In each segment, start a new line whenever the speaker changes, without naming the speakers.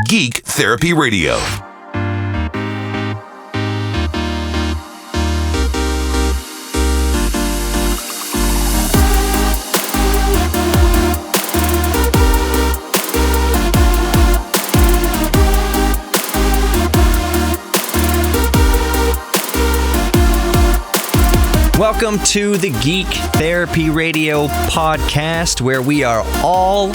Geek Therapy Radio.
Welcome to the Geek Therapy Radio podcast, where we are all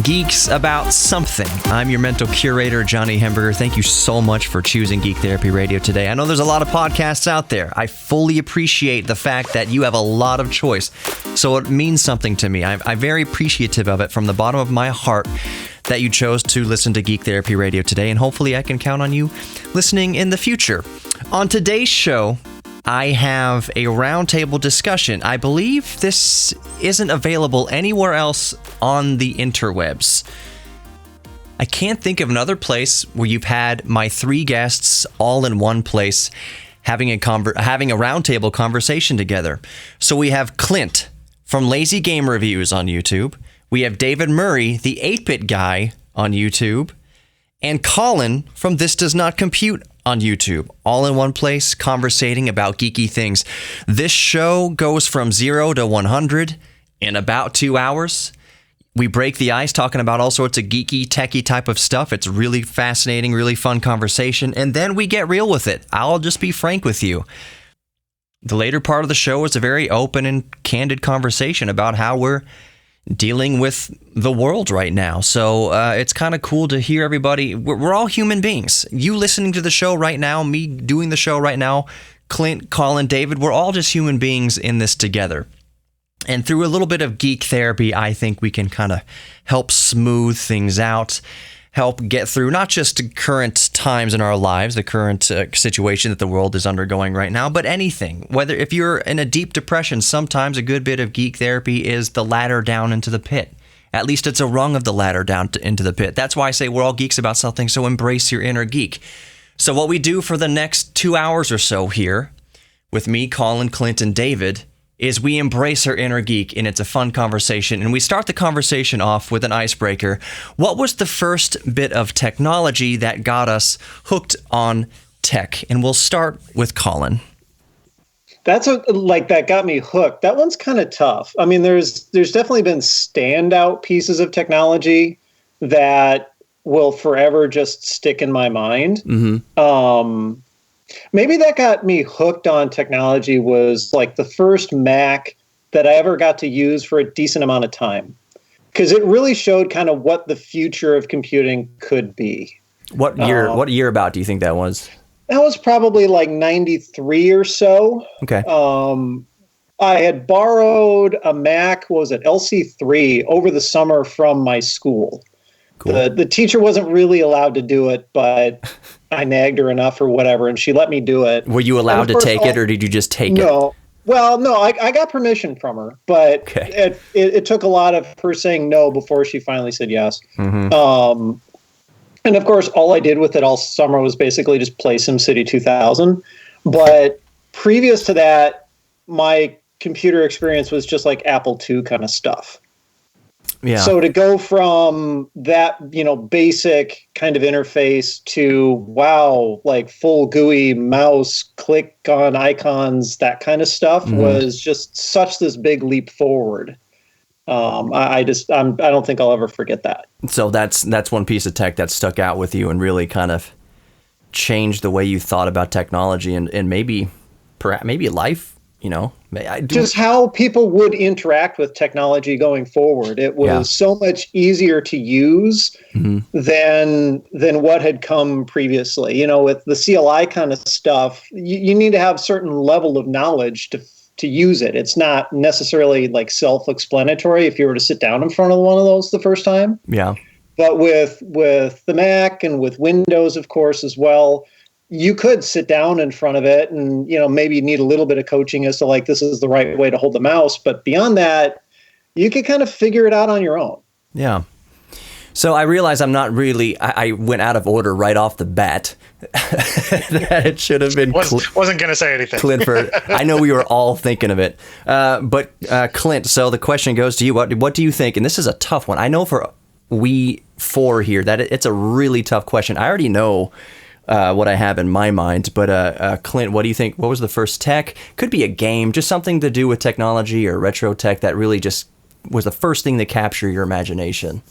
geeks about something. I'm your mental curator, Johnny Hemberger. Thank you so much for choosing Geek Therapy Radio today. I know there's a lot of podcasts out there. I fully appreciate the fact that you have a lot of choice, so it means something to me. I'm very appreciative of it from the bottom of my heart that you chose to listen to Geek Therapy Radio today, and hopefully I can count on you listening in the future. On today's show, I have a roundtable discussion. I believe this isn't available anywhere else on the interwebs. I can't think of another place where you've had my three guests all in one place having a roundtable conversation together. So we have Clint from Lazy Game Reviews on YouTube. We have David Murray, the 8-Bit guy on YouTube. And Colin from This Does Not Compute on YouTube, all in one place, conversating about geeky things. This show goes from 0 to 100 in about 2 hours. We break the ice talking about all sorts of geeky, techie type of stuff. It's really fascinating, really fun conversation. And then we get real with it. I'll just be frank with you. The later part of the show is a very open and candid conversation about how we're dealing with the world right now. So it's kind of cool to hear everybody. We're all human beings. You listening to the show right now, me doing the show right now, Clint, Colin, David, we're all just human beings in this together. And through a little bit of geek therapy, I think we can kind of help smooth things out, help get through not just current times in our lives, the current situation that the world is undergoing right now, but anything. Whether if you're in a deep depression, sometimes a good bit of geek therapy is the ladder down into the pit. At least it's a rung of the ladder down into the pit. That's why I say we're all geeks about something, so embrace your inner geek. So what we do for the next 2 hours or so here with me, Colin, Clint, and David is we embrace our inner geek, and it's a fun conversation. And we start the conversation off with an icebreaker. What was the first bit of technology that got us hooked on tech? And we'll start with Colin.
That got me hooked. That one's kind of tough. I mean, there's definitely been standout pieces of technology that will forever just stick in my mind. Mm-hmm. Maybe that got me hooked on technology was like the first Mac that I ever got to use for a decent amount of time, because it really showed kind of what the future of computing could be.
What year about do you think that was?
That was probably like 93 or so.
Okay.
I had borrowed a Mac, LC3 over the summer from my school. Cool. The teacher wasn't really allowed to do it, but I nagged her enough or whatever, and she let me do it.
Were you allowed to take it, or did you just take it?
No. Well, no, I got permission from her, but okay. It took a lot of her saying no before she finally said yes. Mm-hmm. And of course, all I did with it all summer was basically just play SimCity 2000. But previous to that, my computer experience was just like Apple II kind of stuff. Yeah. So to go from that, basic kind of interface to, wow, like full GUI mouse, click on icons, that kind of stuff was just such this big leap forward. I don't think I'll ever forget that.
So that's one piece of tech that stuck out with you and really kind of changed the way you thought about technology and maybe life.
Just how people would interact with technology going forward. It was so much easier to use than what had come previously. With the CLI kind of stuff, you need to have certain level of knowledge to use it. It's not necessarily like self-explanatory if you were to sit down in front of one of those the first time.
Yeah.
But with the Mac and with Windows, of course, as well, you could sit down in front of it and, maybe you need a little bit of coaching as to like, this is the right way to hold the mouse. But beyond that, you could kind of figure it out on your own.
Yeah. So I realize I'm not really, I went out of order right off the bat. That it should have been.
Wasn't going to say anything.
Clint, I know we were all thinking of it. But Clint, so the question goes to you. What do you think? And this is a tough one. I know for we four here, that it's a really tough question. I already know what I have in my mind, but Clint, what do you think? What was the first tech? Could be a game, just something to do with technology or retro tech that really just was the first thing to capture your imagination.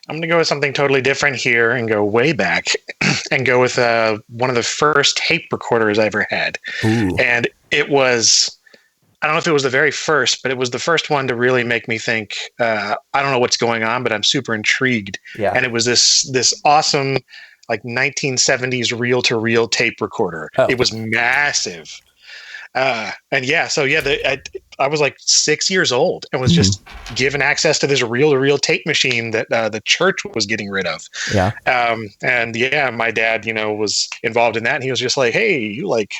I'm going to go with something totally different here and go way back and go with one of the first tape recorders I ever had.
Ooh.
And it was, I don't know if it was the very first, but it was the first one to really make me think, I don't know what's going on, but I'm super intrigued.
Yeah.
And it was this awesome, like 1970s reel-to-reel tape recorder.
Oh.
It was massive. I was like 6 years old and was just given access to this reel-to-reel tape machine that the church was getting rid of.
Yeah.
My dad, was involved in that. And he was just like, hey, you like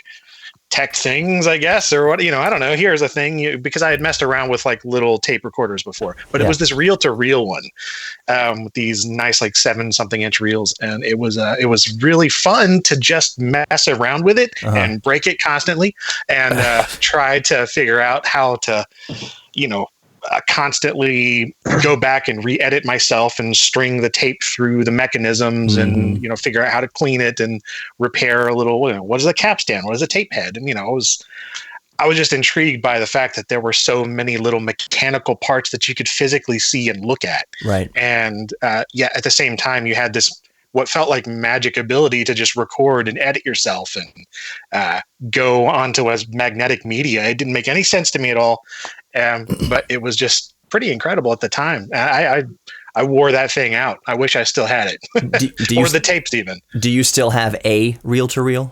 tech things, I guess, or what, I don't know. Here's a thing, because I had messed around with like little tape recorders before, but it was this reel-to-reel one with these nice like 7-something inch reels, and it was really fun to just mess around with it and break it constantly and try to figure out how to, constantly go back and re-edit myself and string the tape through the mechanisms and figure out how to clean it and repair a little. What is a capstan? What is a tape head? And I was just intrigued by the fact that there were so many little mechanical parts that you could physically see and look at.
Right.
And at the same time, you had this what felt like magic ability to just record and edit yourself and go onto as magnetic media. It didn't make any sense to me at all. But it was just pretty incredible at the time. I wore that thing out. I wish I still had it. Or the tapes even.
Do you still have a reel-to-reel?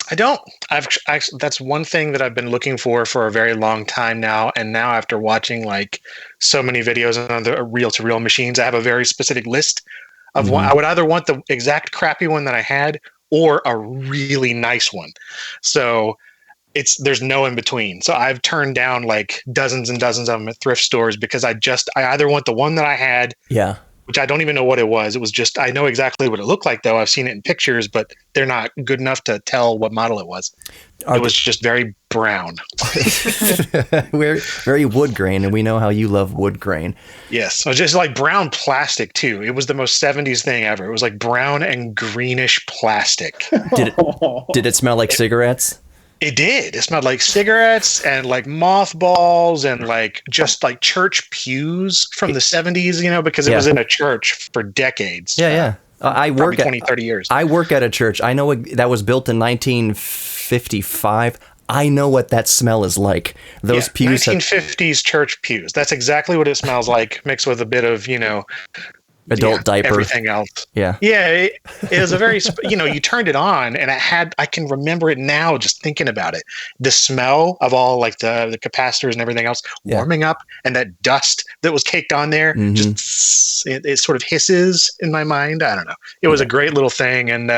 I don't. That's one thing that I've been looking for a very long time now. And now after watching like so many videos on the reel-to-reel machines, I have a very specific list of one. I would either want the exact crappy one that I had or a really nice one. So there's no in between. So I've turned down like dozens and dozens of them at thrift stores because I either want the one that I had, which I don't even know what it was. It was just, I know exactly what it looked like though. I've seen it in pictures, but they're not good enough to tell what model it was. It was just very brown.
We're very wood grain, and we know how you love wood grain.
Yes. It was just like brown plastic too. It was the most 70s thing ever. It was like brown and greenish plastic.
Did it smell like cigarettes?
It did. It smelled like cigarettes and like mothballs and like just like church pews from the 70s, because it was in a church for decades.
Yeah. I work
20, 30 years.
I work at a church. I know that was built in 1955. I know what that smell is like. Those pews.
1950s church pews. That's exactly what it smells like, mixed with a bit of,
adult diaper,
everything else.
Yeah.
It was a very, you turned it on and I can remember it now just thinking about it. The smell of all like the capacitors and everything else warming up, and that dust that was caked on there, just it sort of hisses in my mind. I don't know. It was a great little thing, and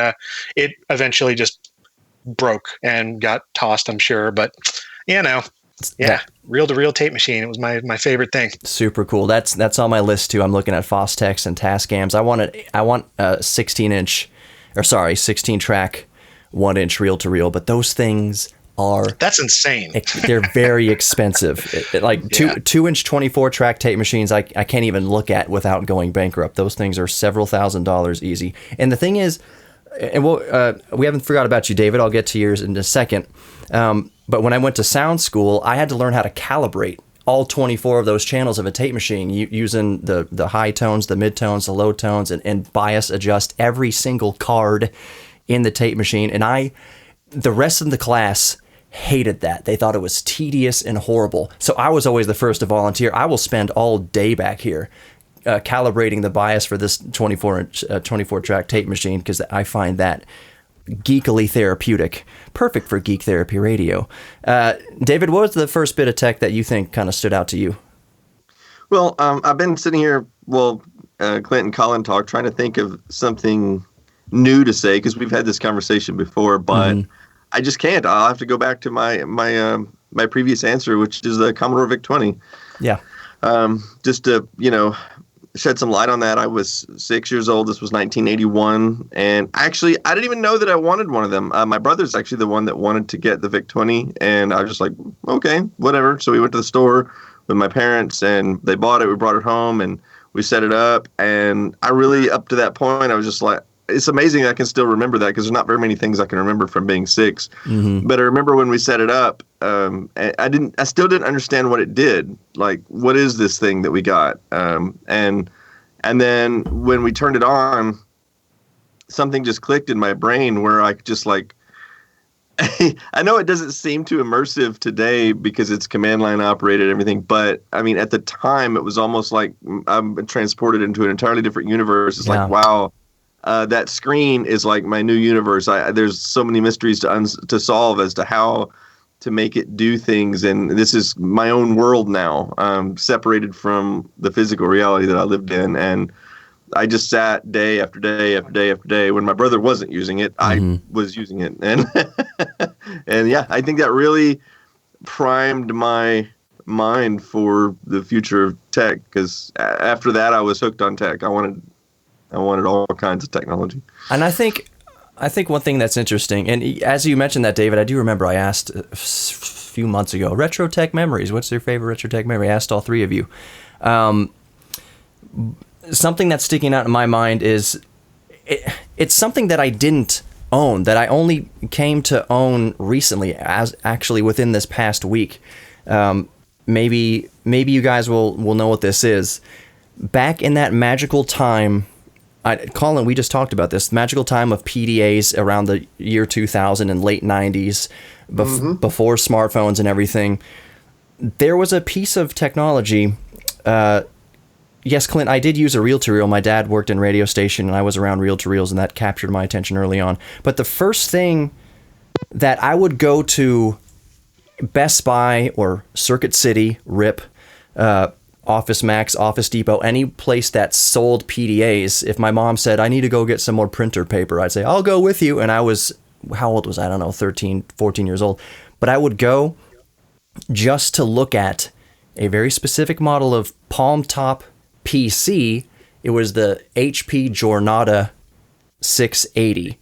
it eventually just broke and got tossed, I'm sure. But, reel-to-reel tape machine. It was my favorite thing.
Super cool. That's on my list too. I'm looking at Fostex and Tascams. I want a 16 track 1-inch reel-to-reel, but those things that's insane. They're very expensive. Like 2-inch 24 track tape machines I can't even look at without going bankrupt. Those things are several $1,000s easy. And the thing is, and we haven't forgot about you, David. I'll get to yours in a second. But when I went to sound school, I had to learn how to calibrate all 24 of those channels of a tape machine using the high tones, the mid tones, the low tones, and bias adjust every single card in the tape machine. And the rest of the class hated that. They thought it was tedious and horrible. So I was always the first to volunteer. I will spend all day back here calibrating the bias for this 24 track tape machine, because I find that geekily therapeutic, perfect for Geek Therapy Radio. David, what was the first bit of tech that you think kind of stood out to you?
Well, I've been sitting here, Clint and Colin talk, trying to think of something new to say, because we've had this conversation before, but I just can't. I'll have to go back to my previous answer, which is the Commodore VIC-20.
Yeah.
Just to, shed some light on that. I was 6 years old. This was 1981. And actually, I didn't even know that I wanted one of them. My brother's actually the one that wanted to get the VIC-20. And I was just like, okay, whatever. So we went to the store with my parents and they bought it. We brought it home and we set it up, and I really, up to that point, I was just like, it's amazing I can still remember that, because there's not very many things I can remember from being 6.
Mm-hmm.
But I remember when we set it up, I still didn't understand what it did. Like, what is this thing that we got? And then when we turned it on, something just clicked in my brain where I just like, I know it doesn't seem too immersive today because it's command line operated and everything, but I mean, at the time it was almost like I'm transported into an entirely different universe. It's like, wow, that screen is like my new universe. There's so many mysteries to solve as to how to make it do things, and this is my own world now, separated from the physical reality that I lived in. And I just sat day after day after day after day. When my brother wasn't using it, I was using it, and and yeah, I think that really primed my mind for the future of tech. Because after that, I was hooked on tech. I wanted all kinds of technology.
And I think one thing that's interesting, and as you mentioned that, David, I do remember I asked a few months ago, retro tech memories. What's your favorite retro tech memory? I asked all three of you. Something that's sticking out in my mind is it's something that I didn't own, that I only came to own recently, as actually within this past week. Maybe you guys will know what this is. Back in that magical time, Colin, we just talked about this, magical time of PDAs around the year 2000 and late 90s, before smartphones and everything. There was a piece of technology. Yes, Clint, I did use a reel-to-reel. My dad worked in radio station, and I was around reel-to-reels, and that captured my attention early on. But the first thing that I would go to Best Buy or Circuit City, RIP, Office Max, Office Depot, any place that sold PDAs, if my mom said, I need to go get some more printer paper, I'd say, I'll go with you. And I was, how old was I? I don't know, 13, 14 years old. But I would go just to look at a very specific model of palm top PC. It was the HP Jornada 680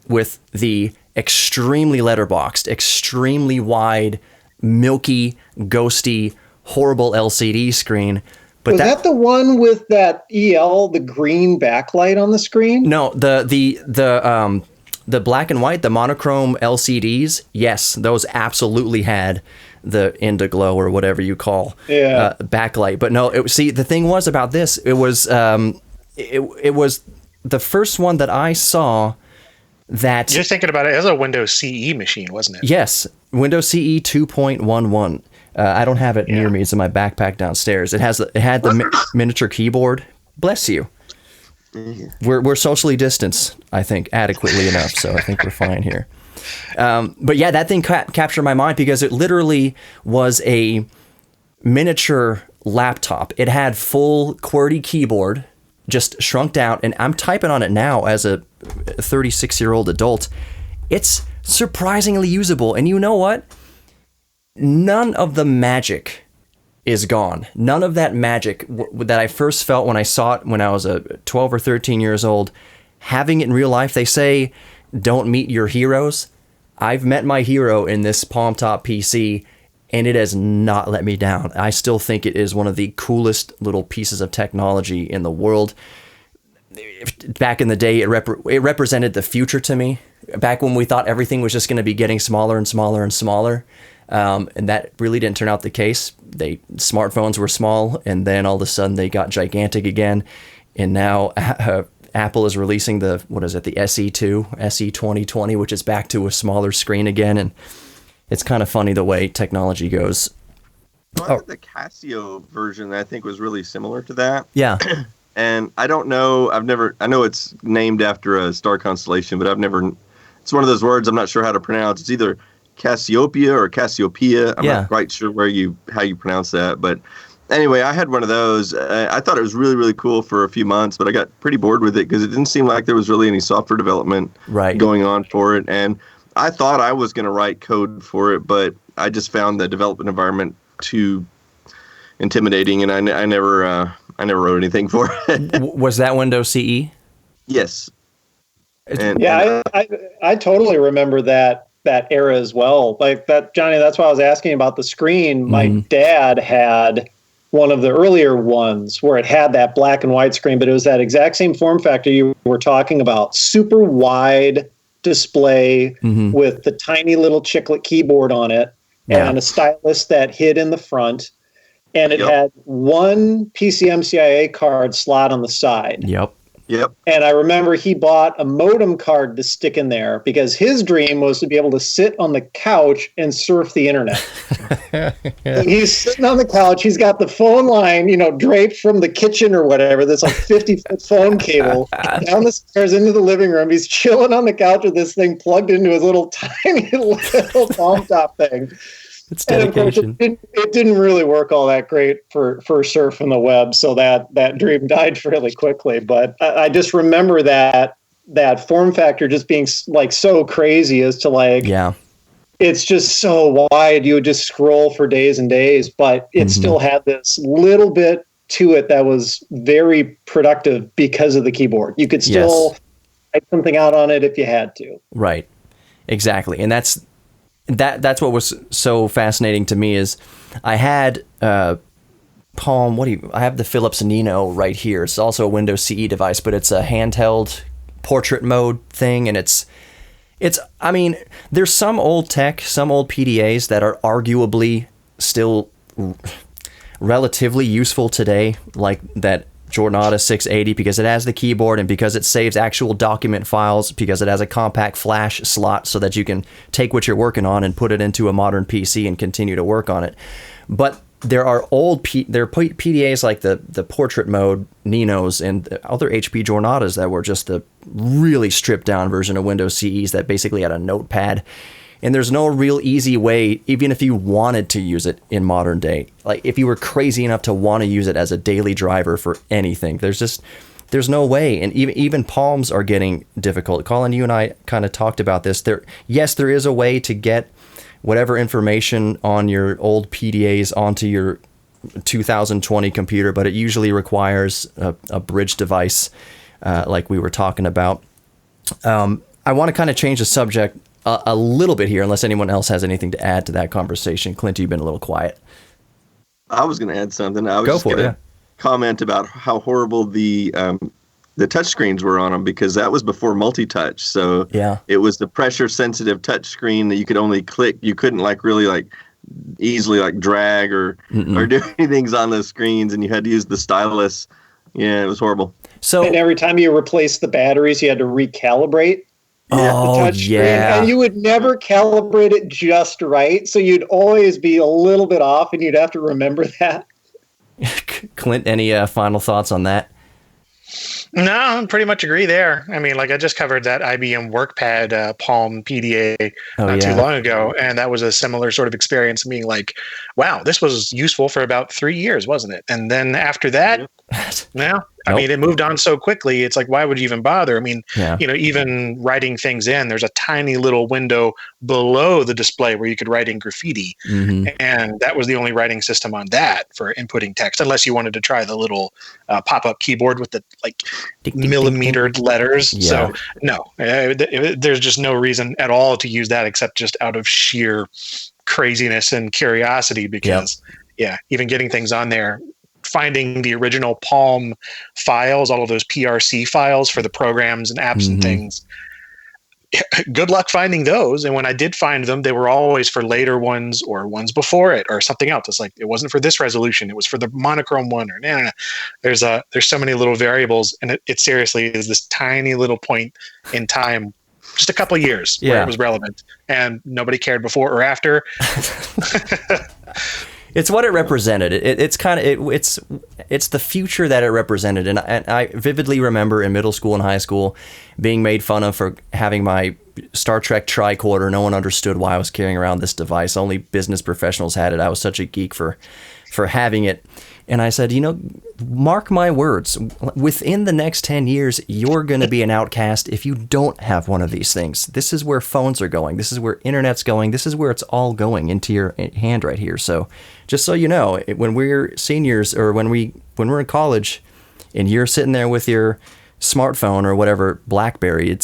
with the extremely letterboxed, extremely wide, milky, ghosty, horrible LCD screen. But
was that the one with that EL, the green backlight on the screen?
No, the black and white, the monochrome LCDs. Yes, those absolutely had the Indiglow or whatever you call backlight. But no, the thing was about this, it was the first one that I saw that... You're
thinking about it as a Windows CE machine, wasn't it?
Yes, Windows CE 2.11. I don't have it near me. It's in my backpack downstairs. It had the miniature keyboard. Bless you. We're socially distanced, I think, adequately enough, so I think we're fine here. But yeah, that thing captured my mind because it literally was a miniature laptop. It had full QWERTY keyboard, just shrunk down, and I'm typing on it now as a 36-year-old adult. It's surprisingly usable, and you know what? None of the magic is gone. None of that magic that I first felt when I saw it when I was 12 or 13 years old. Having it in real life, they say, don't meet your heroes. I've met my hero in this palm top PC, and it has not let me down. I still think it is one of the coolest little pieces of technology in the world. Back in the day, it represented the future to me. Back when we thought everything was just going to be getting smaller and smaller and smaller. And that really didn't turn out the case. Smartphones were small, and then all of a sudden they got gigantic again. And now Apple is releasing the SE2, SE 2020, which is back to a smaller screen again. And it's kind of funny the way technology goes.
Well, I had the Casio version that I think was really similar to that.
Yeah.
And I don't know, I know it's named after a star constellation, but it's one of those words I'm not sure how to pronounce. It's either Cassiopeia or Cassiopeia. I'm not quite sure how you pronounce that. But anyway, I had one of those. I thought it was really, really cool for a few months, but I got pretty bored with it because it didn't seem like there was really any software development going on for it. And I thought I was going to write code for it, but I just found the development environment too intimidating, and I never wrote anything for it.
Was that Windows CE?
Yes.
I totally remember that era as well. Like that, Johnny, that's why I was asking about the screen. My dad had one of the earlier ones where it had that black and white screen, but it was that exact same form factor you were talking about. Super wide display with the tiny little chiclet keyboard on it and a stylus that hid in the front. And it had one PCMCIA card slot on the side.
Yep.
And I remember he bought a modem card to stick in there because his dream was to be able to sit on the couch and surf the internet. He's sitting on the couch. He's got the phone line, draped from the kitchen or whatever. That's like 50-foot phone cable down the stairs into the living room. He's chilling on the couch with this thing plugged into his little tiny little palm top thing.
It's dedication.
And of course, it didn't really work all that great for surfing the web, so that dream died fairly quickly. But I just remember that form factor just being like so crazy as to like, it's just so wide. You would just scroll for days and days, but it still had this little bit to it that was very productive because of the keyboard. You could still type something out on it if you had to.
Right. Exactly. And that's what was so fascinating to me is I had Palm. I have the Philips Nino right here. It's also a Windows CE device, but it's a handheld portrait mode thing, and it's. I mean, there's some old tech, some old PDAs that are arguably still relatively useful today, like that Jornada 680, because it has the keyboard and because it saves actual document files, because it has a compact flash slot so that you can take what you're working on and put it into a modern PC and continue to work on it. But there are PDAs like the portrait mode Ninos and other HP Jornadas that were just the really stripped down version of Windows CEs that basically had a notepad. And there's no real easy way, even if you wanted to use it in modern day, like if you were crazy enough to want to use it as a daily driver for anything, there's no way. And even Palms are getting difficult. Colin, you and I kind of talked about this. There is a way to get whatever information on your old PDAs onto your 2020 computer, but it usually requires a bridge device, like we were talking about. I want to kind of change the subject a little bit here, unless anyone else has anything to add to that conversation. Clint, you've been a little quiet.
I was going to add something. I was just going to comment about how horrible the touch screens were on them, because that was before multi-touch. So it was the pressure-sensitive touch screen that you could only click. You couldn't really easily drag or do anything on those screens, and you had to use the stylus. Yeah, it was horrible.
So, and every time you replaced the batteries, you had to recalibrate.
Oh, yeah.
And you would never calibrate it just right. So you'd always be a little bit off, and you'd have to remember that.
Clint, any final thoughts on that?
No, I pretty much agree there. I mean, I just covered that IBM WorkPad Palm PDA not too long ago, and that was a similar sort of experience, being like, wow, this was useful for about 3 years, wasn't it? And then after that, I mean, it moved on so quickly. It's like, why would you even bother? I mean, even writing things in, there's a tiny little window below the display where you could write in graffiti. And that was the only writing system on that for inputting text, unless you wanted to try the little pop-up keyboard with the millimetered letters. So no, there's just no reason at all to use that except just out of sheer craziness and curiosity, because even getting things on there, finding the original Palm files, all of those PRC files for the programs and apps and things, good luck finding those. And when I did find them, they were always for later ones or ones before it or something else. It's like, it wasn't for this resolution, it was for the monochrome one, or no. There's so many little variables, and it seriously is this tiny little point in time, just a couple of years where it was relevant, and nobody cared before or after.
It's what it represented. It's the future that it represented. And I vividly remember in middle school and high school being made fun of for having my Star Trek tricorder. No one understood why I was carrying around this device. Only business professionals had it. I was such a geek for having it. And I said, mark my words, within the next 10 years, you're going to be an outcast if you don't have one of these things. This is where phones are going. This is where internet's going. This is where it's all going, into your hand right here. So just so you know, when we're seniors, or when we're in college and you're sitting there with your smartphone or whatever, BlackBerry,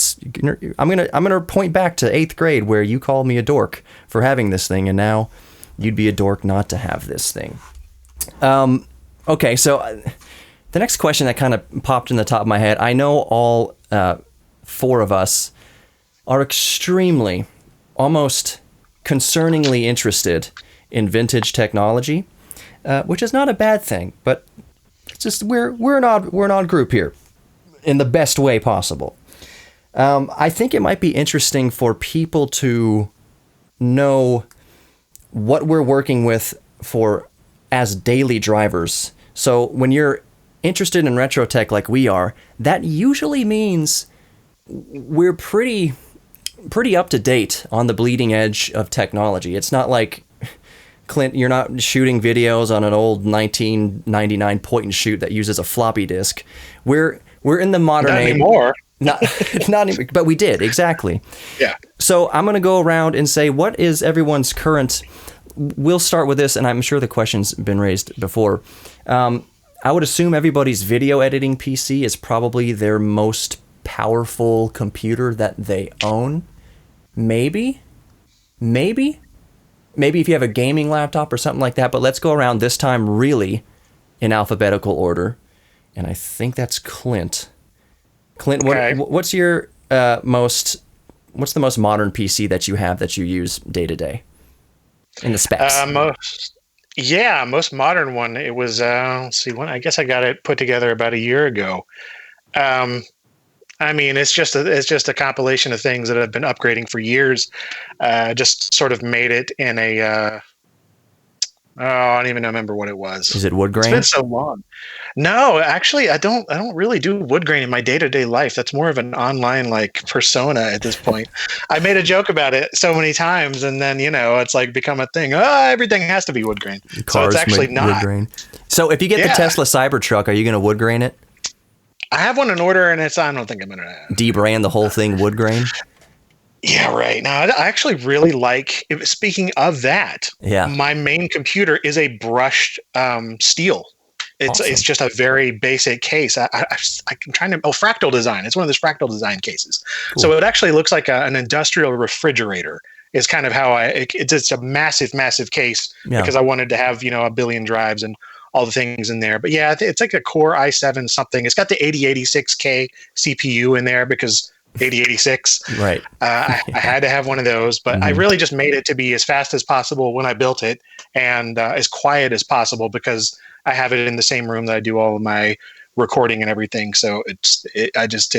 I'm gonna point back to 8th grade where you called me a dork for having this thing, and now you'd be a dork not to have this thing. Okay, so the next question that kind of popped in the top of my head, I know all four of us are extremely, almost concerningly interested in vintage technology, which is not a bad thing, but it's just we're an odd group here in the best way possible. I think it might be interesting for people to know what we're working with for as daily drivers. So when you're interested in retro tech like we are, that usually means we're pretty up to date on the bleeding edge of technology. It's not like, Clint, you're not shooting videos on an old 1999 point and shoot that uses a floppy disk. We're in the modern age.
Not anymore.
Not anymore, but we did, exactly.
Yeah.
So I'm going to go around and say, what is everyone's current... We'll start with this, and I'm sure the question's been raised before. I would assume everybody's video editing PC is probably their most powerful computer that they own. Maybe if you have a gaming laptop or something like that, but let's go around this time really in alphabetical order. And I think that's Clint. Clint,
okay.
what's your what's the most modern PC that you have that you use day to day in the specs?
Most modern one. It was let's see, I guess I got it put together about a year ago. I mean, it's just a compilation of things that I've been upgrading for years. Just sort of made it in a I don't even remember what it was.
Is it wood grain?
It's been so long. No, actually, I don't really do wood grain in my day-to-day life. That's more of an online like persona at this point. I made a joke about it so many times, and then it's like become a thing. Everything has to be wood grain.
Cars
so it's actually not
wood grain. So if you get the Tesla Cybertruck, are you going to wood grain it?
I have one in order, and I don't think I'm going to
debrand the whole thing wood grain.
Yeah, right. Now, I actually really like, speaking of that, my main computer is a brushed steel. It's just a very basic case. I'm trying to, fractal design. It's one of those fractal design cases. Cool. So it actually looks like an industrial refrigerator is kind of how it's a massive, massive case because I wanted to have, a billion drives and all the things in there. But yeah, it's like a Core i7 something. It's got the 8086K CPU in there because 8086.
Right.
I had to have one of those, but I really just made it to be as fast as possible when I built it and as quiet as possible because I have it in the same room that I do all of my recording and everything. So I just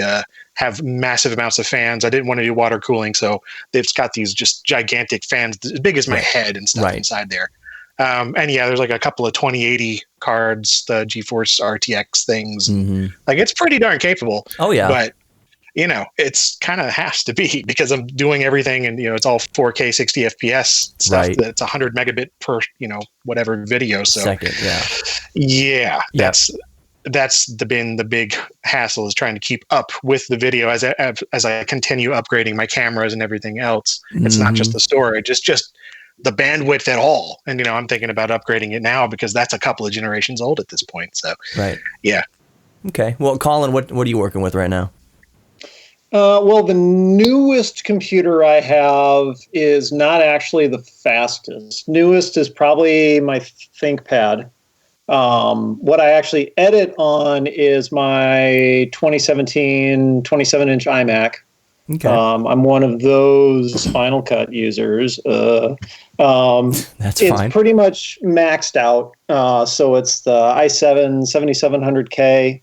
have massive amounts of fans. I didn't want to do water cooling, so it's got these just gigantic fans as big as my head and stuff inside there. And yeah, there's like a couple of 2080 cards, the GeForce RTX things. Like it's pretty darn capable.
Oh yeah.
But it's kind of has to be because I'm doing everything and, it's all 4K 60 FPS stuff that's 100 megabit per, whatever video. So
second,
that's been the big hassle is trying to keep up with the video as I continue upgrading my cameras and everything else. It's not just the storage, it's just the bandwidth at all. And, I'm thinking about upgrading it now because that's a couple of generations old at this point. So, yeah.
Okay. Well, Colin, what are you working with right now?
Well, the newest computer I have is not actually the fastest. Newest is probably my ThinkPad. What I actually edit on is my 2017 27-inch iMac. Okay. I'm one of those Final Cut users.
That's fine.
It's pretty much maxed out. So it's the i7 7700K.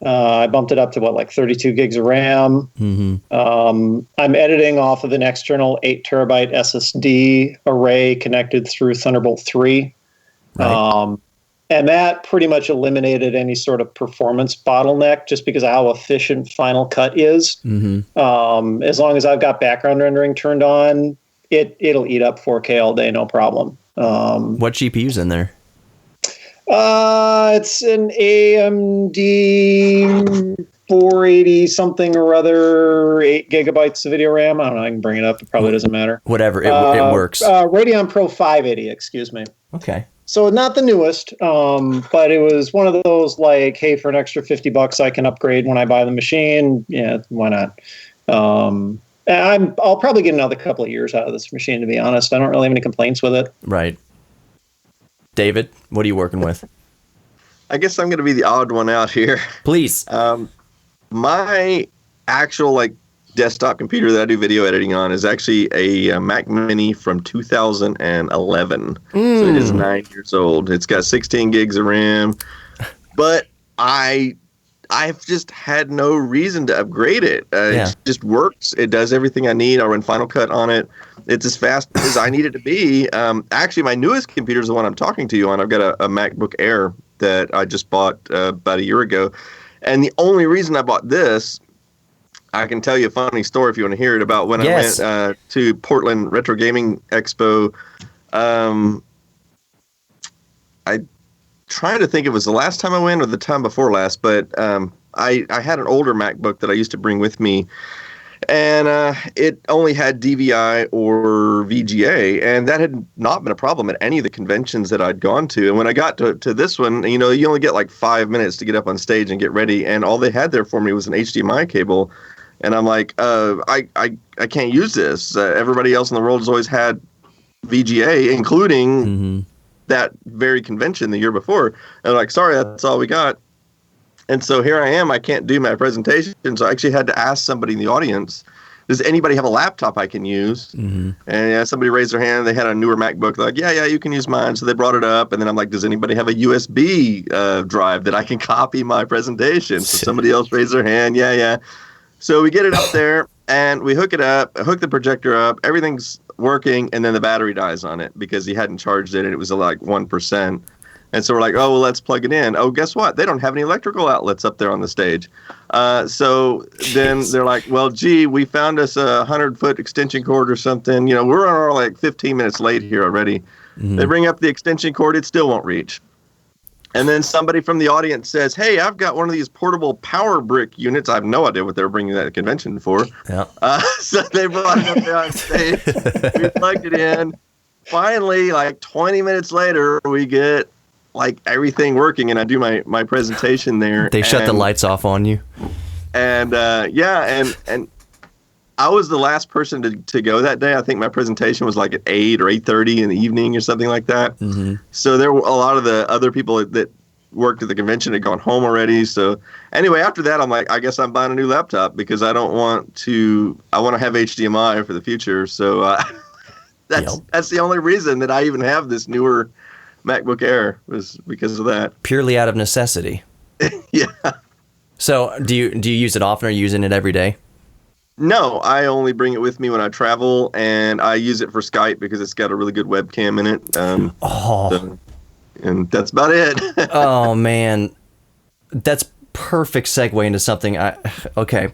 I bumped it up to 32 gigs of RAM. I'm editing off of an external 8 terabyte SSD array connected through Thunderbolt 3. Right. And that pretty much eliminated any sort of performance bottleneck just because of how efficient Final Cut is. As long as I've got background rendering turned on, it'll eat up 4K all day, no problem.
What GPU's in there?
It's an AMD 480 something or other, 8 gigabytes of video RAM. I don't know. I can bring it up. It probably doesn't matter.
Whatever. It works.
Radeon Pro 580, excuse me.
Okay.
So not the newest, but it was one of those like, hey, for an extra $50, I can upgrade when I buy the machine. Yeah, why not? I'll probably get another couple of years out of this machine, to be honest. I don't really have any complaints with it.
Right. David, what are you working with?
I guess I'm going to be the odd one out here.
Please.
My actual like desktop computer that I do video editing on is actually a Mac Mini from 2011. So it is 9 years old. It's got 16 gigs of RAM, but I've just had no reason to upgrade it. It just works. It does everything I need. I run Final Cut on it. It's as fast as I need it to be. Actually, my newest computer is the one I'm talking to you on. I've got a MacBook Air that I just bought about a year ago. And the only reason I bought this, I can tell you a funny story if you want to hear it, about when I went to Portland Retro Gaming Expo. I trying to think it was the last time I went or the time before last, but I had an older MacBook that I used to bring with me, and it only had DVI or VGA, and that had not been a problem at any of the conventions that I'd gone to. And when I got to this one, you know, you only get like 5 minutes to get up on stage and get ready, and all they had there for me was an HDMI cable, and I'm like, I can't use this. Everybody else in the world has always had VGA, including that very convention the year before. And I'm like, sorry, that's all we got. And so here I am. I can't do my presentation. So I actually had to ask somebody in the audience, does anybody have a laptop I can use? And somebody raised their hand. They had a newer MacBook. They're like, yeah, you can use mine. So they brought it up. And then I'm like, does anybody have a USB drive that I can copy my presentation? So somebody else raised their hand. Yeah. So we get it up there and we hook it up, hook the projector up. Everything's working, and then the battery dies on it because he hadn't charged it, and it was like 1%. And so we're like, oh, well, let's plug it in. Oh, guess what? They don't have any electrical outlets up there on the stage. So then they're like, well, gee, we found us a 100-foot extension cord or something. You know, we're on like 15 minutes late here already. They bring up the extension cord. It still won't reach. And then somebody from the audience says, hey, I've got one of these portable power brick units. I have no idea what they were bringing that convention for. Yeah. So they brought it up there on stage. We plugged it in. Finally, like 20 minutes later, we get like everything working, and I do my presentation there.
They shut the lights off on you.
And and I was the last person to go that day. I think my presentation was like at 8 or 8:30 in the evening or something like that. So there were a lot of the other people that worked at the convention had gone home already. So anyway, after that, I'm like, I guess I'm buying a new laptop because I want to have HDMI for the future. So that's the only reason that I even have this newer MacBook Air, was because of that.
Purely out of necessity.
Yeah.
So do you use it often? Or are you using it every day?
No, I only bring it with me when I travel, and I use it for Skype because it's got a really good webcam in it. And that's about it.
Oh man, that's perfect segue into something. Okay,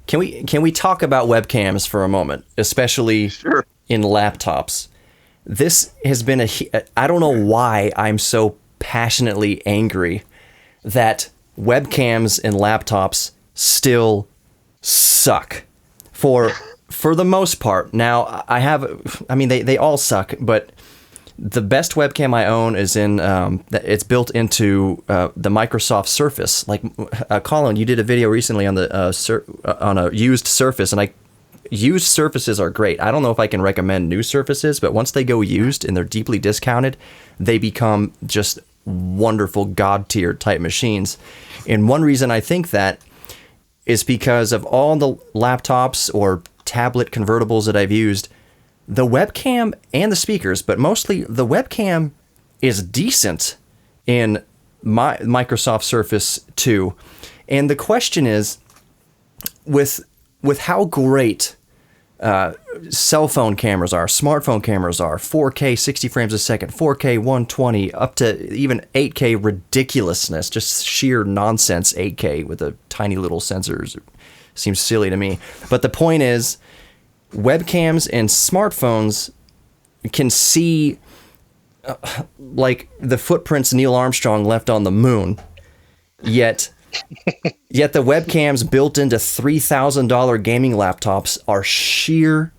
can we talk about webcams for a moment, especially in laptops? This has been I don't know why I'm so passionately angry that webcams in laptops still suck for the most part. Now they all suck, but the best webcam I own is it's built into the Microsoft Surface. Like Colin, you did a video recently on on a used Surface, and used Surfaces are great. I don't know if I can recommend new Surfaces, but once they go used and they're deeply discounted, they become just wonderful god tier type machines. And one reason I think that is because of all the laptops or tablet convertibles that I've used, the webcam and the speakers, but mostly the webcam is decent in my Microsoft Surface 2. And the question is, with how great cell phone cameras are, smartphone cameras are, 4K 60 frames a second, 4K 120, up to even 8K ridiculousness, just sheer nonsense 8K with a tiny little sensors. Seems silly to me. But the point is, webcams and smartphones can see like the footprints Neil Armstrong left on the moon, yet the webcams built into $3,000 gaming laptops are sheer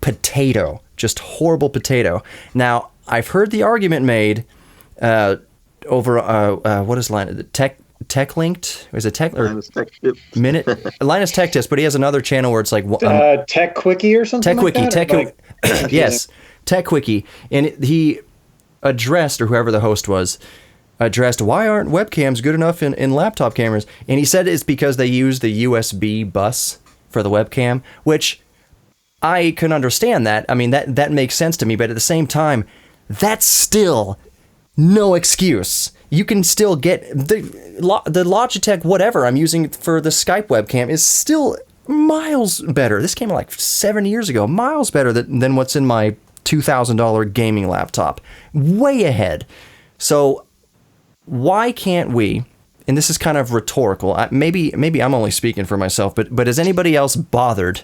potato, just horrible potato. Now, I've heard the argument made over what is Tech Linked? Is it Tech or
Linus Tech Tips?
Linus Tech Tips, but he has another channel where it's like
Tech Quickie or something.
Yes, Tech Quickie, and he addressed, or whoever the host was, addressed why aren't webcams good enough in laptop cameras, and he said it's because they use the USB bus for the webcam, which I can understand that. I mean, that makes sense to me, but at the same time, that's still no excuse. You can still get the Logitech whatever I'm using for the Skype webcam is still miles better. This came like 7 years ago, miles better than what's in my $2,000 gaming laptop. Way ahead. So why can't we, and this is kind of rhetorical, maybe I'm only speaking for myself, but is anybody else bothered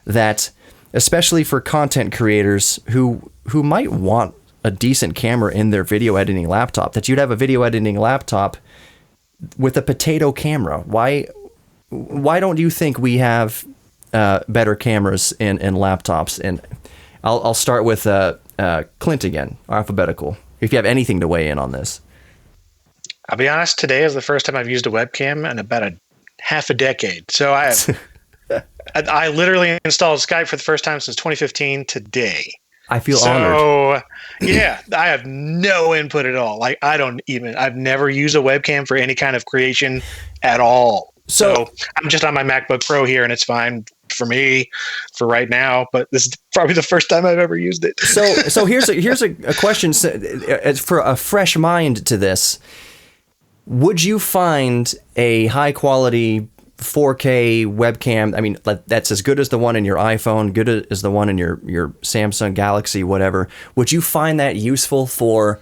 that, especially for content creators who might want a decent camera in their video editing laptop, that you'd have a video editing laptop with a potato camera? Why don't you think we have better cameras in laptops? And I'll start with Clint again, alphabetical, if you have anything to weigh in on this.
I'll be honest, today is the first time I've used a webcam in about a half a decade. So I literally installed Skype for the first time since 2015 today.
I feel honored.
Yeah, I have no input at all. Like, I've never used a webcam for any kind of creation at all. So I'm just on my MacBook Pro here, and it's fine for me for right now. But this is probably the first time I've ever used it.
So here's a question for a fresh mind to this. Would you find a high quality 4K webcam, I mean, that's as good as the one in your iPhone, good as the one in your Samsung Galaxy, whatever, would you find that useful for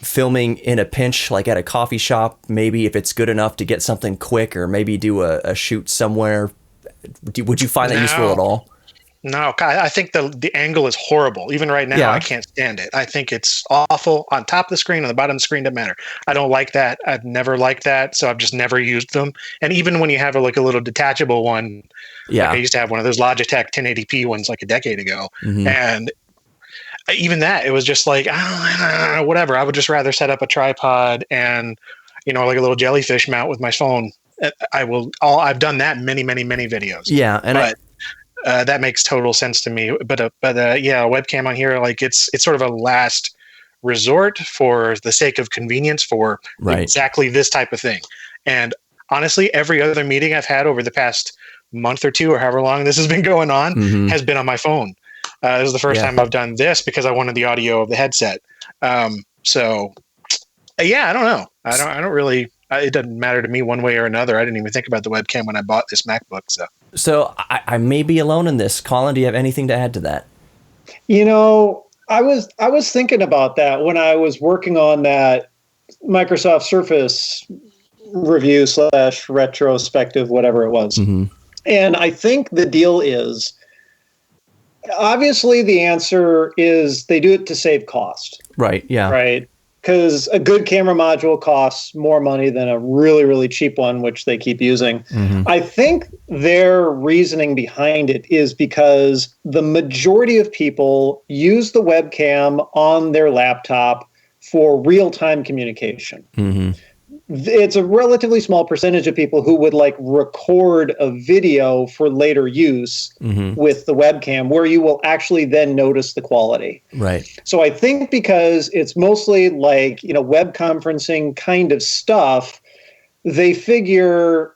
filming in a pinch, like at a coffee shop, maybe if it's good enough to get something quick, or maybe do a shoot somewhere? Would you find that useful at all?
No, I think the angle is horrible. Even right now, I can't stand it. I think it's awful. On top of the screen, on the bottom of the screen, doesn't matter. I don't like that. I've never liked that, so I've just never used them. And even when you have a little detachable one, like I used to have one of those Logitech 1080p ones like a decade ago, and even that, it was just like, whatever. I would just rather set up a tripod and, like a little jellyfish mount with my phone. I've done that in many, many, many videos.
Yeah, and
that makes total sense to me. But a webcam on here, like it's sort of a last resort for the sake of convenience for exactly this type of thing. And honestly, every other meeting I've had over the past month or two, or however long this has been going on, has been on my phone. This is the first time I've done this because I wanted the audio of the headset. I don't know. I don't really. It doesn't matter to me one way or another. I didn't even think about the webcam when I bought this MacBook.
So I may be alone in this. Colin, do you have anything to add to that?
I was thinking about that when I was working on that Microsoft Surface review / retrospective, whatever it was. And I think the deal is, obviously the answer is they do it to save cost.
Right, yeah.
Right? Because a good camera module costs more money than a really, really cheap one, which they keep using. I think their reasoning behind it is because the majority of people use the webcam on their laptop for real-time communication. It's a relatively small percentage of people who would record a video for later use with the webcam, where you will actually then notice the quality.
Right.
So I think because it's mostly web conferencing kind of stuff, they figure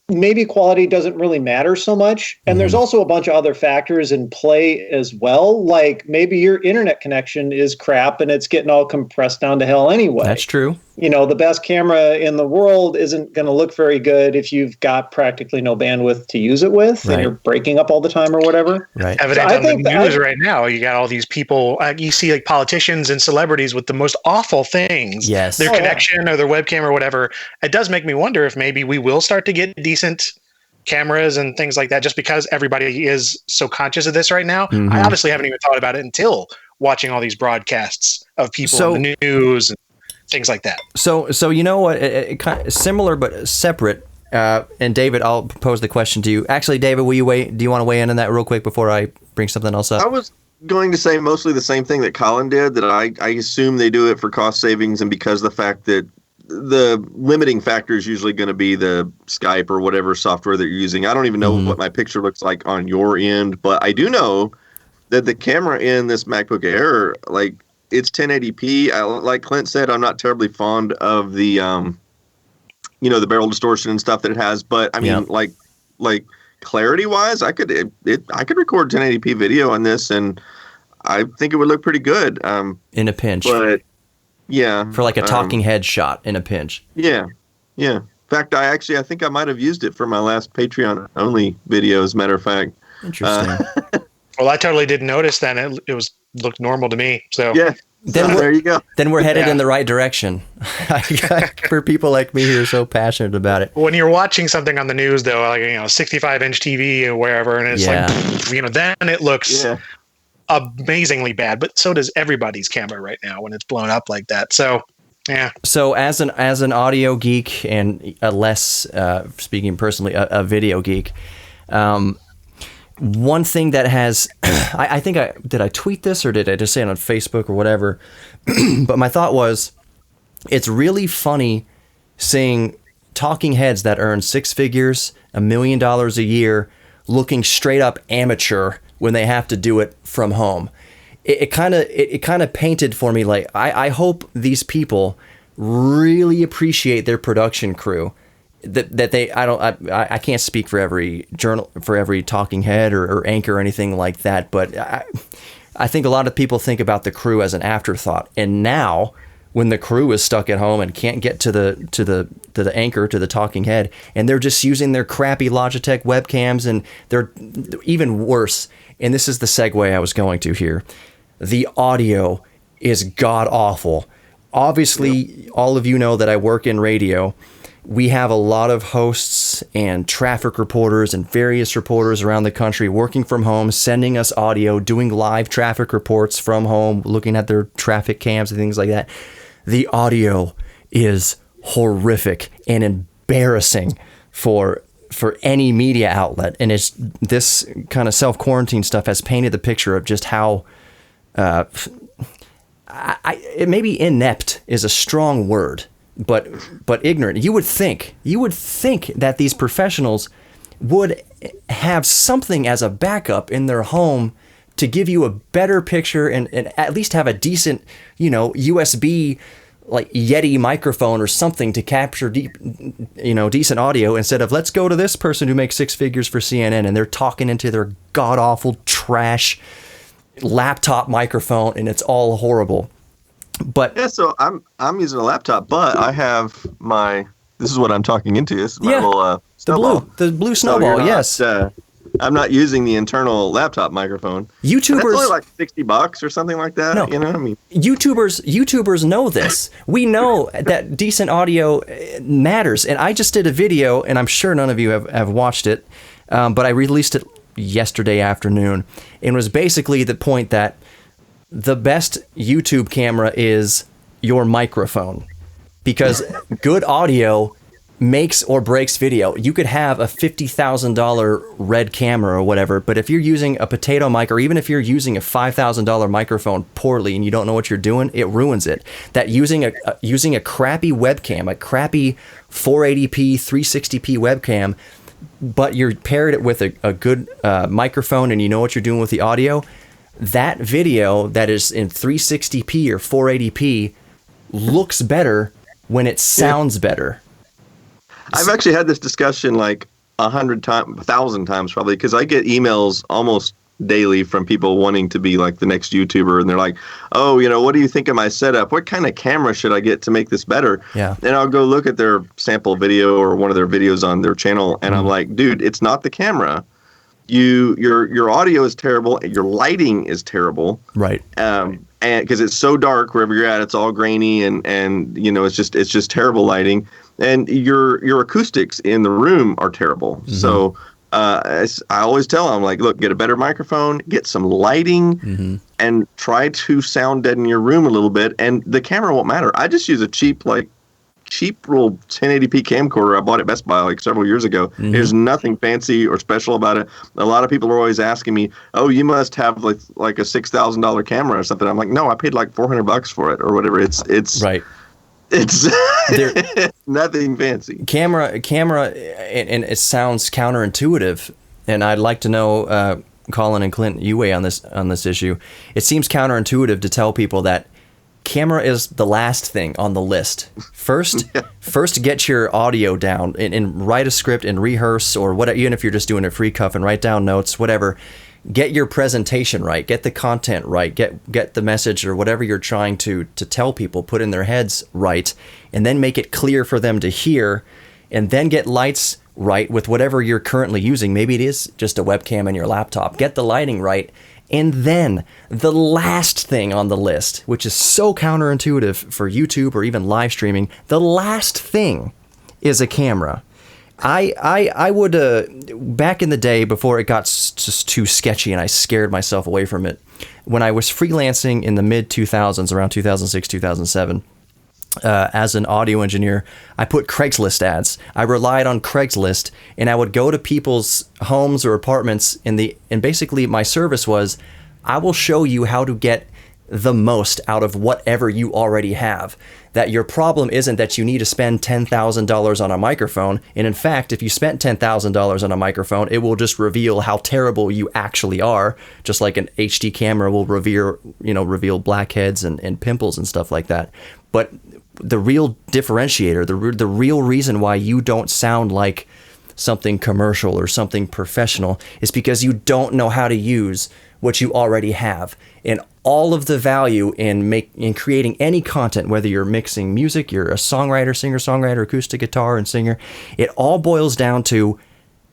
maybe quality doesn't really matter so much. And there's also a bunch of other factors in play as well. Like maybe your internet connection is crap and it's getting all compressed down to hell anyway.
That's true.
The best camera in the world isn't going to look very good if you've got practically no bandwidth to use it with, and you're breaking up all the time or whatever.
Right.
Evident on the news right now, you got all these people, you see politicians and celebrities with the most awful things.
Yes.
Their connection or their webcam or whatever. It does make me wonder if maybe we will start to get decent cameras and things like that, just because everybody is so conscious of this right now. I obviously haven't even thought about it until watching all these broadcasts of people in the news and things like that.
So what? It kind of similar but separate. And David, I'll pose the question to you. Actually, David, do you want to weigh in on that real quick before I bring something else up?
I was going to say mostly the same thing that Colin did. That I assume they do it for cost savings, and because the fact that the limiting factor is usually going to be the Skype or whatever software that you're using. I don't even know what my picture looks like on your end, but I do know that the camera in this MacBook Air, it's 1080p. Like Clint said, I'm not terribly fond of the the barrel distortion and stuff that it has. But I mean, like clarity wise, I could record 1080p video on this, and I think it would look pretty good.
In a pinch.
But yeah,
for like a talking head shot in a pinch.
Yeah. In fact, I think I might have used it for my last Patreon only video, as a matter of fact.
Interesting.
Well, I totally didn't notice then. It looked normal to me. So
yeah. There you go.
Then we're headed in the right direction. For people like me who are so passionate about it.
When you're watching something on the news, though, like 65-inch TV or wherever, and it's then it looks amazingly bad. But so does everybody's camera right now when it's blown up like that. So yeah. So
as an audio geek and a less speaking personally a video geek. One thing that has, I think did I tweet this or did I just say it on Facebook or whatever? But my thought was, it's really funny seeing talking heads that earn six figures, $1 million a year, looking straight up amateur when they have to do it from home. It kind of painted for me like I hope these people really appreciate their production crew. That they I can't speak for every talking head or anchor or anything like that, but I think a lot of people think about the crew as an afterthought. And now, when the crew is stuck at home and can't get to the anchor, to the talking head, and they're just using their crappy Logitech webcams, and they're even worse. And this is the segue I was going to here. The audio is god awful. Obviously, all of you know that I work in radio. We have a lot of hosts and traffic reporters and various reporters around the country working from home, sending us audio, doing live traffic reports from home, looking at their traffic cams and things like that. The audio is horrific and embarrassing for any media outlet. And it's this kind of self-quarantine stuff has painted the picture of just how it maybe inept is a strong word. But ignorant. You would think that these professionals would have something as a backup in their home to give you a better picture and at least have a decent, USB like Yeti microphone or something to capture decent audio, instead of let's go to this person who makes six figures for CNN and they're talking into their god awful trash laptop microphone and it's all horrible. But
yeah, so I'm using a laptop, but I have this is what I'm talking into. This is my little snowball.
The blue snowball.
So
yes.
I'm not using the internal laptop microphone.
YouTubers,
that's only like $60 or something like that.
No, YouTubers know this. We know that decent audio matters, and I just did a video, and I'm sure none of you have watched it, but I released it yesterday afternoon, and it was basically the point that the best YouTube camera is your microphone, because good audio makes or breaks video. You could have a $50,000 red camera or whatever, but if you're using a potato mic, or even if you're using a $5,000 microphone poorly and you don't know what you're doing, it ruins it. That using a crappy webcam, a crappy 480p, 360p webcam, but you're paired it with a good microphone and you know what you're doing with the audio, that video that is in 360p or 480p looks better when it sounds better.
I've actually had this discussion like 1,000 times probably, because I get emails almost daily from people wanting to be like the next YouTuber, and they're like, oh, what do you think of my setup? What kind of camera should I get to make this better?
Yeah.
And I'll go look at their sample video or one of their videos on their channel, and I'm like, dude, it's not the camera. Your audio is terrible. Your lighting is terrible.
Right.
And because it's so dark wherever you're at, it's all grainy and it's just terrible lighting. And your acoustics in the room are terrible. Mm-hmm. So I always tell them, like, look, get a better microphone, get some lighting, and try to sound dead in your room a little bit. And the camera won't matter. I just use a cheap little 1080p camcorder. I bought at Best Buy like several years ago. Mm-hmm. There's nothing fancy or special about it. A lot of people are always asking me, oh, you must have like a $6,000 camera or something. I'm like, no, I paid like $400 for it or whatever. It's
right.
It's nothing fancy.
Camera, and it sounds counterintuitive. And I'd like to know, Colin and Clint, you weigh on this issue. It seems counterintuitive to tell people that camera is the last thing on the list. First get your audio down and write a script and rehearse, or whatever, even if you're just doing a free cuff, and write down notes, whatever. Get your presentation right, get the content right, get the message or whatever you're trying to tell people, put in their heads right, and then make it clear for them to hear, and then get lights right with whatever you're currently using. Maybe it is just a webcam in your laptop. Get the lighting right. And then the last thing on the list, which is so counterintuitive for YouTube or even live streaming, the last thing is a camera. I would, back in the day before it got just too sketchy and I scared myself away from it, when I was freelancing in the mid 2000s, around 2006, 2007, as an audio engineer, I put Craigslist ads. I relied on Craigslist, and I would go to people's homes or apartments, and basically my service was, I will show you how to get the most out of whatever you already have. That your problem isn't that you need to spend $10,000 on a microphone, and in fact, if you spent $10,000 on a microphone, it will just reveal how terrible you actually are, just like an HD camera will reveal blackheads and pimples and stuff like that. But the real differentiator, the real reason why you don't sound like something commercial or something professional is because you don't know how to use what you already have. And all of the value in creating any content, whether you're mixing music, you're a songwriter, singer-songwriter, acoustic guitar and singer, it all boils down to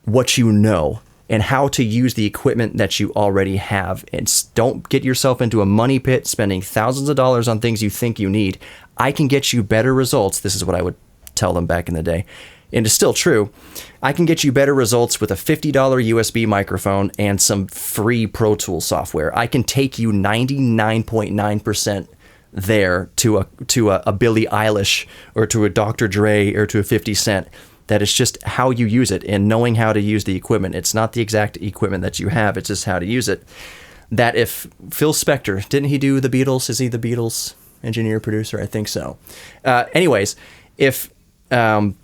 what you know and how to use the equipment that you already have. And don't get yourself into a money pit spending thousands of dollars on things you think you need. I can get you better results. This is what I would tell them back in the day. And it's still true. I can get you better results with a $50 USB microphone and some free Pro Tools software. I can take you 99.9% there to a Billie Eilish or to a Dr. Dre or to a 50 Cent. That is just how you use it and knowing how to use the equipment. It's not the exact equipment that you have. It's just how to use it. That if Phil Spector, didn't he do the Beatles? Is he the Beatles engineer, producer? I think so. Anyways, if Can't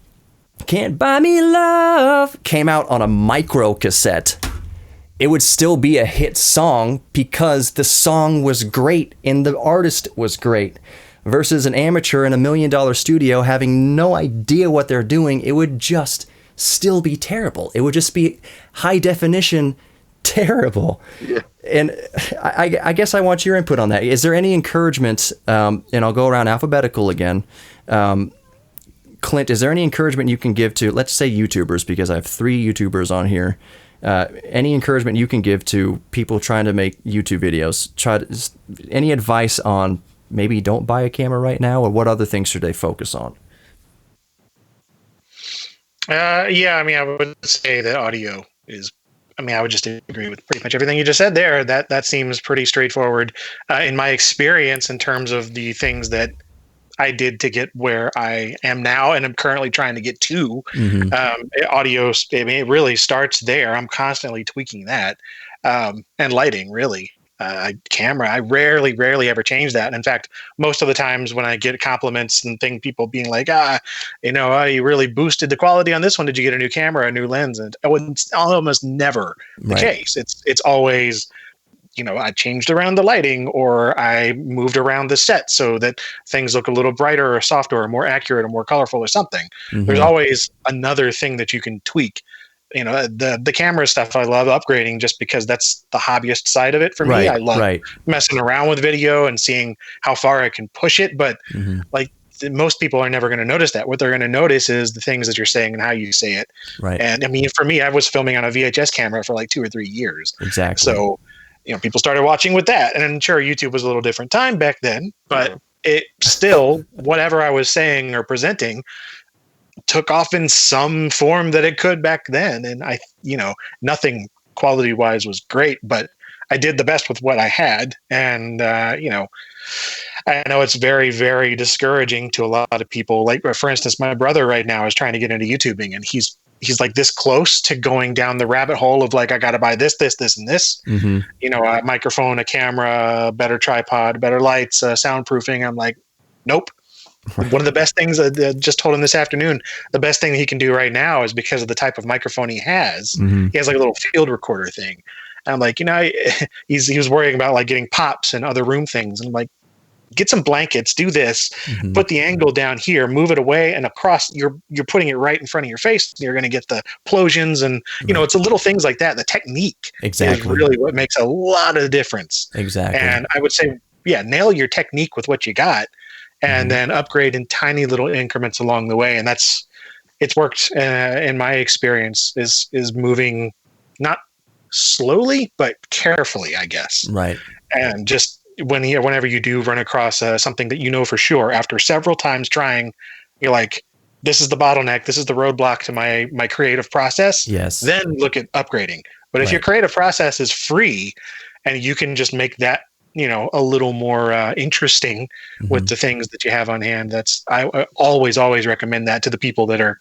Buy Me Love came out on a micro cassette, it would still be a hit song because the song was great and the artist was great. Versus an amateur in $1 million studio having no idea what they're doing, it would just still be terrible. It would just be high definition terrible. Yeah. And I guess I want your input on that. Is there any encouragement, and I'll go around alphabetical again, Clint, is there any encouragement you can give to, let's say, YouTubers, because I have 3 YouTubers on here, any encouragement you can give to people trying to make YouTube videos? Any advice on maybe don't buy a camera right now, or what other things should they focus on?
Yeah, I mean, I would say that audio is, I would just agree with pretty much everything you just said there. That seems pretty straightforward in my experience in terms of the things that I did to get where I am now and I'm currently trying to get to. Audio, it really starts there. I'm constantly tweaking that. And lighting, really. Camera, I rarely ever change that. In fact, most of the times when I get compliments and people being like, you really boosted the quality on this one. Did you get a new camera, a new lens? And it's almost never the case. It's always, I changed around the lighting or I moved around the set so that things look a little brighter or softer or more accurate or more colorful or something. There's always another thing that you can tweak. The camera stuff I love upgrading just because that's the hobbyist side of it for me. I love messing around with video and seeing how far I can push it. But most people are never going to notice that. What they're going to notice is the things that you're saying and how you say it. Right. And for me, I was filming on a VHS camera for like 2 or 3 years. Exactly. So, people started watching with that. And sure, YouTube was a little different time back then, but it still, whatever I was saying or presenting took off in some form that it could back then. And nothing quality wise was great, but I did the best with what I had. And, I know it's very, very discouraging to a lot of people. Like, for instance, my brother right now is trying to get into YouTubing, and he's like this close to going down the rabbit hole of like, I got to buy this, and this, a microphone, a camera, a better tripod, better lights, soundproofing. I'm like, nope. One of the best things I just told him this afternoon, the best thing he can do right now is because of the type of microphone he has. He has like a little field recorder thing. And I'm like, he was worrying about like getting pops and other room things. And I'm like, get some blankets, do this, put the angle down here, move it away and across. You're putting it right in front of your face. You're going to get the plosions, and it's a little things like that. The technique is really what makes a lot of difference.
Exactly.
And I would say, nail your technique with what you got, and then upgrade in tiny little increments along the way. And it's worked in my experience. Is moving not slowly but carefully, I guess.
Right.
And just whenever you do run across something that for sure, after several times trying, you're like, this is the bottleneck, this is the roadblock to my creative process.
Yes.
Then look at upgrading. But if your creative process is free and you can just make that a little more interesting with the things that you have on hand, I always recommend that to the people that are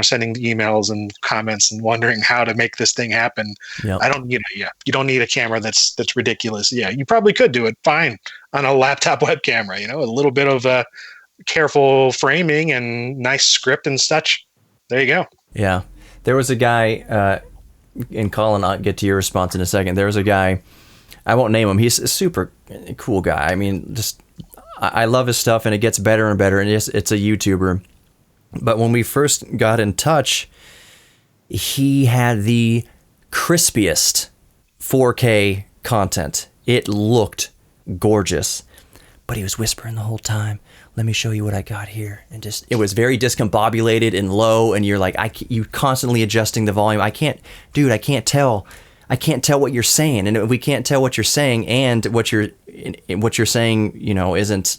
sending the emails and comments and wondering how to make this thing happen.
Yep.
You don't need a camera that's ridiculous. You probably could do it fine on a laptop web camera, a little bit of careful framing and nice script and such. There you go. Yeah.
There was a guy and Colin, I'll get to your response in a second. There was a guy, I won't name him. He's a super cool guy. I mean, I love his stuff, and it gets better and better. And it's a YouTuber. But when we first got in touch, he had the crispiest 4K content. It looked gorgeous, but he was whispering the whole time. Let me show you what I got here. And it was very discombobulated and low. And you're like, you constantly adjusting the volume. I can't tell what you're saying, and if we can't tell what you're saying, and what you're saying, isn't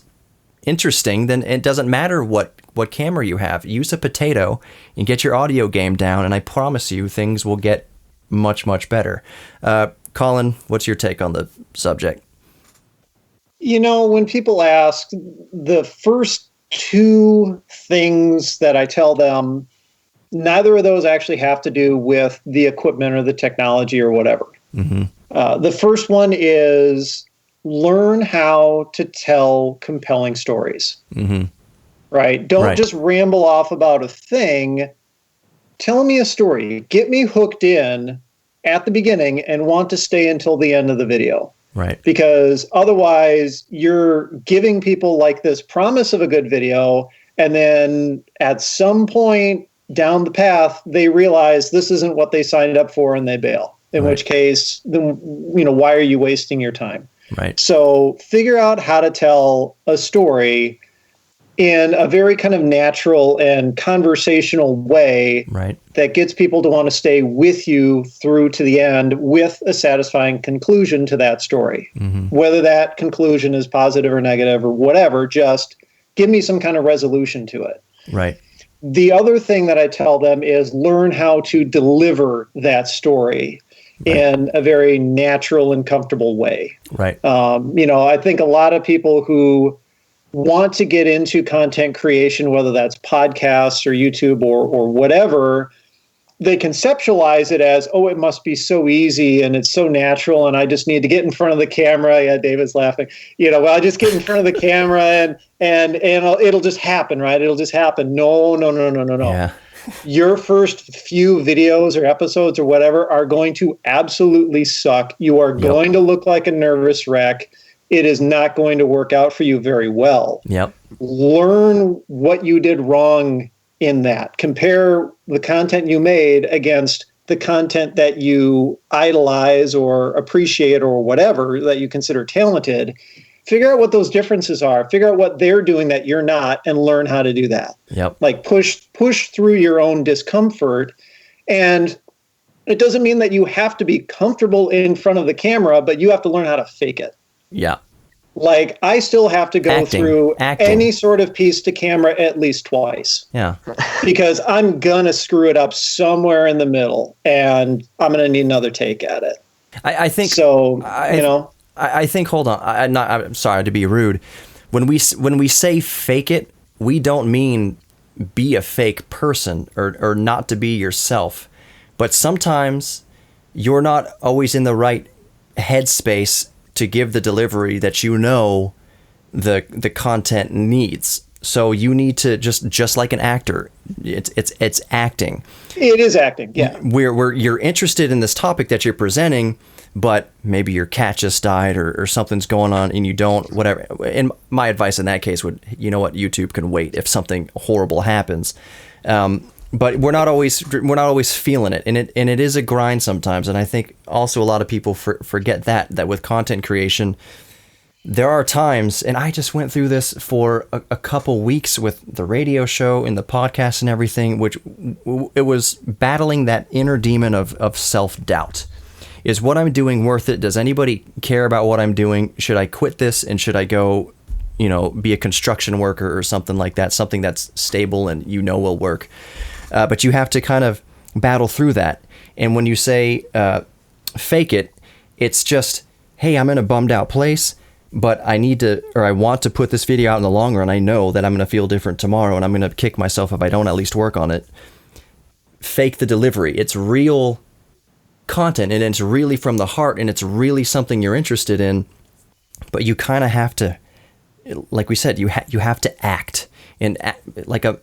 interesting, then it doesn't matter what camera you have. Use a potato and get your audio game down, and I promise you things will get much, much better. Colin, what's your take on the subject?
When people ask, the first two things that I tell them, neither of those actually have to do with the equipment or the technology or whatever. The first one is learn how to tell compelling stories. Right? Don't just ramble off about a thing. Tell me a story. Get me hooked in at the beginning and want to stay until the end of the video.
Right.
Because otherwise you're giving people like this promise of a good video, and then at some point down the path, they realize this isn't what they signed up for, and they bail. In which case, then, why are you wasting your time?
Right.
So figure out how to tell a story in a very kind of natural and conversational way that gets people to want to stay with you through to the end with a satisfying conclusion to that story. Whether that conclusion is positive or negative or whatever, just give me some kind of resolution to it.
Right.
The other thing that I tell them is learn how to deliver that story in a very natural and comfortable way.
Right.
I think a lot of people who want to get into content creation, whether that's podcasts or YouTube or whatever, they conceptualize it as, it must be so easy and it's so natural and I just need to get in front of the camera. Yeah, David's laughing. I just get in front of the camera and it'll just happen, right? It'll just happen. No.
Yeah.
Your first few videos or episodes or whatever are going to absolutely suck. You are going to look like a nervous wreck. It is not going to work out for you very well.
Yep.
Learn what you did wrong in that. Compare the content you made against the content that you idolize or appreciate or whatever that you consider talented. Figure out what those differences are. Figure out what they're doing that you're not, and learn how to do that.
Yep.
Like push through your own discomfort. And it doesn't mean that you have to be comfortable in front of the camera, but you have to learn how to fake it.
Yeah.
Like, I still have to go through any sort of piece to camera at least twice.
Yeah.
Because I'm going to screw it up somewhere in the middle, and I'm going to need another take at it.
I think
so.
I think. Hold on. I'm sorry to be rude. When we say fake it, we don't mean be a fake person or not to be yourself. But sometimes you're not always in the right headspace to give the delivery that the content needs. So you need to just like an actor, it's acting.
It is acting, yeah.
Where you're interested in this topic that you're presenting, but maybe your cat just died or something's going on and you don't, whatever. And my advice in that case would, you know what, YouTube can wait if something horrible happens. But we're not always feeling it, and it is a grind sometimes. And I think also a lot of people forget that with content creation, there are times, and I just went through this for a couple weeks with the radio show and the podcast and everything, which it was battling that inner demon of self-doubt. Is what I'm doing worth it? Does anybody care about what I'm doing? Should I quit this and should I go, be a construction worker or something like that, something that's stable and will work? But you have to kind of battle through that. And when you say fake it, it's just, hey, I'm in a bummed out place, but I want to put this video out in the long run. I know that I'm going to feel different tomorrow and I'm going to kick myself if I don't at least work on it. Fake the delivery. It's real content and it's really from the heart and it's really something you're interested in, but you kind of have to, like we said, you have to act and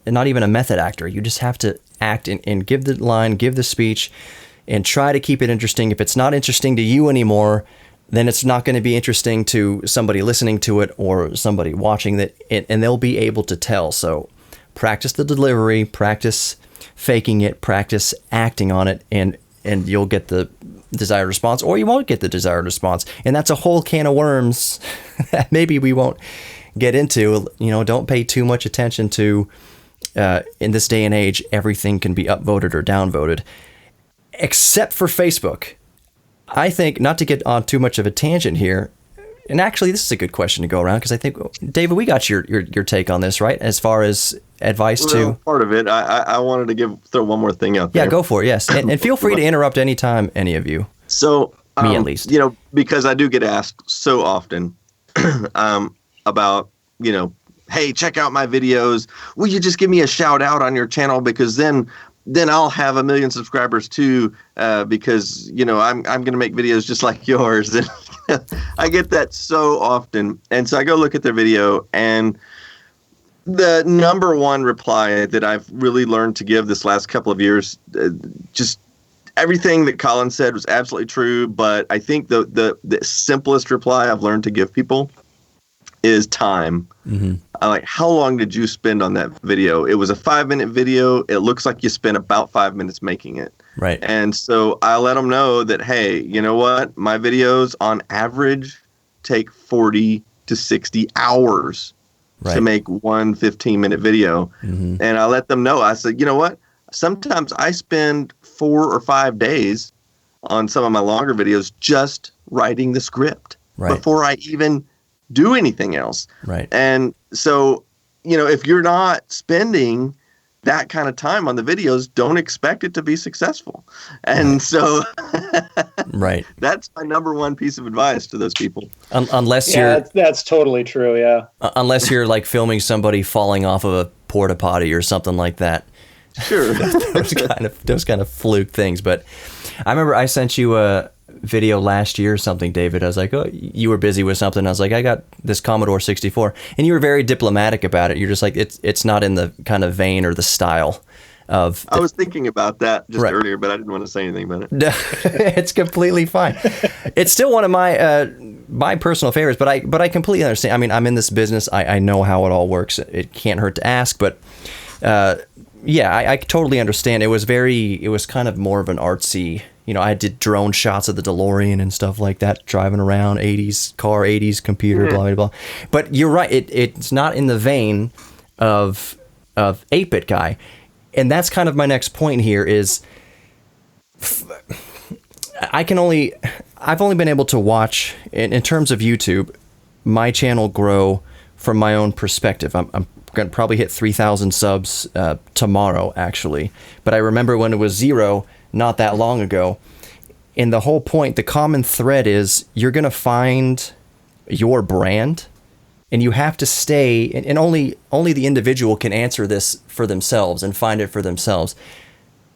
not even a method actor. You just have to act and give the line, give the speech and try to keep it interesting. If it's not interesting to you anymore, then it's not going to be interesting to somebody listening to it or somebody watching that, and they'll be able to tell. So practice the delivery, practice faking it, practice acting on it, and you'll get the desired response, or you won't get the desired response. And that's a whole can of worms that maybe we won't get into. Don't pay too much attention to, in this day and age, everything can be upvoted or downvoted, except for Facebook. I think, not to get on too much of a tangent here, and actually this is a good question to go around, because I think, David, we got your take on this, right? As far as advice to
part of it, I wanted to throw one more thing out there.
Yeah, go for it. Yes, and feel free to interrupt anytime, any of you.
So
me at least,
because I do get asked so often about, hey, check out my videos. Will you just give me a shout out on your channel, because then I'll have 1 million subscribers too, because I'm going to make videos just like yours. And I get that so often, and so I go look at their video, and the number one reply that I've really learned to give this last couple of years, just everything that Colin said was absolutely true, but I think the simplest reply I've learned to give people is time. Mm-hmm. Like, how long did you spend on that video? It was a 5-minute video. It looks like you spent about 5 minutes making it.
Right.
And so I let them know that, hey, you know what? My videos on average take 40 to 60 hours to make one 15-minute video. Mm-hmm. And I let them know. I said, you know what? Sometimes I spend 4 or 5 days on some of my longer videos just writing the script before I even do anything else.
Right.
And so, if you're not spending that kind of time on the videos, don't expect it to be successful. And so that's my number one piece of advice to those people.
Unless
that's totally true. Yeah.
Unless you're like filming somebody falling off of a porta potty or something like that.
Sure.
those kind of fluke things. But I remember I sent you a video last year or something, David. I was like, oh, you were busy with something. I was like, I got this Commodore 64, and you were very diplomatic about it. You're just like, it's not in the kind of vein or the style of.
I was thinking about that just earlier, but I didn't want to say anything about it.
It's completely fine. It's still one of my personal favorites, but I completely understand. I mean, I'm in this business. I know how it all works. It can't hurt to ask, but I totally understand. It was kind of more of an artsy. I did drone shots of the DeLorean and stuff like that, driving around, 80s car, 80s computer, blah, blah, blah. But you're right. It's not in the vein of 8-Bit Guy. And that's kind of my next point here is I've only been able to watch, in terms of YouTube, my channel grow from my own perspective. I'm going to probably hit 3,000 subs tomorrow, actually. But I remember when it was 0 not that long ago. And the whole point, the common thread is you're going to find your brand, and you have to stay, and only the individual can answer this for themselves and find it for themselves.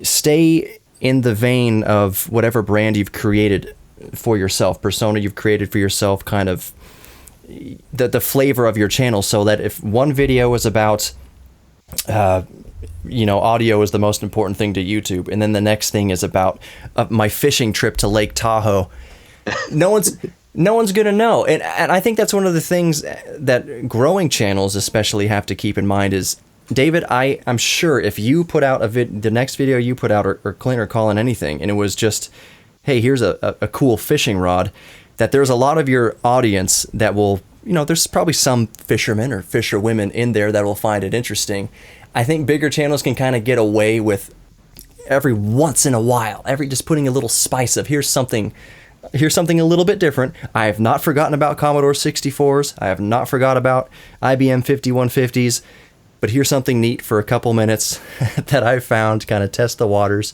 Stay in the vein of whatever brand you've created for yourself, persona you've created for yourself, kind of the flavor of your channel, so that if one video is about audio is the most important thing to YouTube, and then the next thing is about my fishing trip to Lake Tahoe, no one's gonna know. And I think that's one of the things that growing channels especially have to keep in mind is, David, I'm sure if you put out the next video you put out, or Clint or Colin, anything, and it was just, hey, here's a cool fishing rod, that there's a lot of your audience that will, there's probably some fishermen or fisherwomen in there that will find it interesting. I think bigger channels can kind of get away with every once in a while, just putting a little spice of here's something a little bit different. I have not forgotten about Commodore 64s. I have not forgot about IBM 5150s. But here's something neat for a couple minutes that I found to kind of test the waters.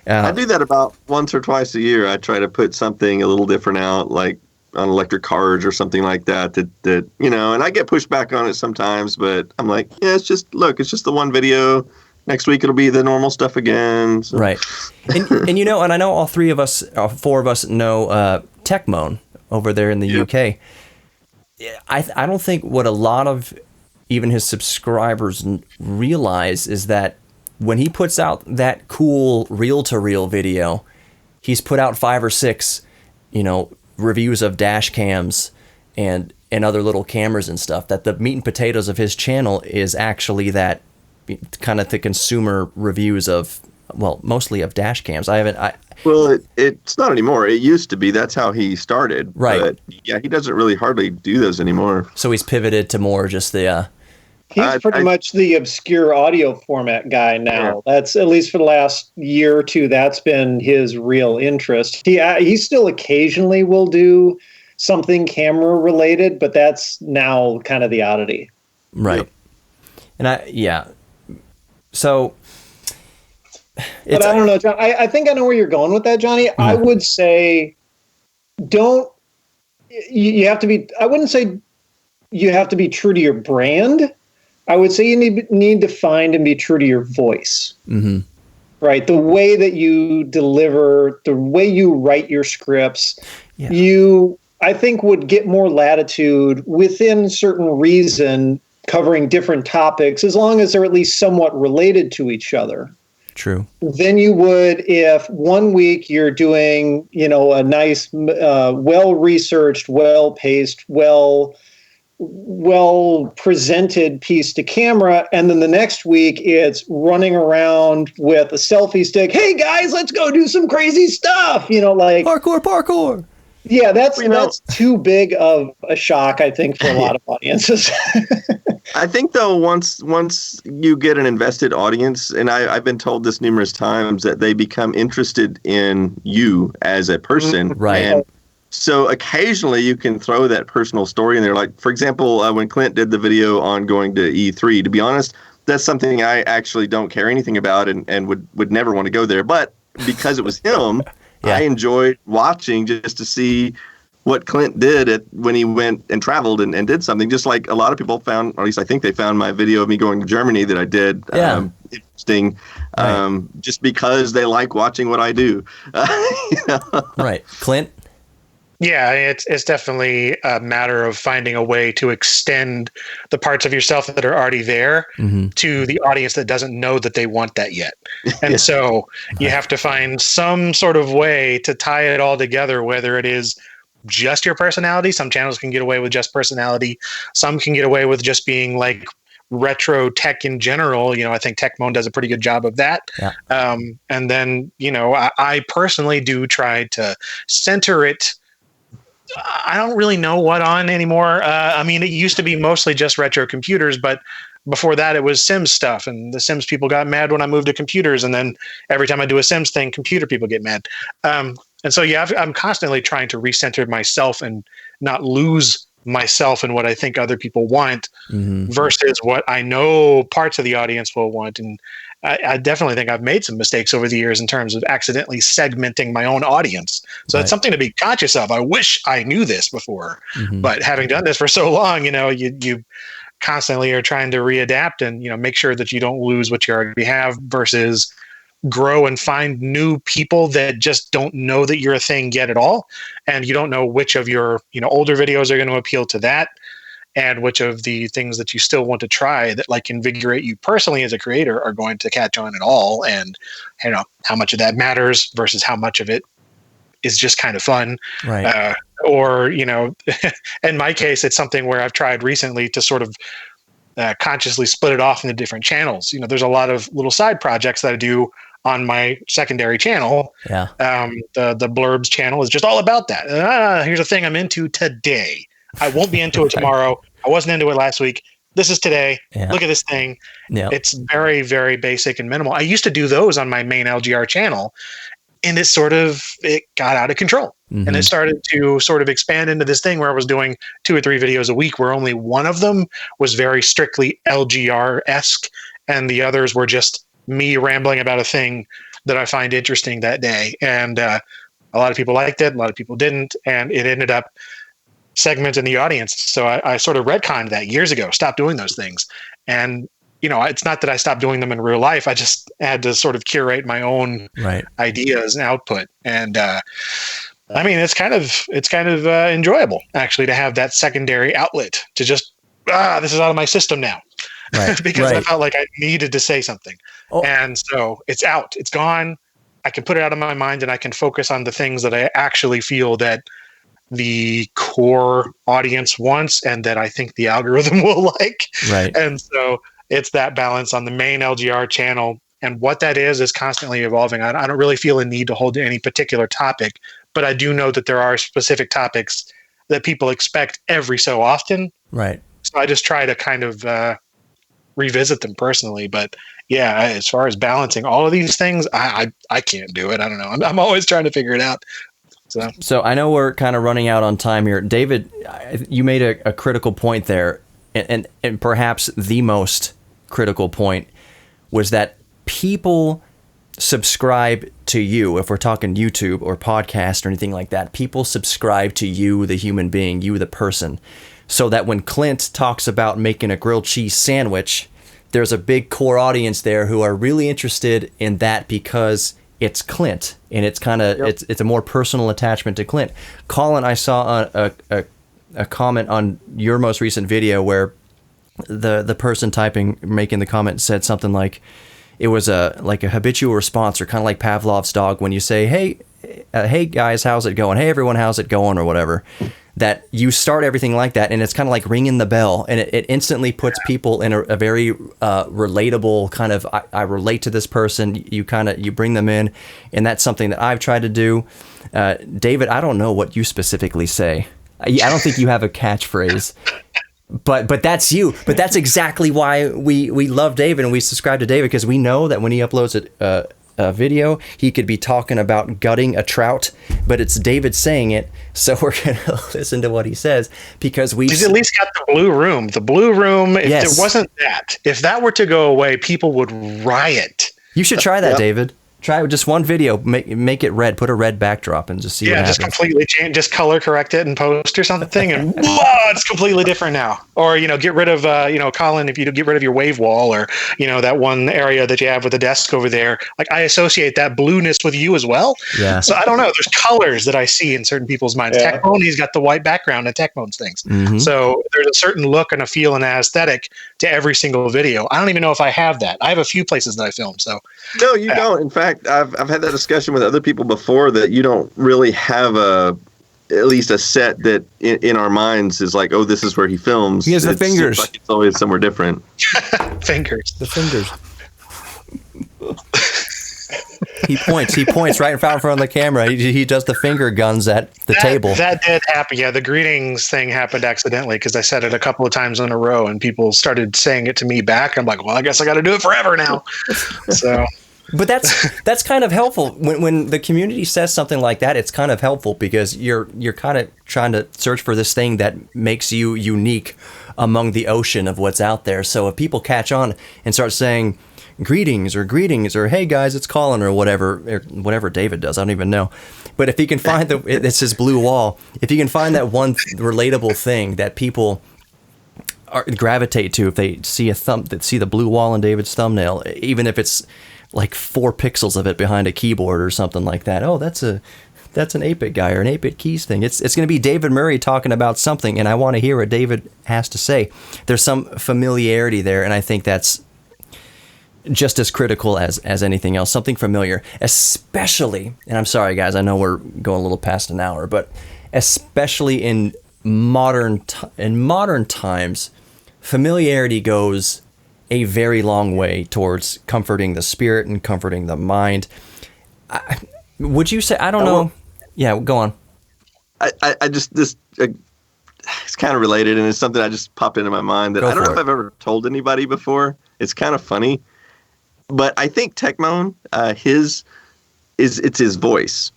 I do that about once or twice a year. I try to put something a little different out, like on electric cars or something like that, and I get pushed back on it sometimes, but I'm like, yeah, it's just the one video. Next week it'll be the normal stuff again. So.
Right. And and I know all four of us know Techmoan over there in the UK. I don't think what a lot of even his subscribers realize is that when he puts out that cool reel-to-reel video, he's put out 5 or 6, reviews of dash cams and other little cameras and stuff, that the meat and potatoes of his channel is actually that kind of the consumer reviews of, well, mostly of dash cams.
Well, it's not anymore. It used to be. That's how he started.
Right.
But yeah, he doesn't really hardly do those anymore.
So he's pivoted to more just the...
He's pretty much the obscure audio format guy now. Yeah. That's, at least for the last year or two, that's been his real interest. He still occasionally will do something camera related, but that's now kind of the oddity.
Right. Yep. And So...
But I don't know, John. I think I know where you're going with that, Johnny. Mm-hmm. I would say you have to be... I wouldn't say you have to be true to your brand. I would say you need to find and be true to your voice. Mm-hmm. Right? The way that you deliver, the way you write your scripts, you, I think, would get more latitude within certain reason covering different topics, as long as they're at least somewhat related to each other.
True.
Than you would if one week you're doing, a nice, well-researched, well-paced, well presented piece to camera, and then the next week it's running around with a selfie stick. Hey guys, let's go do some crazy stuff. Like
parkour.
Yeah, that's too big of a shock, I think, for a lot of audiences.
I think though, once you get an invested audience, and I've been told this numerous times, that they become interested in you as a person,
right?
And so occasionally you can throw that personal story in there. Like, for example, when Clint did the video on going to E3, to be honest, that's something I actually don't care anything about and would never want to go there. But because it was him, I enjoyed watching just to see what Clint did when he went and traveled and did something. Just like a lot of people found, or at least I think they found my video of me going to Germany that I did interesting, just because they like watching what I do.
Right. Clint?
Yeah, it's definitely a matter of finding a way to extend the parts of yourself that are already there to the audience that doesn't know that they want that yet. And so you have to find some sort of way to tie it all together, whether it is just your personality. Some channels can get away with just personality. Some can get away with just being like retro tech in general. I think Techmoan does a pretty good job of that. Yeah. And then, I personally do try to center it. I don't really know what on anymore. It used to be mostly just retro computers, but before that it was Sims stuff, and the Sims people got mad when I moved to computers, and then every time I do a Sims thing, computer people get mad. And so, I'm constantly trying to recenter myself and not lose myself in what I think other people want versus what I know parts of the audience will want. And I definitely think I've made some mistakes over the years in terms of accidentally segmenting my own audience. So it's something to be conscious of. I wish I knew this before, but having done this for so long, you constantly are trying to readapt and, make sure that you don't lose what you already have versus grow and find new people that just don't know that you're a thing yet at all. And you don't know which of your, older videos are going to appeal to that, and which of the things that you still want to try that like invigorate you personally as a creator are going to catch on at all. And, how much of that matters versus how much of it is just kind of fun.
Right.
Or, in my case, it's something where I've tried recently to sort of consciously split it off into different channels. There's a lot of little side projects that I do on my secondary channel.
Yeah.
The Blurbs channel is just all about that. Here's a thing I'm into today. I won't be into it tomorrow. I wasn't into it last week. This is today. Yeah. Look at this thing. Yeah. It's very, very basic and minimal. I used to do those on my main LGR channel, and it got out of control. Mm-hmm. And it started to sort of expand into this thing where I was doing 2 or 3 videos a week, where only one of them was very strictly LGR-esque, and the others were just me rambling about a thing that I find interesting that day. And a lot of people liked it, a lot of people didn't, and it ended up segmenting the audience. So I sort of retconned that years ago, stopped doing those things. And it's not that I stopped doing them in real life. I just had to sort of curate my own ideas and output. And it's kind of enjoyable actually to have that secondary outlet to just this is out of my system now, because I felt like I needed to say something. And so it's out, it's gone. I can put it out of my mind, and I can focus on the things that I actually feel that the core audience wants and that I think the algorithm will like. Right. And so it's that balance on the main LGR channel, and what that is constantly evolving. I don't really feel a need to hold to any particular topic, but I do know that there are specific topics that people expect every so often. Right. So I just try to kind of revisit them personally. But yeah, as far as balancing all of these things, I can't do it. I don't know. I'm always trying to figure it out.
So I know we're kind of running out on time here. David, you made a critical point there, and perhaps the most critical point was that people subscribe to you. If we're talking YouTube or podcast or anything like that, people subscribe to you, the human being, you, the person, so that when Clint talks about making a grilled cheese sandwich, there's a big core audience there who are really interested in that because it's Clint, and it's kind of it's a more personal attachment to Clint. Colin, I saw a comment on your most recent video where the person making the comment said something like it was a habitual response, or kind of like Pavlov's dog when you say, hey guys, how's it going? Hey everyone, how's it going? Or whatever. That you start everything like that, and it's kind of like ringing the bell, and it instantly puts people in a very relatable kind of, I relate to this person. You bring them in, and that's something that I've tried to do. David, I don't know what you specifically say. I don't think you have a catchphrase, but that's you. But that's exactly why we love David and we subscribe to David, because we know that when he uploads a video, he could be talking about gutting a trout, but it's David saying it, so we're gonna listen to what he says, because
he's at least got the blue room. The blue room, if there wasn't that, if that were to go away, people would riot.
You should try that, David. Try just one video, make it red, put a red backdrop, and just see what happens.
Yeah, just completely change, just color correct it and post or something, and whoa, it's completely different now. Or, get rid of, Colin, if you get rid of your wave wall, or, that one area that you have with the desk over there, like I associate that blueness with you as well. Yeah. So I don't know, there's colors that I see in certain people's minds. Yeah. Techbone, he's got the white background and Techbone's things. Mm-hmm. So there's a certain look and a feel and an aesthetic to every single video. I don't even know if I have that. I have a few places that I film, so.
No, you don't. In fact, I've had that discussion with other people before, that you don't really have at least a set that in our minds is like, oh, this is where he films.
He has the fingers.
Like it's always somewhere different.
Fingers.
The fingers. He points right in front of the camera. He does the finger guns at the table.
That did happen. Yeah, the greetings thing happened accidentally because I said it a couple of times in a row, and people started saying it to me back. I'm like, well, I guess I got to do it forever now. So.
But that's kind of helpful when the community says something like that. It's kind of helpful because you're kind of trying to search for this thing that makes you unique among the ocean of what's out there. So if people catch on and start saying greetings or hey guys, it's Colin or whatever David does, I don't even know. But if he can find it's his blue wall. If you can find that one relatable thing that people gravitate to, if they see see the blue wall in David's thumbnail, even if it's like 4 pixels of it behind a keyboard or something like that. Oh, that's an 8-bit guy or an 8-bit keys thing. It's going to be David Murray talking about something, and I want to hear what David has to say. There's some familiarity there, and I think that's just as critical as anything else. Something familiar, especially, and I'm sorry guys, I know we're going a little past an hour, but especially in modern times, familiarity goes a very long way towards comforting the spirit and comforting the mind. Would you say, I don't know. Yeah, go on.
I just, it's kind of related, and it's something I just popped into my mind that I don't know if I've ever told anybody before. It's kind of funny, but I think Techmoan, it's his voice.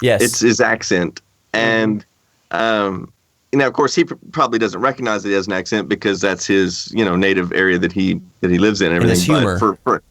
Yes.
It's his accent. And, of course, he probably doesn't recognize that he has an accent because that's his, native area that he lives in and everything.
And his humor.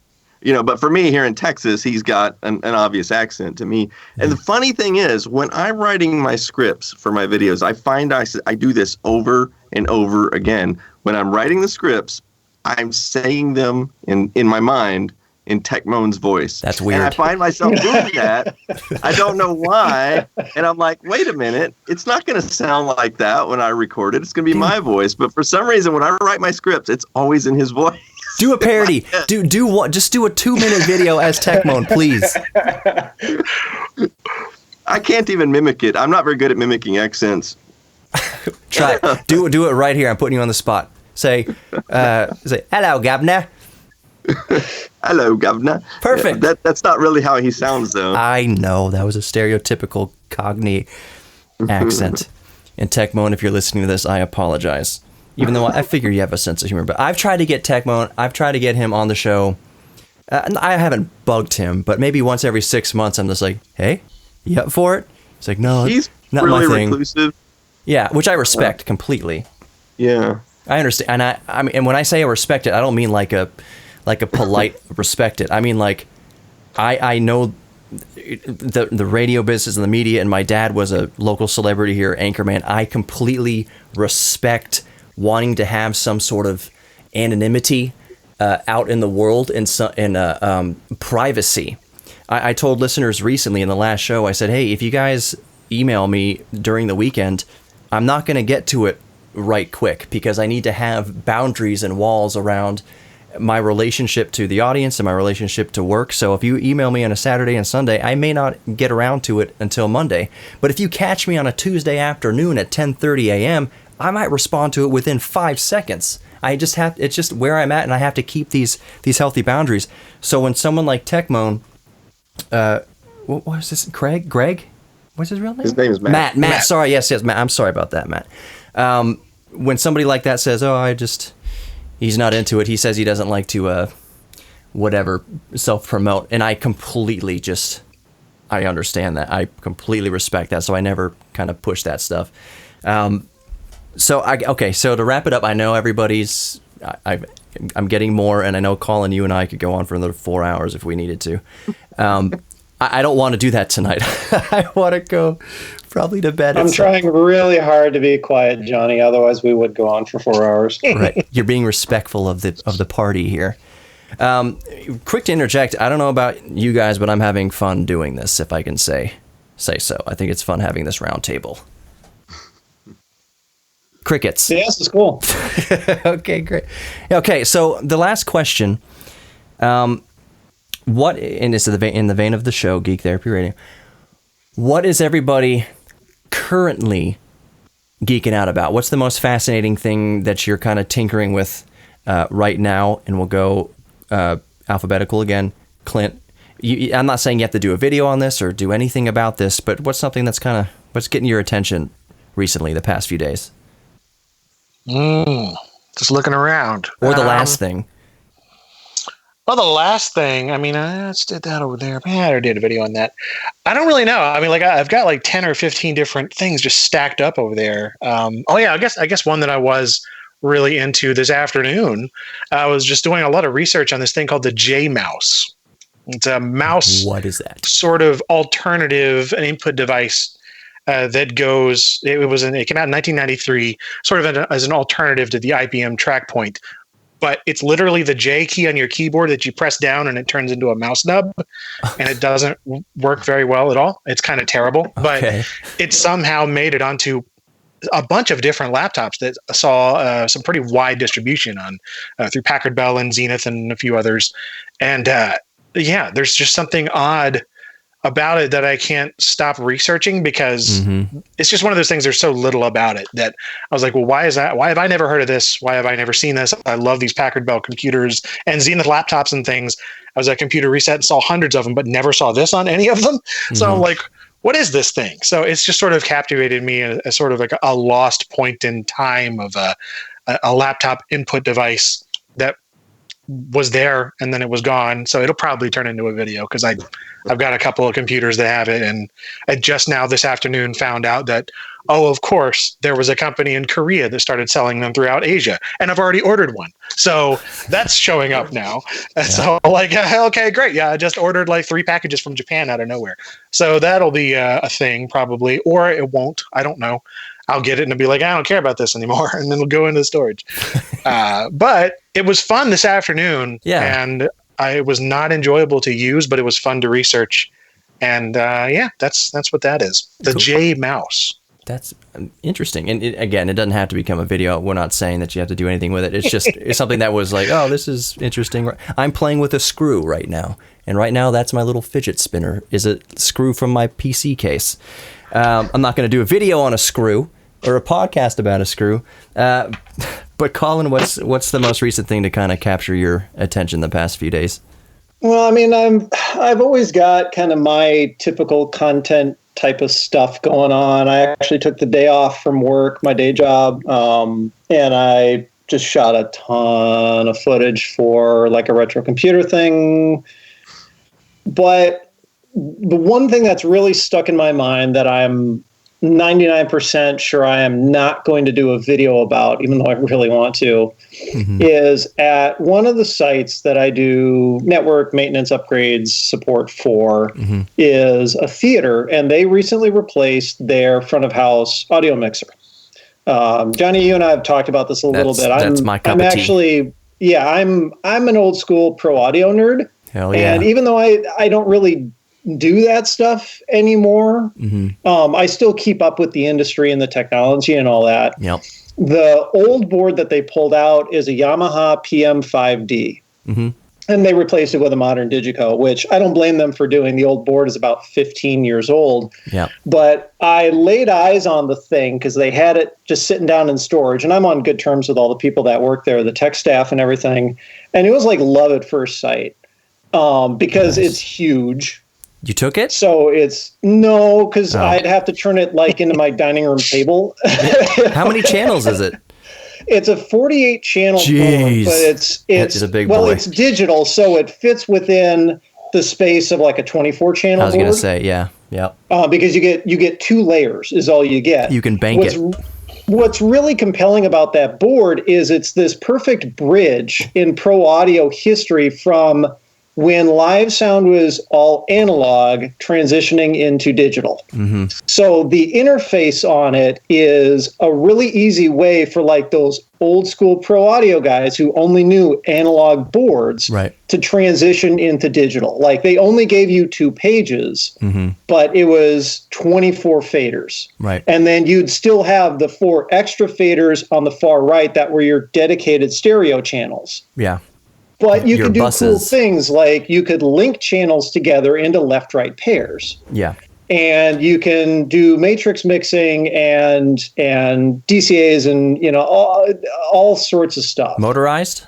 But for me here in Texas, he's got an obvious accent to me. And the funny thing is, when I'm writing my scripts for my videos, I find I do this over and over again. When I'm writing the scripts, I'm saying them in my mind in Techmoan's voice.
That's weird.
And I find myself doing that. I don't know why. And I'm like, wait a minute. It's not going to sound like that when I record it. It's going to be my voice. But for some reason, when I write my scripts, it's always in his voice.
Do a parody. Do what? Just do a 2-minute video as Techmoan, please.
I can't even mimic it. I'm not very good at mimicking accents.
Try it. Do it right here. I'm putting you on the spot. Say, hello, Governor.
Hello, Governor.
Perfect.
Yeah, that's not really how he sounds, though.
I know. That was a stereotypical Cockney accent. And Techmoan, if you're listening to this, I apologize. Even though I figure you have a sense of humor. But I've tried to get Techmoan. I've tried to get him on the show. I haven't bugged him, but maybe once every 6 months, I'm just like, hey, you up for it? He's like, no,
he's
not
really
my thing.
Reclusive.
Yeah, which I respect completely.
Yeah.
I understand. And I mean, and when I say I respect it, I don't mean like a polite respect it. I mean, like, I know the radio business and the media, and my dad was a local celebrity here, anchorman. I completely respect wanting to have some sort of anonymity out in the world and privacy. I told listeners recently in the last show, I said, hey, if you guys email me during the weekend, I'm not going to get to it right quick because I need to have boundaries and walls around my relationship to the audience and my relationship to work. So if you email me on a Saturday and Sunday, I may not get around to it until Monday. But if you catch me on a Tuesday afternoon at 10:30 a.m., I might respond to it within 5 seconds. It's just where I'm at, and I have to keep these healthy boundaries. So when someone like Techmoan, what was this? Greg? What's his real name?
His name is Matt.
Matt. Sorry, yes, Matt. I'm sorry about that, Matt. When somebody like that says, he's not into it. He says he doesn't like to, self-promote. And I completely I understand that. I completely respect that. So I never kind of push that stuff. So to wrap it up, I know everybody's, I'm getting more, and I know Colin, you and I could go on for another 4 hours if we needed to. I don't want to do that tonight. I want to go probably to bed.
I'm trying really hard to be quiet, Johnny. Otherwise, we would go on for 4 hours.
Right. You're being respectful of the party here. Quick to interject. I don't know about you guys, but I'm having fun doing this, if I can say so. I think it's fun having this roundtable. Crickets.
Yes, it's cool.
Okay, great. Okay, so the last question. What, and it's in the vein of the show, Geek Therapy Radio, what is everybody currently geeking out about? What's the most fascinating thing that you're kind of tinkering with right now? And we'll go alphabetical again. Clint, I'm not saying you have to do a video on this or do anything about this, but what's something that's what's getting your attention recently, the past few days?
Just looking around.
Or the last thing.
Well, the last thing, I mean, I just did that over there. Man, I did a video on that. I don't really know. I mean, like, I've got like 10 or 15 different things just stacked up over there. I guess one that I was really into this afternoon, I was just doing a lot of research on this thing called the J mouse. It's a mouse.
What is that?
Sort of alternative, an input device that goes. It came out in 1993, sort of as an alternative to the IBM TrackPoint. but it's literally the J key on your keyboard that you press down and it turns into a mouse nub, and it doesn't work very well at all. It's kind of terrible, but it somehow made it onto a bunch of different laptops that saw some pretty wide distribution on through Packard Bell and Zenith and a few others. And there's just something odd about it that I can't stop researching, because it's just one of those things. There's so little about it that I was like, well, why is that? Why have I never heard of this? Why have I never seen this? I love these Packard Bell computers and Zenith laptops and things. I was at Computer Reset and saw hundreds of them, but never saw this on any of them. So I'm like, what is this thing? So it's just sort of captivated me as sort of like a lost point in time of a laptop input device that was there and then it was gone. So it'll probably turn into a video, because I've got a couple of computers that have it, and I just now this afternoon found out that, oh, of course, there was a company in Korea that started selling them throughout Asia, and I've already ordered one. So that's showing up now. And so like, okay, great. Yeah, I just ordered like 3 packages from Japan out of nowhere. So that'll be a thing probably, or it won't. I don't know. I'll get it and it'll be like, I don't care about this anymore. And then it'll go into storage. But it was fun this afternoon. Yeah. And it was not enjoyable to use, but it was fun to research. And that's what that is. The cool. J mouse.
That's interesting. And again, it doesn't have to become a video. We're not saying that you have to do anything with it. It's just it's something that was like, oh, this is interesting. I'm playing with a screw right now. And right now, that's my little fidget spinner. Is a screw from my PC case. I'm not going to do a video on a screw or a podcast about a screw. But Colin, what's the most recent thing to kind of capture your attention the past few days?
Well, I mean, I've always got kind of my typical content type of stuff going on. I actually took the day off from work, my day job, and I just shot a ton of footage for like a retro computer thing. But the one thing that's really stuck in my mind that I'm 99% sure I am not going to do a video about, even though I really want to, is at one of the sites that I do network maintenance upgrades support for is a theater, and they recently replaced their front of house audio mixer. Johnny, you and I have talked about this a little bit.
That's my cup of tea.
I'm an old school pro audio nerd.
Hell yeah.
And even though I don't really do that stuff anymore, I still keep up with the industry and the technology and all that.
Yep.
The old board that they pulled out is a Yamaha PM5D. And they replaced it with a modern Digico, which I don't blame them for doing. The old board is about 15 years old.
Yeah.
But I laid eyes on the thing because they had it just sitting down in storage. And I'm on good terms with all the people that work there, the tech staff and everything. And it was like love at first sight because it's huge.
You took it?
So no, because I'd have to turn it like into my dining room table.
How many channels is it?
It's a 48 channel board, but it's
a big boy.
It's digital, so it fits within the space of like a 24 channel board.
I was going to say, yeah.
Because you get 2 layers is all you get.
You can bank it.
What's really compelling about that board is it's this perfect bridge in pro audio history from when live sound was all analog transitioning into digital. So the interface on it is a really easy way for like those old school pro audio guys who only knew analog boards to transition into digital. Like they only gave you 2 pages, but it was 24 faders.
Right.
And then you'd still have the 4 extra faders on the far right that were your dedicated stereo channels.
Yeah.
But you could do
buses.
cool things like you could link channels together into left-right pairs.
Yeah.
And you can do matrix mixing and DCAs and all sorts of stuff.
Motorized?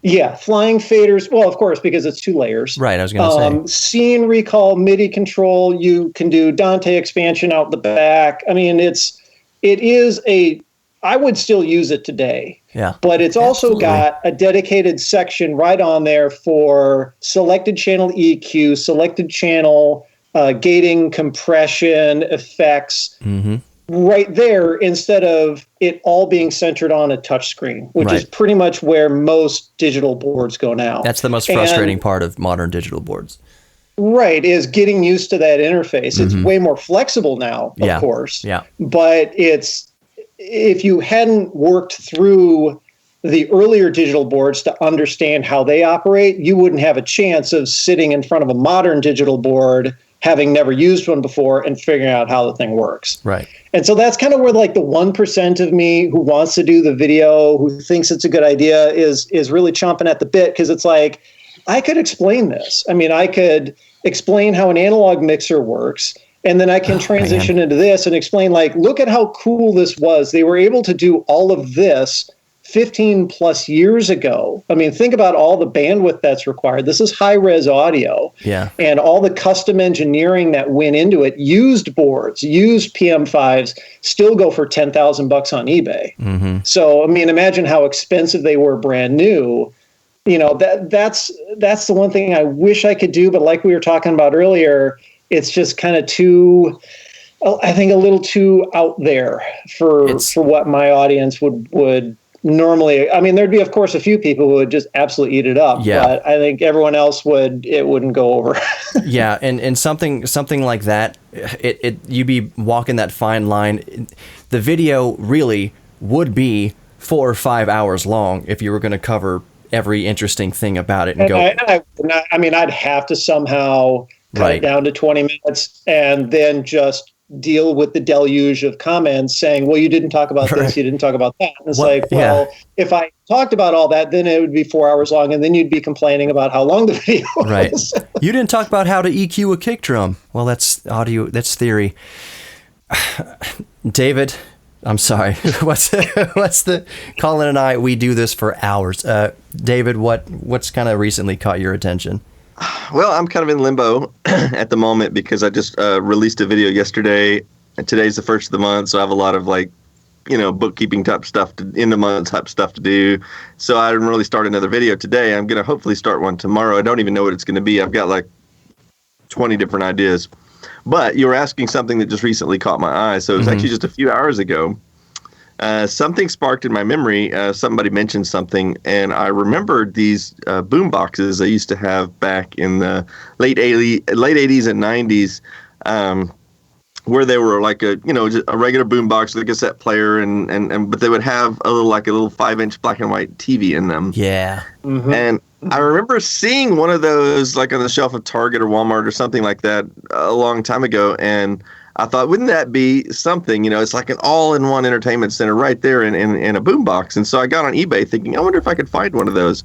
Yeah, flying faders. Well, of course, because it's 2 layers.
Right, I was going to say.
Scene recall, MIDI control. You can do Dante expansion out the back. I mean, I would still use it today.
Yeah.
But it's also got a dedicated section right on there for selected channel EQ, selected channel gating, compression, effects, right there, instead of it all being centered on a touchscreen, which is pretty much where most digital boards go now.
That's the most frustrating part of modern digital boards.
Right, is getting used to that interface. It's way more flexible now, of course.
Yeah.
But if you hadn't worked through the earlier digital boards to understand how they operate, you wouldn't have a chance of sitting in front of a modern digital board, having never used one before, and figuring out how the thing works.
Right.
And so that's kind of where like the 1% of me who wants to do the video, who thinks it's a good idea, is really chomping at the bit, because it's like, I could explain this. I mean, I could explain how an analog mixer works, and then I can transition into this and explain, like, look at how cool this was. They were able to do all of this 15 plus years ago. I mean, think about all the bandwidth that's required. This is high res audio.
Yeah.
And all the custom engineering that went into it. Used boards, used PM5s still go for $10,000 on eBay.
Mm-hmm.
So, I mean, imagine how expensive they were brand new. You know, that's the one thing I wish I could do. But like we were talking about earlier, it's just kind of too, I think, a little too out there for what my audience would normally. I mean, there'd be, of course, a few people who would just absolutely eat it up.
Yeah.
But I think everyone else wouldn't go over.
Yeah, and something like that, you'd be walking that fine line. The video really would be 4 or 5 hours long if you were going to cover every interesting thing about it
I mean, I'd have to somehow cut it down to 20 minutes and then just deal with the deluge of comments saying, well, you didn't talk about this, you didn't talk about that. And it's if I talked about all that, then it would be 4 hours long, and then you'd be complaining about how long the video was.
Right. You didn't talk about how to EQ a kick drum. Well, that's audio, that's theory. David, I'm sorry. What's the Colin and I, we do this for hours. David, what's kind of recently caught your attention?
Well, I'm kind of in limbo at the moment because I just released a video yesterday, and today's the first of the month, so I have a lot of bookkeeping type stuff end of month type stuff to do. So I didn't really start another video today. I'm gonna hopefully start one tomorrow. I don't even know what it's gonna be. I've got like 20 different ideas. But you were asking something that just recently caught my eye. So it was actually just a few hours ago. Something sparked in my memory. Somebody mentioned something, and I remembered these boom boxes I used to have back in the late 80s and 90s, where they were like a regular boom box with a cassette player, and but they would have a little 5-inch black and white TV in them.
Yeah.
Mm-hmm. And I remember seeing one of those like on the shelf of Target or Walmart or something like that a long time ago, and I thought, wouldn't that be something? It's like an all-in-one entertainment center right there in a boombox. And so I got on eBay thinking, I wonder if I could find one of those.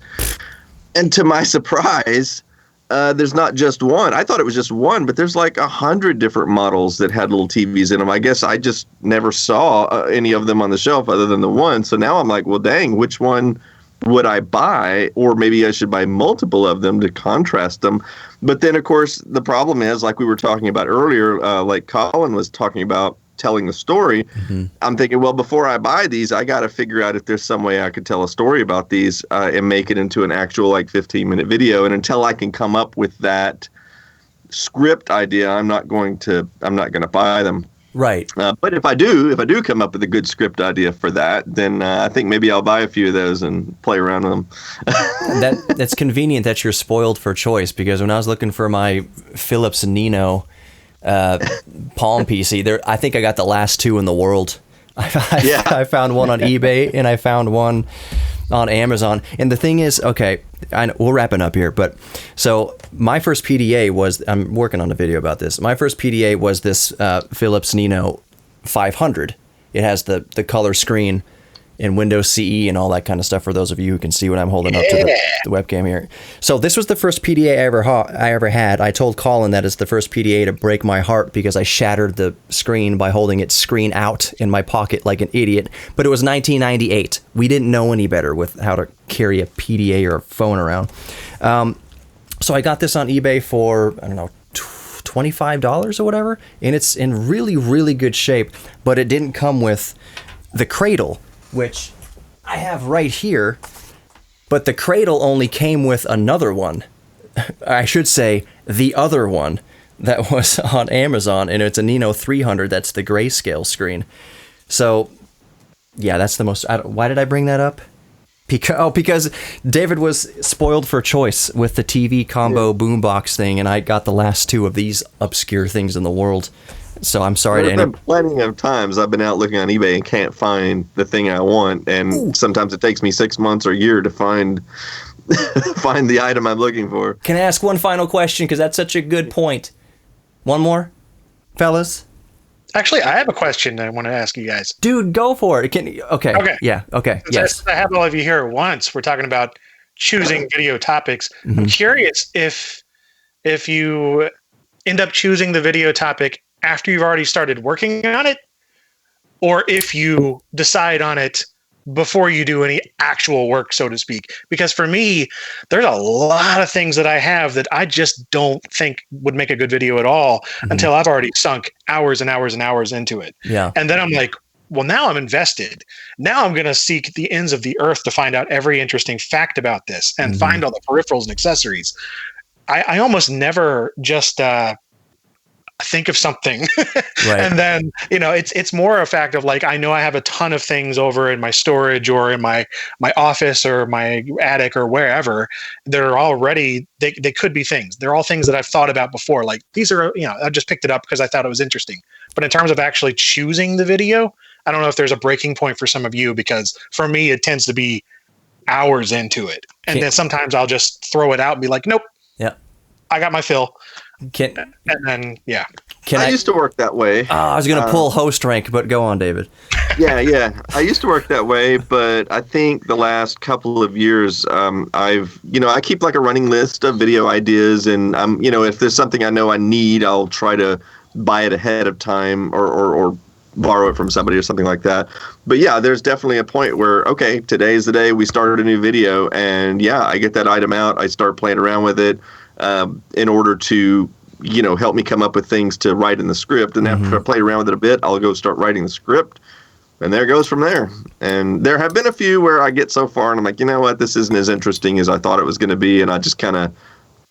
And to my surprise, there's not just one. I thought it was just one, but there's like 100 different models that had little TVs in them. I guess I just never saw any of them on the shelf other than the one. So now I'm like, well, dang, which one would I buy? Or maybe I should buy multiple of them to contrast them. But then, of course, the problem is, like we were talking about earlier, like Colin was talking about telling the story. Mm-hmm. I'm thinking, well, before I buy these, I got to figure out if there's some way I could tell a story about these and make it into an actual 15-minute video. And until I can come up with that script idea, I'm not going to buy them.
Right.
But if I do come up with a good script idea for that, then I think maybe I'll buy a few of those and play around with them.
That's convenient that you're spoiled for choice, because when I was looking for my Philips Nino Palm PC, I think I got the last two in the world. I found one on eBay and I found one on Amazon. And the thing is, okay, we're wrapping up here, but so my first PDA was, I'm working on a video about this. My first PDA was this Philips Nino 500. It has the color screen and Windows CE and all that kind of stuff, for those of you who can see what I'm holding up to the webcam here. So this was the first PDA I ever had. I told Colin that it's the first PDA to break my heart because I shattered the screen by holding its screen out in my pocket like an idiot. But it was 1998. We didn't know any better with how to carry a PDA or a phone around. So I got this on eBay for, I don't know, $25 or whatever. And it's in really, really good shape. But it didn't come with the cradle, which I have right here, but the cradle only came with another one. I should say the other one that was on Amazon, and it's a Nino 300. That's the grayscale screen. So, yeah, that's the most... why did I bring that up? Because David was spoiled for choice with the TV combo boombox thing, and I got the last two of these obscure things in the world. So I'm sorry
There
to
have been plenty of times I've been out looking on eBay and can't find the thing I want, and sometimes it takes me 6 months or a year to find the item I'm looking for.
Can I ask one final question? Because that's such a good point. One more, fellas?
Actually, I have a question I want to ask you guys.
Dude, go for it. Okay. Yeah. Okay. Yes.
I have all of you here at once. We're talking about choosing video topics.
Mm-hmm.
I'm curious if you end up choosing the video topic after you've already started working on it, or if you decide on it before you do any actual work, so to speak. Because for me, there's a lot of things that I have that I just don't think would make a good video at all until I've already sunk hours and hours and hours into it.
Yeah.
And then I'm like, well, now I'm invested. Now I'm going to seek the ends of the earth to find out every interesting fact about this and find all the peripherals and accessories. I almost never just think of something
Right.
and then it's more a fact of like, I know I have a ton of things over in my storage or in my office or my attic or wherever that are already they could be things. They're all things that I've thought about before. Like these are, I just picked it up because I thought it was interesting. But in terms of actually choosing the video, I don't know if there's a breaking point for some of you, because for me it tends to be hours into it, and then sometimes I'll just throw it out and be like, nope, I got my fill. And then,
I used to work that way.
I was going to pull host rank, but go on, David.
Yeah. I used to work that way, but I think the last couple of years, I keep like a running list of video ideas, and if there's something I know I need, I'll try to buy it ahead of time or borrow it from somebody or something like that. But yeah, there's definitely a point where, okay, today's the day we started a new video, and I get that item out, I start playing around with it in order to help me come up with things to write in the script. And after I play around with it a bit, I'll go start writing the script, and there it goes from there. And there have been a few where I get so far and I'm like, you know what, this isn't as interesting as I thought it was going to be, and I just kind of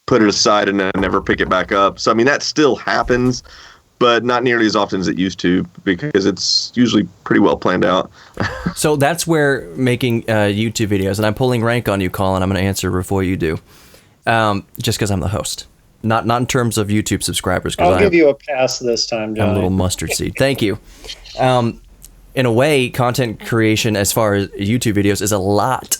put it aside and I never pick it back up. So I mean, that still happens, but not nearly as often as it used to, because it's usually pretty well planned out.
So that's where making YouTube videos, and I'm pulling rank on you, Colin. I'm going to answer before you do, just because I'm the host. Not in terms of YouTube subscribers.
I'll give you a pass this time, Johnny.
I'm a little mustard seed. Thank you. In a way, content creation as far as YouTube videos is a lot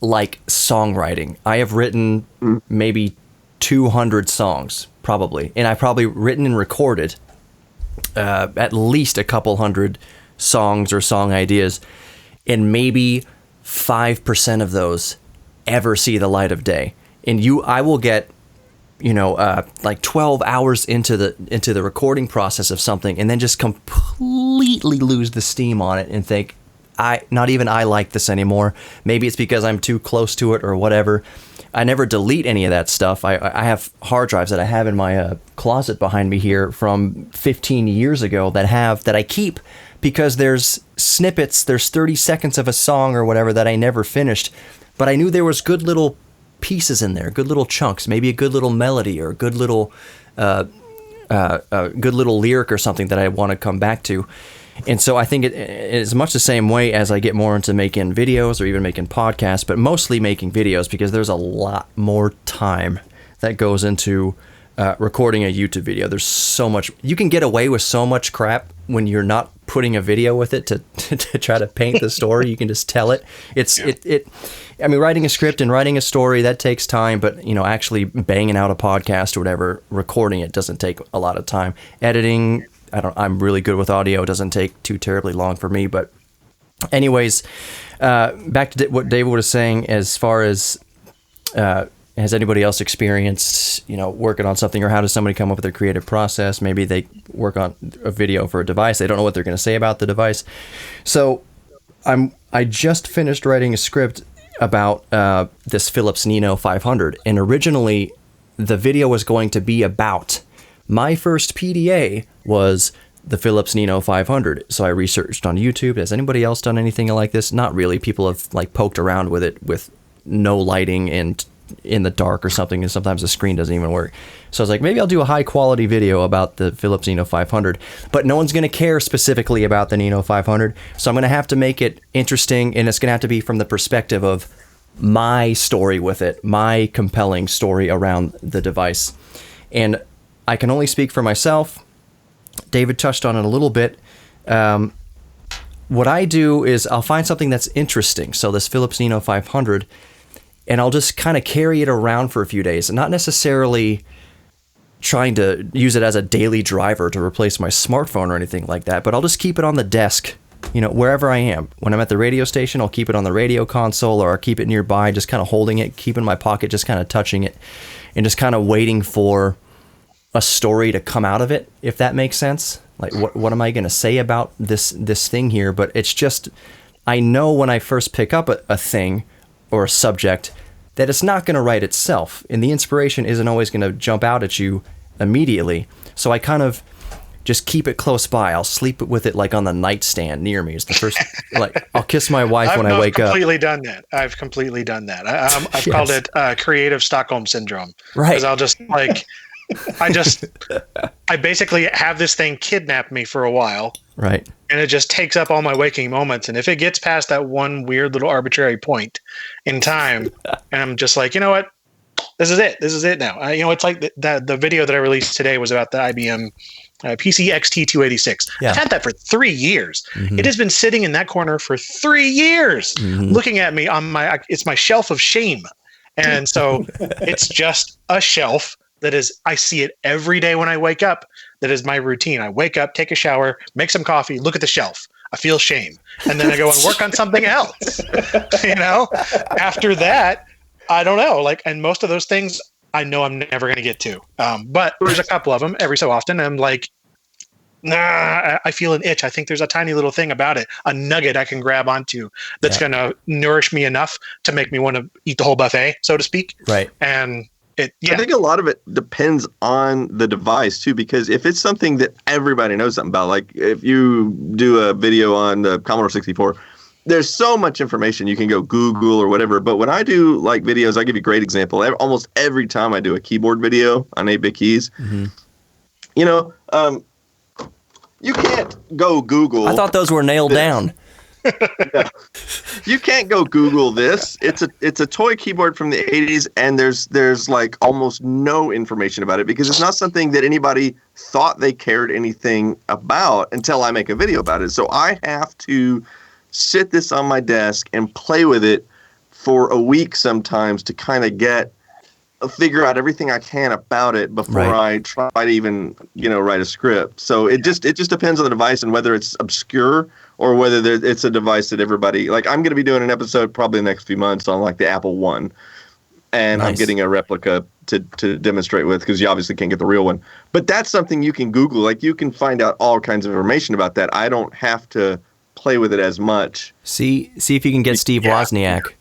like songwriting. I have written maybe 200 songs, probably. And I've probably written and recorded at least a couple hundred songs or song ideas. And maybe 5% of those ever see the light of day. And I will get like 12 hours into the recording process of something, and then just completely lose the steam on it and think, not even I like this anymore. Maybe it's because I'm too close to it or whatever. I never delete any of that stuff. I have hard drives that I have in my closet behind me here from 15 years ago that I keep, because there's snippets, there's 30 seconds of a song or whatever that I never finished, but I knew there was good little pieces in there, good little chunks, maybe a good little melody or a good little lyric or something that I want to come back to. And so I think it is much the same way as I get more into making videos or even making podcasts, but mostly making videos, because there's a lot more time that goes into recording a YouTube video. There's so much, you can get away with so much crap when you're not putting a video with it to try to paint the story. You can just tell it. I mean, writing a script and writing a story, that takes time, but actually banging out a podcast or whatever, recording it doesn't take a lot of time. Editing, I'm really good with audio. It doesn't take too terribly long for me. But anyways, back to what David was saying, as far as has anybody else experienced, working on something, or how does somebody come up with their creative process? Maybe they work on a video for a device. They don't know what they're going to say about the device. So I just finished writing a script about this Philips Nino 500. And originally, the video was going to be about my first PDA was the Philips Nino 500. So I researched on YouTube. Has anybody else done anything like this? Not really. People have poked around with it with no lighting and in the dark or something, and sometimes the screen doesn't even work. So I was like, maybe I'll do a high quality video about the Philips Nino 500, but no one's going to care specifically about the Nino 500. So I'm going to have to make it interesting, and it's going to have to be from the perspective of my story with it, my compelling story around the device. And I can only speak for myself. David touched on it a little bit. What I do is I'll find something that's interesting. So this Philips Nino 500, and I'll just kind of carry it around for a few days, not necessarily trying to use it as a daily driver to replace my smartphone or anything like that, but I'll just keep it on the desk, wherever I am. When I'm at the radio station, I'll keep it on the radio console, or I'll keep it nearby, just kind of holding it, keep it in my pocket, just kind of touching it, and just kind of waiting for a story to come out of it, if that makes sense. Like, what am I going to say about this thing here? But it's just, I know when I first pick up a thing or a subject that it's not going to write itself, and the inspiration isn't always going to jump out at you immediately. So I kind of just keep it close by. I'll sleep with it like on the nightstand near me. Is the first, like, I'll kiss my wife when I wake up.
I've completely done that. I've
Yes.
called it creative Stockholm syndrome.
Right.
Because I'll just I basically have this thing kidnap me for a while.
Right.
And it just takes up all my waking moments. And if it gets past that one weird little arbitrary point in time, and I'm just like, you know what? This is it. This is it now. It's like the video that I released today was about the IBM PC XT286.
Yeah.
I've had that for 3 years.
Mm-hmm.
It has been sitting in that corner for 3 years, looking at me on it's my shelf of shame. And so it's just a shelf that is, I see it every day when I wake up. That is my routine. I wake up, take a shower, make some coffee, look at the shelf. I feel shame. And then I go and work on something else. After that, I don't know. And most of those things I know I'm never going to get to. But there's a couple of them every so often. I'm like, nah, I feel an itch. I think there's a tiny little thing about it, a nugget I can grab onto that's going to nourish me enough to make me want to eat the whole buffet, so to speak.
Right.
And I
think a lot of it depends on the device too, because if it's something that everybody knows something about, like if you do a video on the Commodore 64, there's so much information you can go Google or whatever. But when I do like videos, I'll give you a great example. Almost every time I do a keyboard video on 8-bit keys, you can't go Google.
I thought those were nailed down.
Yeah. You can't go Google this. It's a toy keyboard from the 80s, and there's like almost no information about it because it's not something that anybody thought they cared anything about until I make a video about it. So I have to sit this on my desk and play with it for a week sometimes to kind of figure out everything I can about it before I try to even, write a script. So it just depends on the device and whether it's obscure or whether it's a device that everybody, like I'm going to be doing an episode probably the next few months on like the Apple One, and I'm getting a replica to demonstrate with because you obviously can't get the real one. But that's something you can Google. Like you can find out all kinds of information about that. I don't have to play with it as much.
See if you can get Steve Wozniak.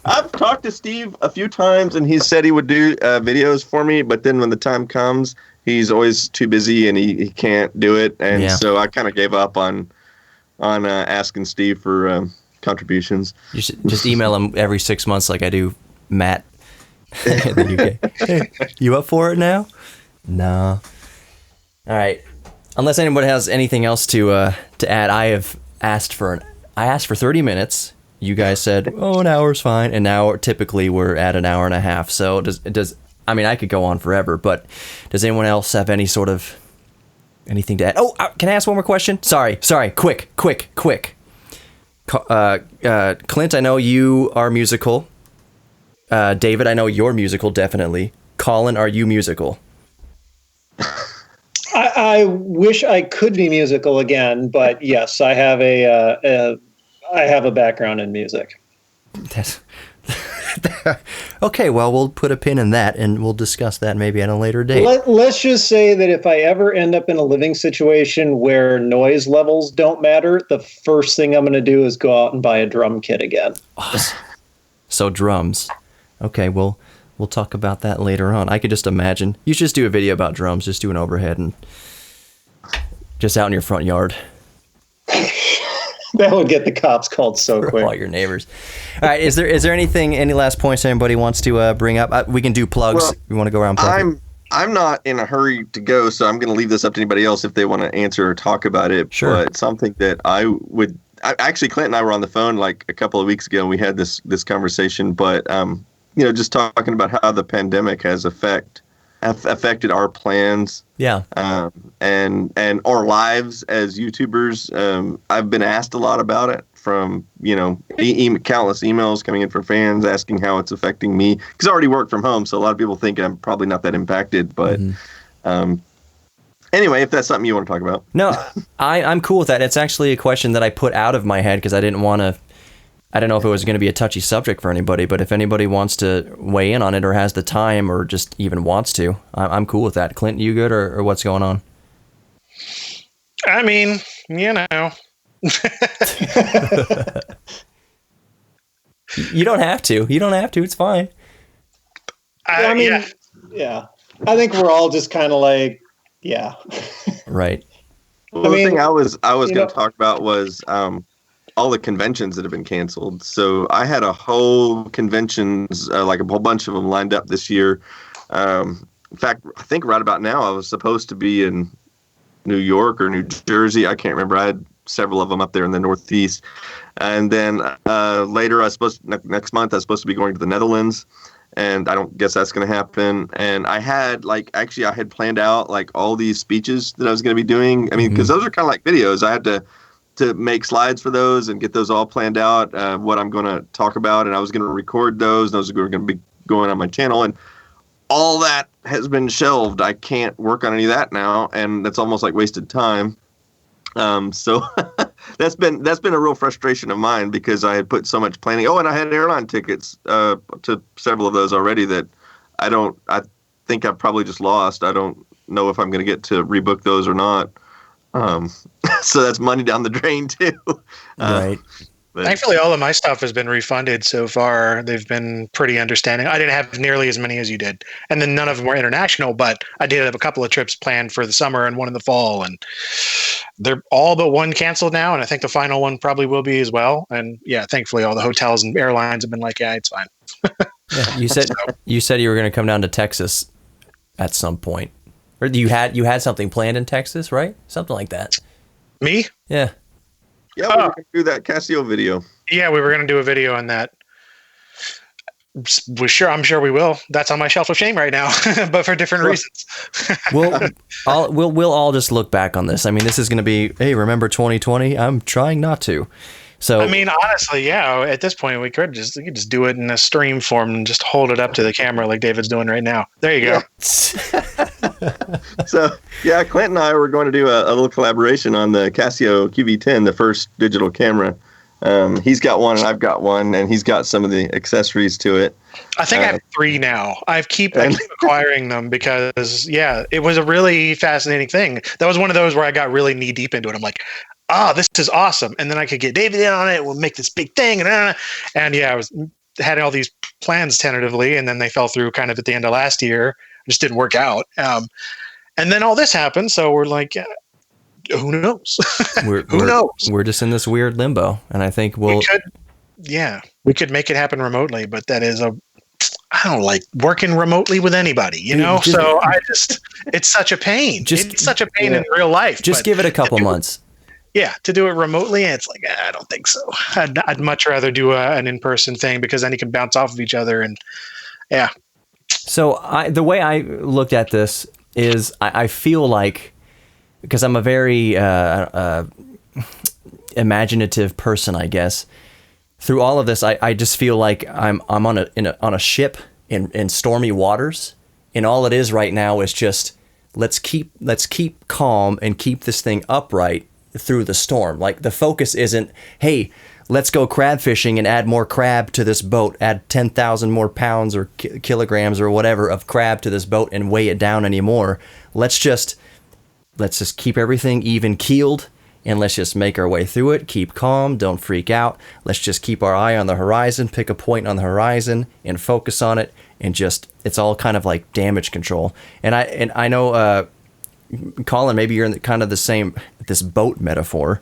I've talked to Steve a few times, and he said he would do videos for me, but then when the time comes, he's always too busy and he can't do it, and so I kind of gave up on asking Steve for contributions.
You should just email him every 6 months like I do Matt in the UK. Hey, you up for it now? No. All right. Unless anybody has anything else to add, I asked for 30 minutes. You guys said, an hour's fine, and now typically we're at an hour and a half. So I could go on forever, but does anyone else have anything to add? Oh, can I ask one more question? Sorry, quick. Clint, I know you are musical. David, I know you're musical, definitely. Colin, are you musical?
I wish I could be musical again, but yes, I have a background in music.
Okay, well, we'll put a pin in that, and we'll discuss that maybe at a later date.
Let's just say that if I ever end up in a living situation where noise levels don't matter, the first thing I'm going to do is go out and buy a drum kit again.
Awesome. So drums. Okay, we'll talk about that later on. I could just imagine. You should just do a video about drums. Just do an overhead and just out in your front yard.
That would get the cops called so quick.
All your neighbors. All right, is there any last points anybody wants to bring up? We can do plugs.
Well,
we want to go around plugging.
I'm not in a hurry to go, so I'm going to leave this up to anybody else if they want to answer or talk about it.
Sure.
But something that actually, Clint and I were on the phone like a couple of weeks ago, and we had this conversation. But just talking about how the pandemic has affected affected our plans.
Yeah.
And our lives as YouTubers. I've been asked a lot about it from, countless emails coming in from fans asking how it's affecting me. Because I already work from home, so a lot of people think I'm probably not that impacted. But anyway, if that's something you want to talk about.
No, I'm cool with that. It's actually a question that I put out of my head because I didn't want to. I don't know if it was going to be a touchy subject for anybody, but if anybody wants to weigh in on it or has the time or just even wants to, I'm cool with that. Clint, you good or what's going on?
I mean, You
don't have to. You don't have to. It's fine.
Yeah. I think we're all just kind of like, yeah.
Right.
Well, the thing I was going to talk about was all the conventions that have been canceled. So I had a whole conventions, like a whole bunch of them lined up this year. In fact, I think right about now I was supposed to be in New York or New Jersey. I can't remember. I had several of them up there in the Northeast. And then later, next month, I was supposed to be going to the Netherlands. And I don't guess that's going to happen. And I had I had planned out like all these speeches that I was going to be doing. I mean, because those are kind of like videos. I had to make slides for those and get those all planned out, what I'm going to talk about. And I was going to record those. Those are going to be going on my channel. And all that has been shelved. I can't work on any of that now. And that's almost like wasted time. So that's been a real frustration of mine because I had put so much planning. Oh, and I had airline tickets to several of those already that I think I've probably just lost. I don't know if I'm going to get to rebook those or not. So that's money down the drain too.
Right.
But
thankfully, all of my stuff has been refunded so far. They've been pretty understanding. I didn't have nearly as many as you did. And then none of them were international, but I did have a couple of trips planned for the summer and one in the fall. And they're all but one canceled now. And I think the final one probably will be as well. And yeah, thankfully, all the hotels and airlines have been like, yeah, it's fine.
Yeah, you said you were going to come down to Texas at some point. Or you had something planned in Texas, right? Something like that.
Me?
Yeah.
Yeah, we were going to do that Casio video.
Yeah, we were going to do a video on that. I'm sure we will. That's on my shelf of shame right now, but for different reasons.
We'll all just look back on this. I mean, this is going to be, hey, remember 2020? I'm trying not to. So
I mean, honestly, yeah. At this point, we could just do it in a stream form and just hold it up to the camera like David's doing right now. There you go.
So yeah, Clint and I were going to do a little collaboration on the Casio QV10, the first digital camera. He's got one and I've got one, and he's got some of the accessories to it.
I think I have 3 now. I keep acquiring them because, yeah, it was a really fascinating thing. That was one of those where I got really knee deep into it. I'm like, this is awesome. And then I could get David in on it. We'll make this big thing. And yeah, I had all these plans tentatively, and then they fell through kind of at the end of last year. It just didn't work out. And then all this happened. So we're like, who knows? Who knows?
We're just in this weird limbo. And I think we
could make it happen remotely, but that is I don't like working remotely with anybody, it's such a pain. It's such a pain in real life.
Just give it a couple months.
Yeah, to do it remotely, it's like, I don't think so. I'd much rather do an in-person thing because then you can bounce off of each other. And yeah.
So the way I looked at this is I feel like, because I'm a very imaginative person, I guess, through all of this, I just feel like I'm on a ship in stormy waters. And all it is right now is just, let's keep calm and keep this thing upright through the storm. Like, the focus isn't, hey, let's go crab fishing and add more crab to this boat, add 10,000 more pounds or kilograms or whatever of crab to this boat and weigh it down anymore. Let's just keep everything even keeled, and let's just make our way through it. Keep calm, don't freak out. Let's just keep our eye on the horizon, pick a point on the horizon and focus on it, and just, it's all kind of like damage control. And I know Colin, maybe you're in kind of the same, this boat metaphor.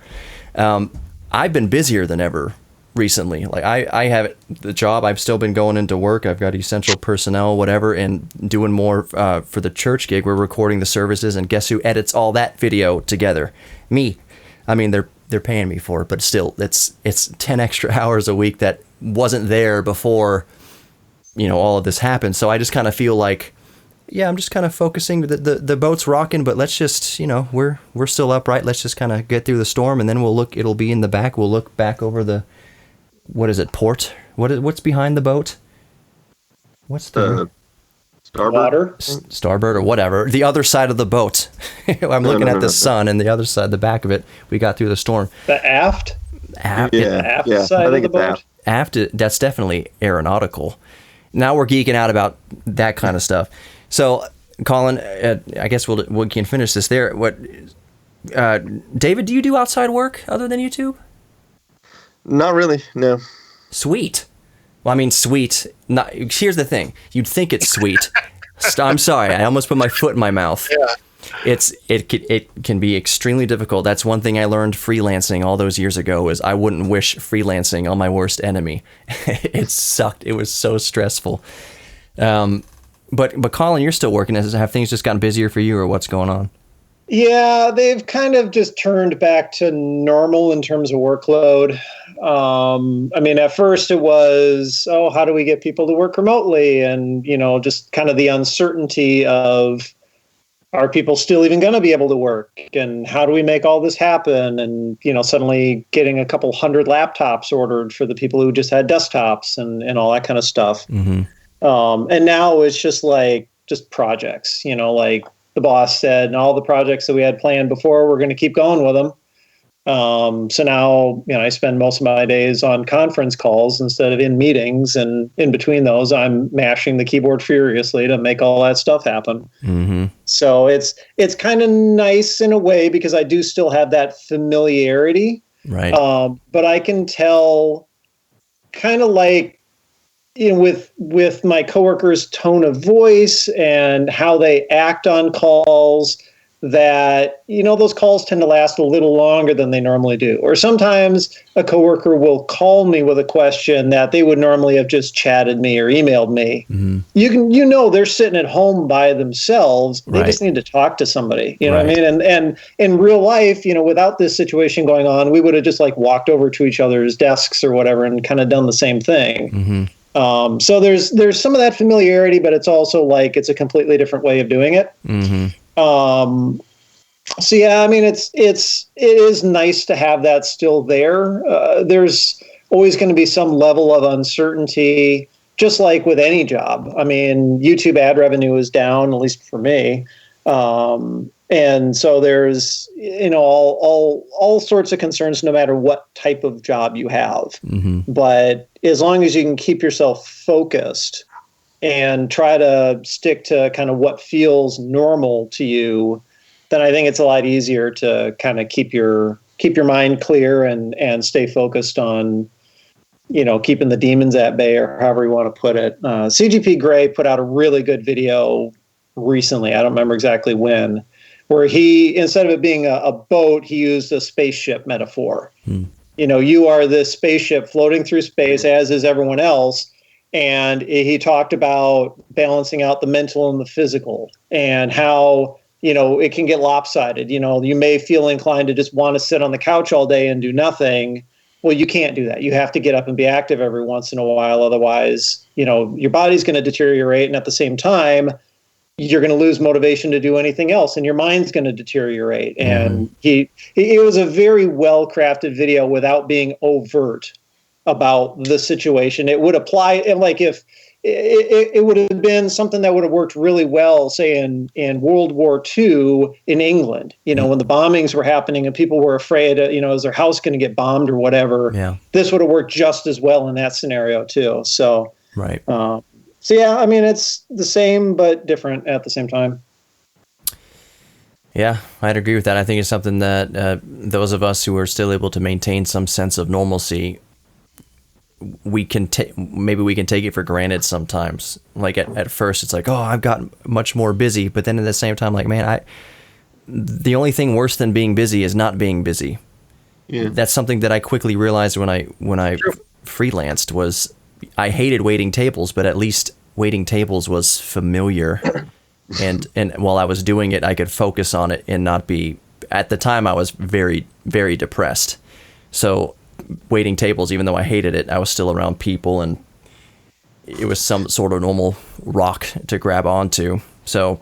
I've been busier than ever recently. Like I have the job, I've still been going into work. I've got essential personnel, whatever, and doing more for the church gig. We're recording the services, and guess who edits all that video together? Me. I mean, they're paying me for it, but still, it's 10 extra hours a week that wasn't there before, all of this happened. So I just kind of feel like yeah, I'm just kind of focusing. The boat's rocking, but let's just, we're still upright. Let's just kind of get through the storm, and then we'll look. It'll be in the back. We'll look back over the, what is it, port? What's behind the boat? What's the
starboard?
Starboard or whatever. The other side of the boat. I'm looking at the sun, and the other side, the back of it. We got through the storm.
The aft.
Aft.
Aft side of the boat.
Aft. That's definitely aeronautical. Now we're geeking out about that kind of stuff. So, Colin, I guess we can finish this there. David, do you do outside work other than YouTube?
Not really, no.
Sweet. Well, I mean, sweet. Here's the thing. You'd think it's sweet. I'm sorry. I almost put my foot in my mouth. Yeah. It can be extremely difficult. That's one thing I learned freelancing all those years ago is I wouldn't wish freelancing on my worst enemy. It sucked. It was so stressful. But Colin, you're still working. Have things just gotten busier for you, or what's going on?
Yeah, they've kind of just turned back to normal in terms of workload. I mean, at first it was, how do we get people to work remotely? And, just kind of the uncertainty of, are people still even going to be able to work? And how do we make all this happen? And, suddenly getting a couple hundred laptops ordered for the people who just had desktops and all that kind of stuff. Mm-hmm. And now it's just projects, like the boss said, and all the projects that we had planned before, we're going to keep going with them. So now, I spend most of my days on conference calls instead of in meetings. And in between those, I'm mashing the keyboard furiously to make all that stuff happen. Mm-hmm. So it's kind of nice in a way because I do still have that familiarity.
Right.
But I can tell kind of with my coworkers' tone of voice and how they act on calls, that, those calls tend to last a little longer than they normally do. Or sometimes a coworker will call me with a question that they would normally have just chatted me or emailed me. Mm-hmm. They're sitting at home by themselves. They just need to talk to somebody. You know what I mean? And in real life, without this situation going on, we would have just walked over to each other's desks or whatever and kind of done the same thing. Mm-hmm. So there's some of that familiarity, but it's also it's a completely different way of doing it. Mm-hmm. So yeah, I mean, it is nice to have that still there. There's always going to be some level of uncertainty, just like with any job. I mean, YouTube ad revenue is down, at least for me. And so there's, all sorts of concerns, no matter what type of job you have. Mm-hmm. But as long as you can keep yourself focused and try to stick to kind of what feels normal to you, then I think it's a lot easier to kind of keep your mind clear and stay focused on, keeping the demons at bay, or however you want to put it. CGP Grey put out a really good video recently. I don't remember exactly when, where he, instead of it being a boat, he used a spaceship metaphor. You are this spaceship floating through space, as is everyone else. And he talked about balancing out the mental and the physical, and how, it can get lopsided. You may feel inclined to just want to sit on the couch all day and do nothing. Well, you can't do that. You have to get up and be active every once in a while. Otherwise, your body's going to deteriorate. And at the same time, you're going to lose motivation to do anything else, and your mind's going to deteriorate. Mm-hmm. And it was a very well-crafted video without being overt about the situation. It would apply, if it would have been something that would have worked really well, say in World War II in England, when the bombings were happening and people were afraid, is their house going to get bombed or whatever? Yeah. This would have worked just as well in that scenario too. So, right. So yeah, I mean, it's the same, but different at the same time.
Yeah, I'd agree with that. I think it's something that those of us who are still able to maintain some sense of normalcy, maybe we can take it for granted sometimes. At first it's I've gotten much more busy, but then at the same time, the only thing worse than being busy is not being busy. Yeah. That's something that I quickly realized when I freelanced was I hated waiting tables, but at least waiting tables was familiar. and while I was doing it, I could focus on it and not be, at the time I was very, very depressed. So waiting tables, even though I hated it, I was still around people, and it was some sort of normal rock to grab onto. So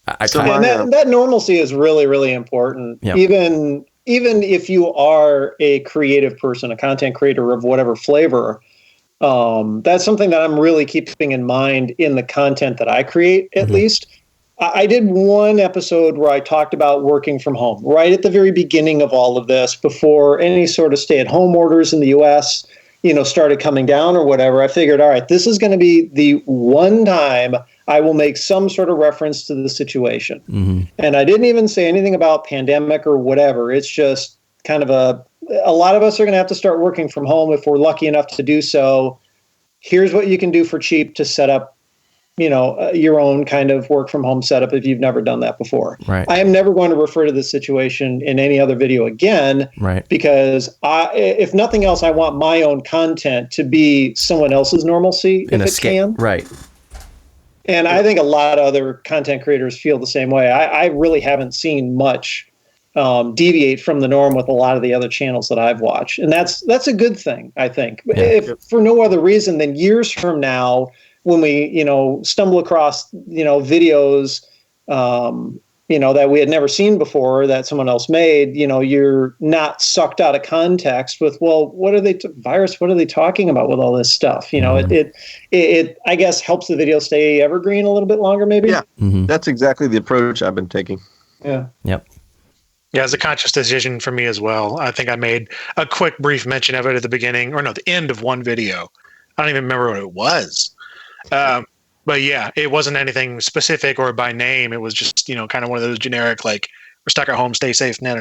that normalcy is really, really important.
Yep.
Even if you are a creative person, a content creator of whatever flavor, that's something that I'm really keeping in mind in the content that I create, at least. I did one episode where I talked about working from home right at the very beginning of all of this, before any sort of stay-at-home orders in the U.S., started coming down or whatever. I figured, all right, this is going to be the one time I will make some sort of reference to the situation. And I didn't even say anything about pandemic or whatever. It's just kind of a lot of us are going to have to start working from home if we're lucky enough to do so. Here's what you can do for cheap to set up, your own kind of work from home setup if you've never done that before.
Right.
I am never going to refer to this situation in any other video again, because if nothing else, I want my own content to be someone else's normalcy if it can.
Right.
And I think a lot of other content creators feel the same way. I really haven't seen much deviate from the norm with a lot of the other channels that I've watched. And that's a good thing, I think. Yeah. If for no other reason than years from now, when we, stumble across, videos, that we had never seen before that someone else made, you're not sucked out of context with, well, what are they talking about with all this stuff? It I guess helps the video stay evergreen a little bit longer, maybe.
Yeah, that's exactly the approach I've been taking.
Yeah.
Yep.
Yeah, it's a conscious decision for me as well. I think I made a quick, brief mention of it at the beginning, or no, the end of one video. I don't even remember what it was. But yeah, it wasn't anything specific or by name. It was just, kind of one of those generic, like, we're stuck at home, stay safe. No.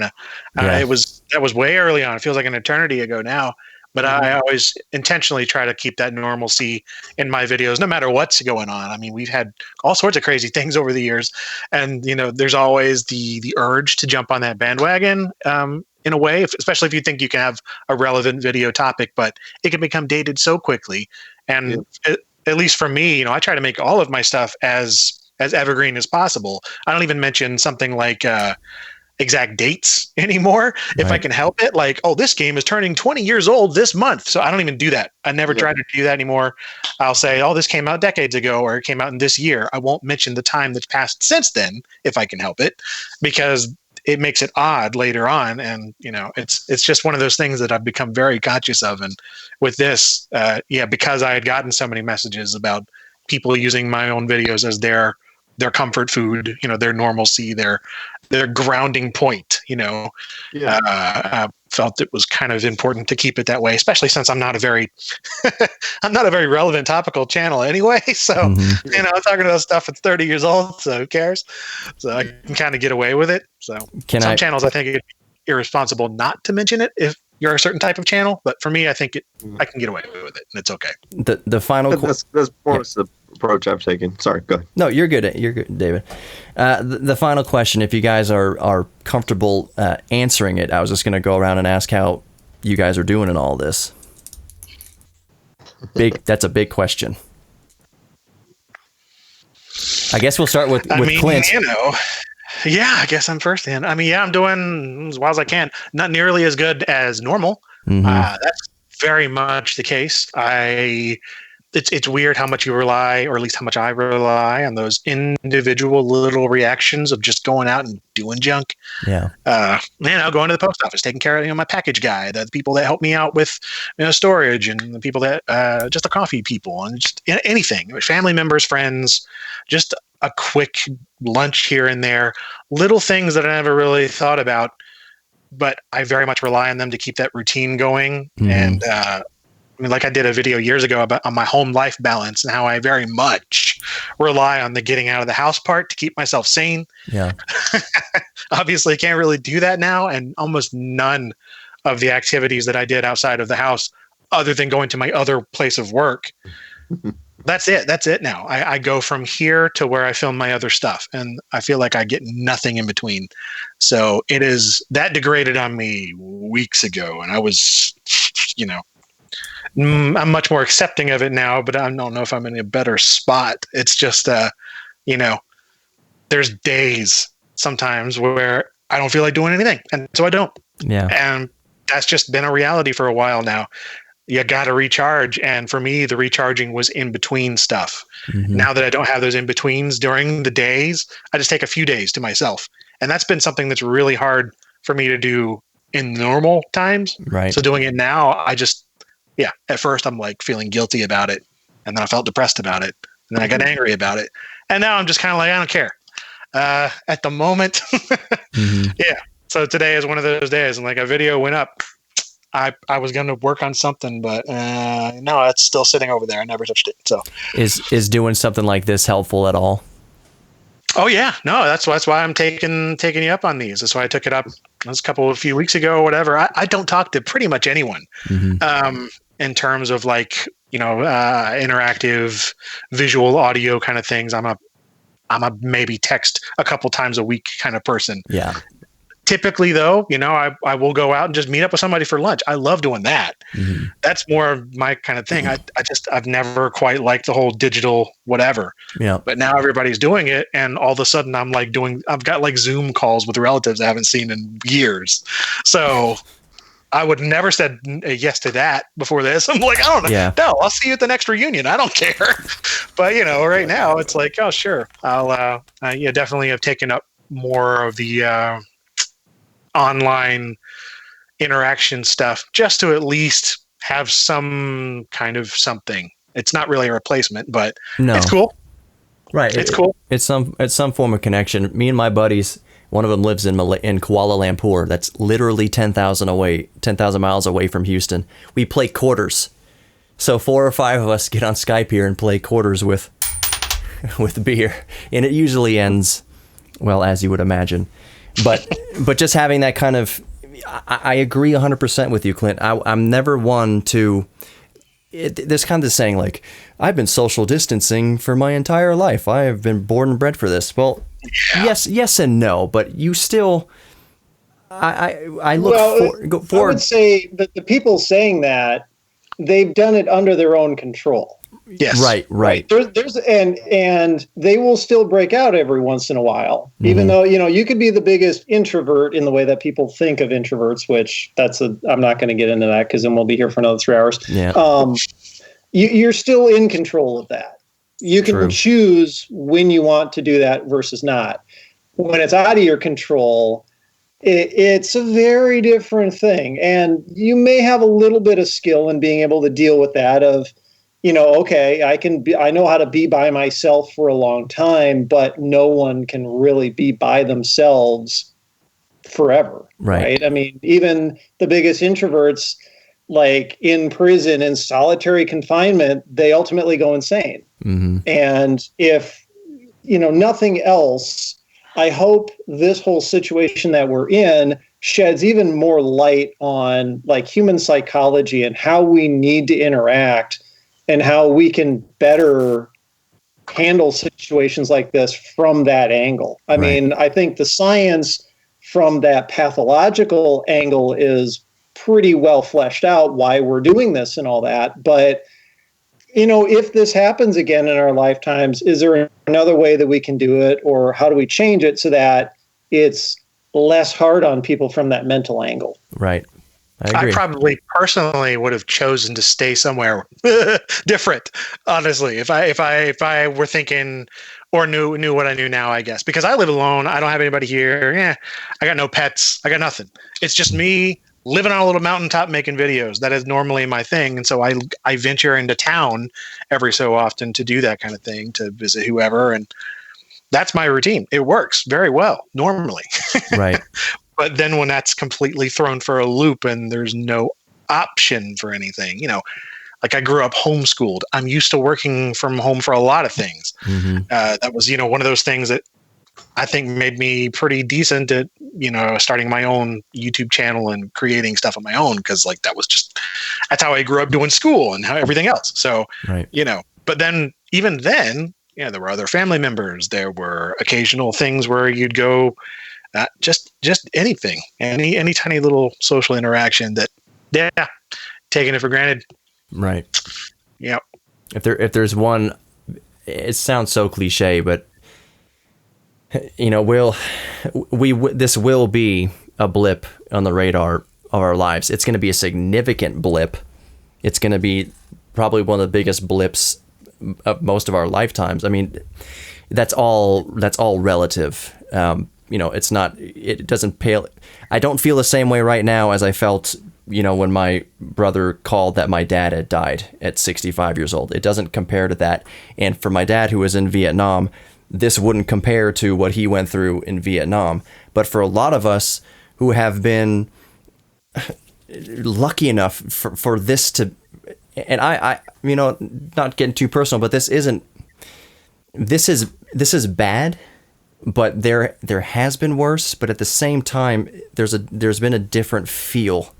That was way early on. It feels like an eternity ago now. But I always intentionally try to keep that normalcy in my videos, no matter what's going on. I mean, we've had all sorts of crazy things over the years. And, there's always the urge to jump on that bandwagon in a way, especially if you think you can have a relevant video topic, but it can become dated so quickly. And at least for me, I try to make all of my stuff as evergreen as possible. I don't even mention something like exact dates anymore if I can help it. Like, oh, this game is turning 20 years old this month. So I don't even do that. I never try to do that anymore. I'll say, oh, this came out decades ago, or it came out in this year. I won't mention the time that's passed since then if I can help it, because it makes it odd later on. And, it's just one of those things that I've become very conscious of. And with this, because I had gotten so many messages about people using my own videos as their comfort food, their normalcy, their grounding point, I felt it was kind of important to keep it that way, especially since I'm not a very relevant topical channel anyway. So, I'm talking about stuff that's 30 years old, so who cares? So I can kind of get away with it. So some channels, I think it'd be irresponsible not to mention it if you're a certain type of channel, but for me, I think I can get away with it, and it's okay.
The final
that's more the approach I've taken. Sorry, go ahead.
No, you're good. You're good, David. The final question, if you guys are comfortable answering it, I was just going to go around and ask how you guys are doing in all this. That's a big question. I guess we'll start with Clint.
Yeah, I guess I'm first then. I'm doing as well as I can. Not nearly as good as normal. That's very much the case. It's weird how much you rely, or at least how much I rely, on those individual little reactions of just going out and doing junk.
Yeah.
Going to the post office, taking care of my package guy, the people that help me out with storage, and the people that just the coffee people, and just anything, family members, friends, just a quick lunch here and there, little things that I never really thought about, but I very much rely on them to keep that routine going. And like I did a video years ago on my home life balance and how I very much rely on the getting out of the house part to keep myself sane.
Yeah.
Obviously can't really do that now. And almost none of the activities that I did outside of the house, other than going to my other place of work, that's it now. I go from here to where I film my other stuff, and I feel like I get nothing in between. So that degraded on me weeks ago, and I was, I'm much more accepting of it now, but I don't know if I'm in a better spot. It's just, there's days sometimes where I don't feel like doing anything, and so I don't.
Yeah.
And that's just been a reality for a while now. you got to recharge. And for me, the recharging was in between stuff. Now that I don't have those in betweens during the days, I just take a few days to myself. And that's been something that's really hard for me to do in normal times.
Right.
So doing it now, at first I'm like feeling guilty about it. And then I felt depressed about it. And then I got angry about it. And now I'm just kind of like, I don't care. At the moment. Yeah. So today is one of those days, and like a video went up. I was going to work on something, but no, it's still sitting over there. I never touched it. So
is doing something like this helpful at all?
Oh yeah, no, that's why I'm taking you up on these. That's why I took it up a few weeks ago or whatever. I don't talk to pretty much anyone in terms of like, interactive visual audio kind of things. I'm a maybe text a couple times a week kind of person.
Yeah.
Typically, though, I will go out and just meet up with somebody for lunch. I love doing that. That's more of my kind of thing. I've never quite liked the whole digital whatever.
Yeah.
But now everybody's doing it, and all of a sudden I've got like Zoom calls with relatives I haven't seen in years. So I would never said yes to that before this. I'm like, I don't know.
Yeah.
No, I'll see you at the next reunion. I don't care. But right now it's like, oh sure, I'll definitely have taken up more of the online interaction stuff just to at least have some kind of something. It's not really a replacement, but it's cool.
Right.
It's cool.
It's some form of connection. Me and my buddies, one of them lives in Kuala Lumpur. That's literally 10,000 miles away from Houston. We play quarters. So 4 or 5 of us get on Skype here and play quarters with beer. And it usually ends, well, as you would imagine. But just having that kind of, I agree 100% with you, Clint. I'm never one to, there's kind of this saying like, I've been social distancing for my entire life. I have been born and bred for this. Well, yes and no, but you still, I look for.
I would say that the people saying that, they've done it under their own control.
Yes.
Right.
There's and they will still break out every once in a while, even though, you could be the biggest introvert in the way that people think of introverts, which I'm not going to get into that because then we'll be here for another 3 hours.
Yeah.
You're still in control of that. You can choose when you want to do that versus not. When it's out of your control, it's a very different thing. And you may have a little bit of skill in being able to deal with that okay, I know how to be by myself for a long time, but no one can really be by themselves forever. Right? I mean, even the biggest introverts, like in prison, in solitary confinement, they ultimately go insane. And if, nothing else, I hope this whole situation that we're in sheds even more light on like human psychology and how we need to interact and how we can better handle situations like this from that angle. I mean, I think the science from that pathological angle is pretty well fleshed out, why we're doing this and all that. But, if this happens again in our lifetimes, is there another way that we can do it, or how do we change it so that it's less hard on people from that mental angle?
Right. I
probably personally would have chosen to stay somewhere different, honestly, if I were thinking or knew what I knew now, I guess, because I live alone. I don't have anybody here. Yeah, I got no pets. I got nothing. It's just me living on a little mountaintop making videos. That is normally my thing. And so I venture into town every so often to do that kind of thing, to visit whoever. And that's my routine. It works very well normally.
Right.
But then when that's completely thrown for a loop and there's no option for anything, like I grew up homeschooled. I'm used to working from home for a lot of things. That was, one of those things that I think made me pretty decent at, starting my own YouTube channel and creating stuff on my own. Cause like, that's how I grew up doing school and how everything else. So, but then even then, there were other family members. There were occasional things where you'd go, just anything, any tiny little social interaction that, taking it for granted.
Right.
Yeah.
If there's one, it sounds so cliche, but this will be a blip on the radar of our lives. It's going to be a significant blip, it's going to be probably one of the biggest blips of most of our lifetimes. I mean, that's all relative. It's not, it doesn't pale. I don't feel the same way right now as I felt, when my brother called that my dad had died at 65 years old. It doesn't compare to that. And for my dad, who was in Vietnam, this wouldn't compare to what he went through in Vietnam. But for a lot of us who have been lucky enough for this to, and I not getting too personal, but this is bad. But there has been worse. But at the same time, there's been a different feel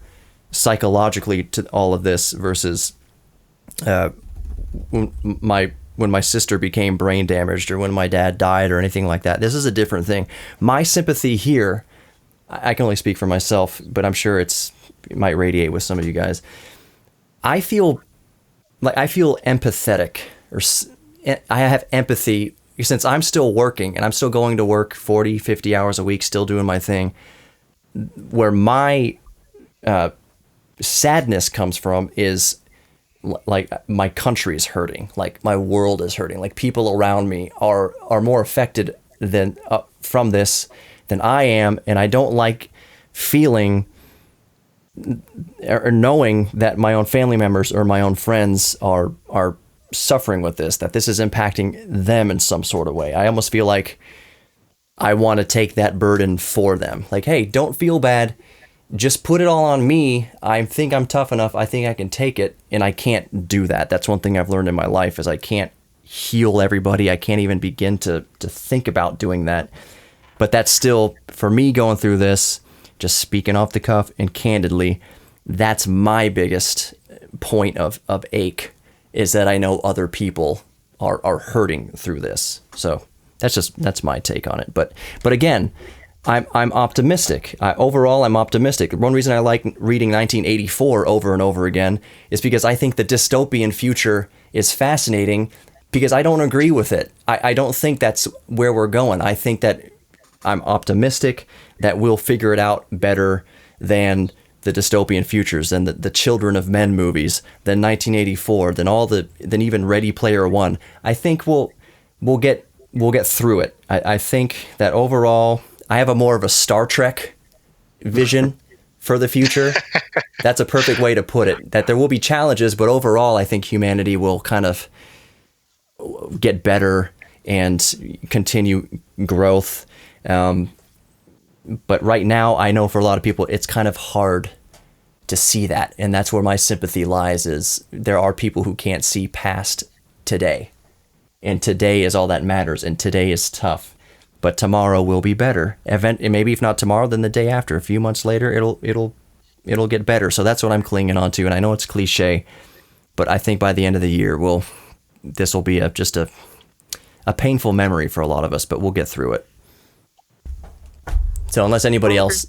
psychologically to all of this versus when my sister became brain damaged or when my dad died or anything like that. This is a different thing. My sympathy here, I can only speak for myself, but I'm sure it might radiate with some of you guys. I feel empathetic, or I have empathy since I'm still working and I'm still going to work 40, 50 hours a week, still doing my thing, where my sadness comes from is like my country is hurting, like my world is hurting, like people around me are more affected than from this than I am, and I don't like feeling or knowing that my own family members or my own friends are suffering with this, that this is impacting them in some sort of way. I almost feel like I want to take that burden for them. Like, hey, don't feel bad. Just put it all on me. I think I'm tough enough. I think I can take it. And I can't do that. That's one thing I've learned in my life is I can't heal everybody. I can't even begin to think about doing that. But that's still, for me going through this, just speaking off the cuff and candidly, that's my biggest point of ache, is that I know other people are hurting through this. So that's my take on it. But again, I'm optimistic. Overall, I'm optimistic. One reason I like reading 1984 over and over again is because I think the dystopian future is fascinating because I don't agree with it. I don't think that's where we're going. I think that I'm optimistic that we'll figure it out better than the dystopian futures, than the Children of Men movies, than 1984, than even Ready Player One. I think we'll get through it. I think that overall, I have more of a Star Trek vision for the future. That's a perfect way to put it. That there will be challenges, but overall, I think humanity will kind of get better and continue growth. But right now, I know for a lot of people, it's kind of hard to see that. And that's where my sympathy lies, is there are people who can't see past today. And today is all that matters. And today is tough. But tomorrow will be better. Maybe if not tomorrow, then the day after. A few months later, it'll get better. So that's what I'm clinging on to. And I know it's cliche, but I think by the end of the year, this will be just a painful memory for a lot of us, but we'll get through it. So unless anybody else,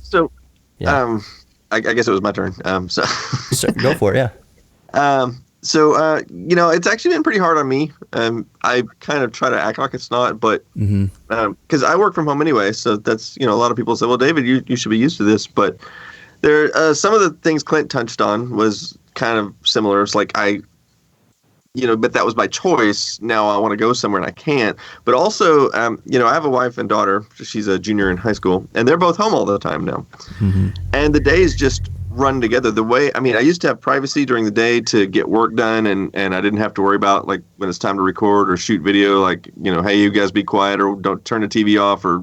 yeah. I guess it was my turn. So
go for it. Yeah.
It's actually been pretty hard on me. I kind of try to act like it's not, but because I work from home anyway, so that's, a lot of people say, well, David, you should be used to this. But there, some of the things Clint touched on was kind of similar. It's like but that was my choice. Now I want to go somewhere and I can't. But also, I have a wife and daughter. She's a junior in high school, and they're both home all the time now. Mm-hmm. And the days just run together. I used to have privacy during the day to get work done, and I didn't have to worry about, like, when it's time to record or shoot video, like, hey, you guys be quiet or don't turn the TV off or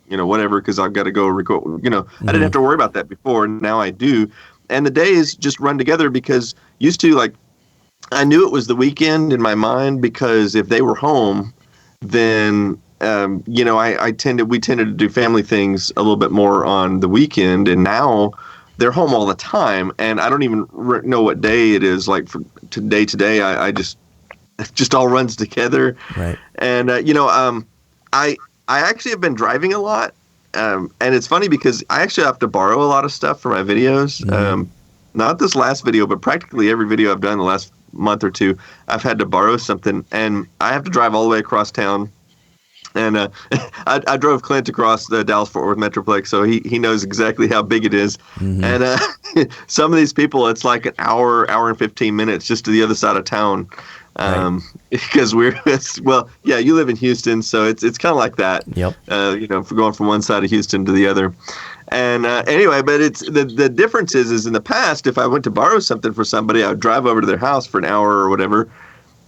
whatever, because I've got to go record. Mm-hmm. I didn't have to worry about that before, and now I do. And the days just run together because used to, like, I knew it was the weekend in my mind, because if they were home, then we tended to do family things a little bit more on the weekend, and now they're home all the time, and I don't even know what day it is. Like from day to day, I just it just all runs together. Right. And I actually have been driving a lot, and it's funny because I actually have to borrow a lot of stuff for my videos. Mm-hmm. Not this last video, but practically every video I've done the last month or two, I've had to borrow something, and I have to drive all the way across town And I drove Clint across the Dallas-Fort Worth Metroplex, so he knows exactly how big it is. Mm-hmm. And some of these people, it's like an hour and 15 minutes just to the other side of town. Because you live in Houston, so it's kind of like that.
Yep.
If we're going from one side of Houston to the other. And anyway, but it's the difference is in the past, if I went to borrow something for somebody, I would drive over to their house for an hour or whatever,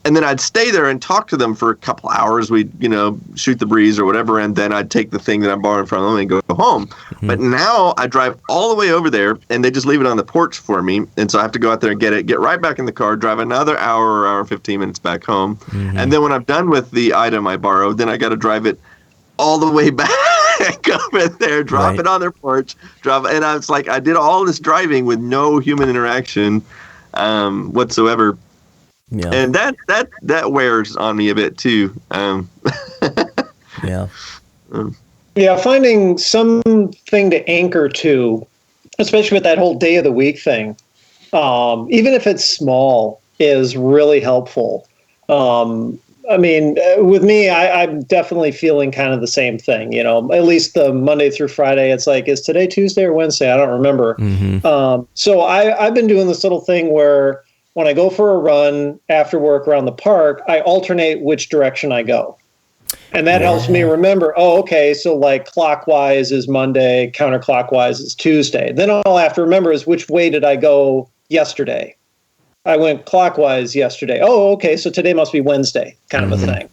and then I'd stay there and talk to them for a couple hours. We'd, shoot the breeze or whatever, and then I'd take the thing that I'm borrowing from them and go home. Mm-hmm. But now I drive all the way over there, and they just leave it on the porch for me, and so I have to go out there and get right back in the car, drive another hour or hour and 15 minutes back home. Mm-hmm. And then when I'm done with the item I borrowed, then I got to drive it all the way back over there, drop it on their porch, and I was like, I did all this driving with no human interaction whatsoever. Yeah. And that wears on me a bit too.
Yeah.
Yeah, finding something to anchor to, especially with that whole day of the week thing, even if it's small, is really helpful. With me, I'm definitely feeling kind of the same thing, at least the Monday through Friday. It's like, is today Tuesday or Wednesday? I don't remember. Mm-hmm. So I've been doing this little thing where when I go for a run after work around the park, I alternate which direction I go. And that helps me remember, so like clockwise is Monday, counterclockwise is Tuesday. Then all I have to remember is which way did I go yesterday? I went clockwise yesterday. So today must be Wednesday, kind of a thing.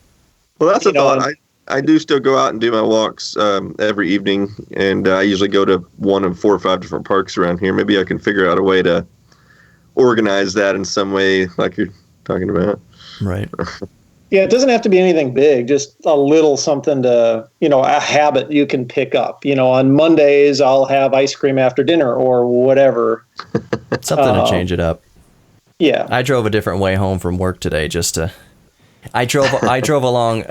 Well, that's a thought. I do still go out and do my walks every evening, and I usually go to one of 4 or 5 different parks around here. Maybe I can figure out a way to organize that in some way, like you're talking about.
Right.
Yeah, it doesn't have to be anything big, just a little something to, a habit you can pick up. On Mondays, I'll have ice cream after dinner or whatever.
Something to change it up.
Yeah.
I drove a different way home from work today I drove along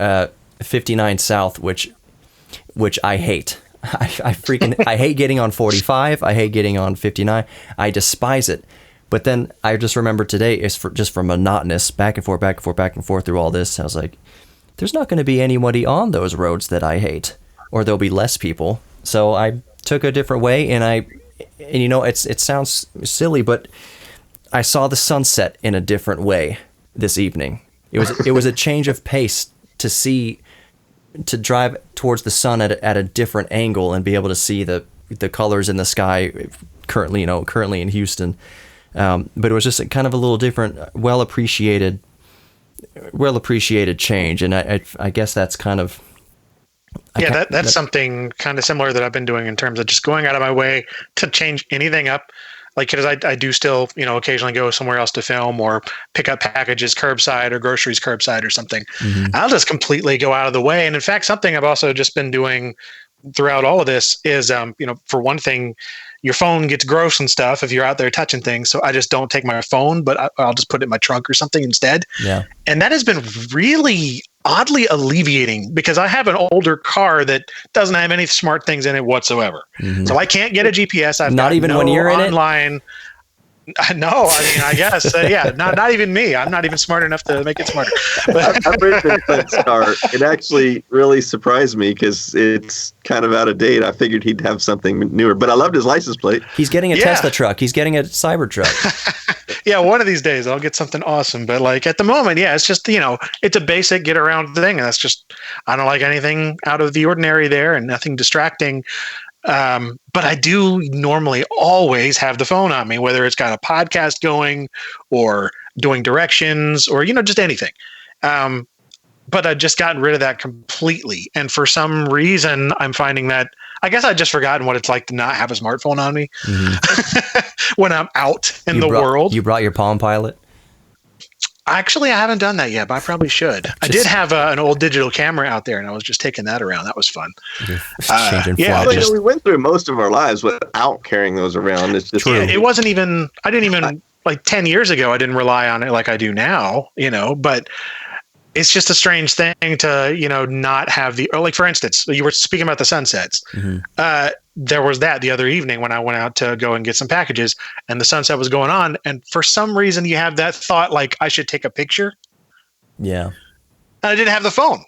59 South, which I hate. I hate getting on 45. I hate getting on 59. I despise it. But then I just remember today is just for monotonous back and forth through all this. I was like, there's not going to be anybody on those roads that I hate, or there'll be less people. So I took a different way, and it sounds silly, but I saw the sunset in a different way this evening. It was a change of pace to drive towards the sun at a different angle and be able to see the colors in the sky currently in Houston. But it was just kind of a little different, well appreciated change, and I guess that's kind of
that's something kind of similar that I've been doing in terms of just going out of my way to change anything up. Like, because I do still, occasionally go somewhere else to film or pick up packages curbside or groceries curbside or something. Mm-hmm. I'll just completely go out of the way. And in fact, something I've also just been doing throughout all of this is, for one thing, your phone gets gross and stuff if you're out there touching things. So I just don't take my phone, but I'll just put it in my trunk or something instead.
Yeah.
And that has been really oddly alleviating because I have an older car that doesn't have any smart things in it whatsoever. Mm-hmm. So I can't get a GPS. I've
not even when you're
online. In it? No, I guess. Not even me. I'm not even smart enough to make it smarter.
I've written Clint's car. It actually really surprised me because it's kind of out of date. I figured he'd have something newer, but I loved his license plate.
He's getting a Tesla truck. He's getting a Cybertruck.
Yeah, one of these days I'll get something awesome. But like at the moment, it's just, it's a basic get around thing. And that's just, I don't like anything out of the ordinary there and nothing distracting. But I do normally always have the phone on me, whether it's got a podcast going or doing directions or, just anything. But I've just gotten rid of that completely. And for some reason, I'm finding that I guess I'd just forgotten what it's like to not have a smartphone on me when I'm out in the world.
You brought your Palm Pilot?
Actually, I haven't done that yet, but I probably should. I did have an old digital camera out there, and I was just taking that around. That was fun.
We went through most of our lives without carrying those around. It's just
true. It wasn't even. I didn't even like 10 years ago. I didn't rely on it like I do now. But it's just a strange thing to not have the. Or like for instance, you were speaking about the sunsets. Mm-hmm. There was that the other evening when I went out to go and get some packages and the sunset was going on. And for some reason you have that thought, like I should take a picture.
Yeah.
And I didn't have the phone.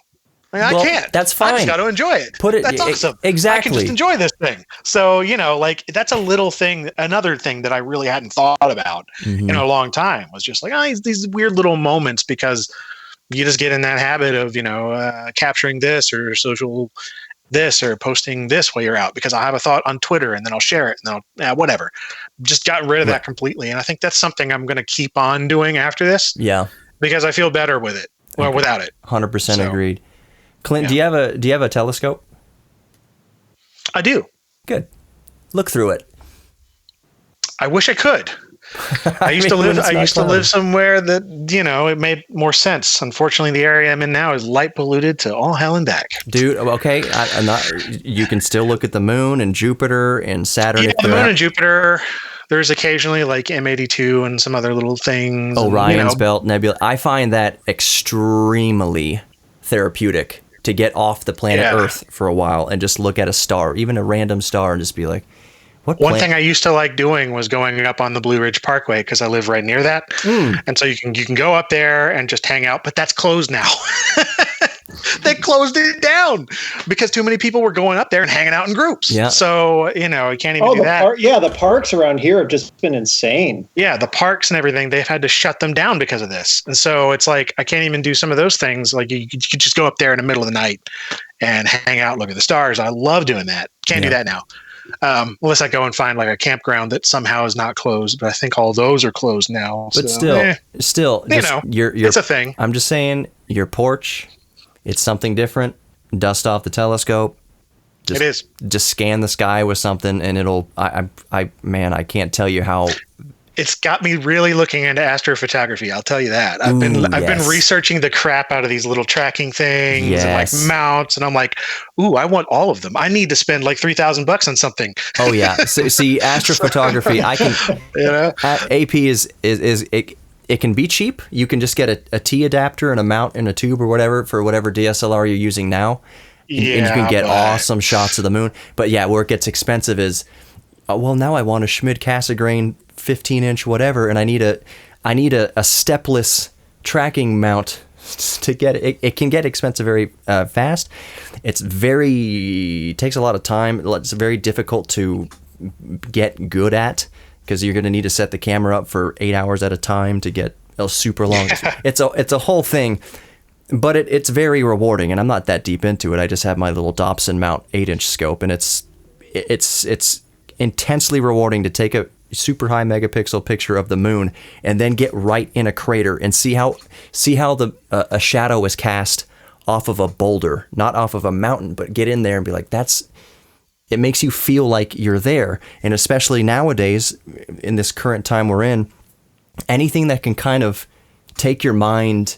I can't.
That's fine.
I just got to enjoy it. That's awesome.
Exactly.
I can just enjoy this thing. So, like that's a little thing. Another thing that I really hadn't thought about in a long time was just like, these weird little moments, because you just get in that habit of, capturing this or social this or posting this while you're out because I have a thought on Twitter and then I'll share it and then I'll, whatever. Just gotten rid of that completely. And I think that's something I'm going to keep on doing after this.
Yeah.
Because I feel better with it or without it.
100% agreed. Clint, do you have a telescope? I
do.
Good. Look through it.
I wish I could. I used to live somewhere that, it made more sense. Unfortunately, the area I'm in now is light polluted to all hell and back.
Dude, okay, I'm not. You can still look at the moon and Jupiter and Saturn.
Yeah, the moon and Jupiter. There's occasionally like M82 and some other little things.
Orion's Belt Nebula. I find that extremely therapeutic to get off the planet Earth for a while and just look at a star, even a random star, and just be like, One
thing I used to like doing was going up on the Blue Ridge Parkway because I live right near that. And so you can go up there and just hang out, but that's closed now. They closed it down because too many people were going up there and hanging out in groups. Yeah. So, you can't even do that.
The parks around here have just been insane.
Yeah, the parks and everything, they've had to shut them down because of this. And so it's like, I can't even do some of those things. Like you could just go up there in the middle of the night and hang out, look at the stars. I love doing that. Can't do that now. Unless I go and find like a campground that somehow is not closed, but I think all those are closed now.
But
so,
still,
it's a thing.
I'm just saying, your porch, it's something different. Dust off the telescope.
It is.
Just scan the sky with something, and it'll. I can't tell you how.
It's got me really looking into astrophotography. I'll tell you that. I've been researching the crap out of these little tracking things and like mounts, and I'm like, ooh, I want all of them. I need to spend like $3,000 on something.
Oh yeah. So, see, astrophotography, I can. AP is it can be cheap. You can just get a T adapter and a mount and a tube or whatever for whatever DSLR you're using now, and you can get awesome shots of the moon. But yeah, where it gets expensive is, now I want a Schmid Cassegrain 15-inch whatever, and I need a stepless tracking mount to get it. It can get expensive very fast. It takes a lot of time. It's very difficult to get good at because you're going to need to set the camera up for 8 hours at a time to get a super long. It's a whole thing, but it's very rewarding, and I'm not that deep into it. I just have my little Dobson mount 8-inch scope, and it's intensely rewarding to take a super high megapixel picture of the moon and then get right in a crater and see how a shadow is cast off of a boulder, not off of a mountain, but get in there and be like, it makes you feel like you're there. And especially nowadays, in this current time we're in, anything that can kind of take your mind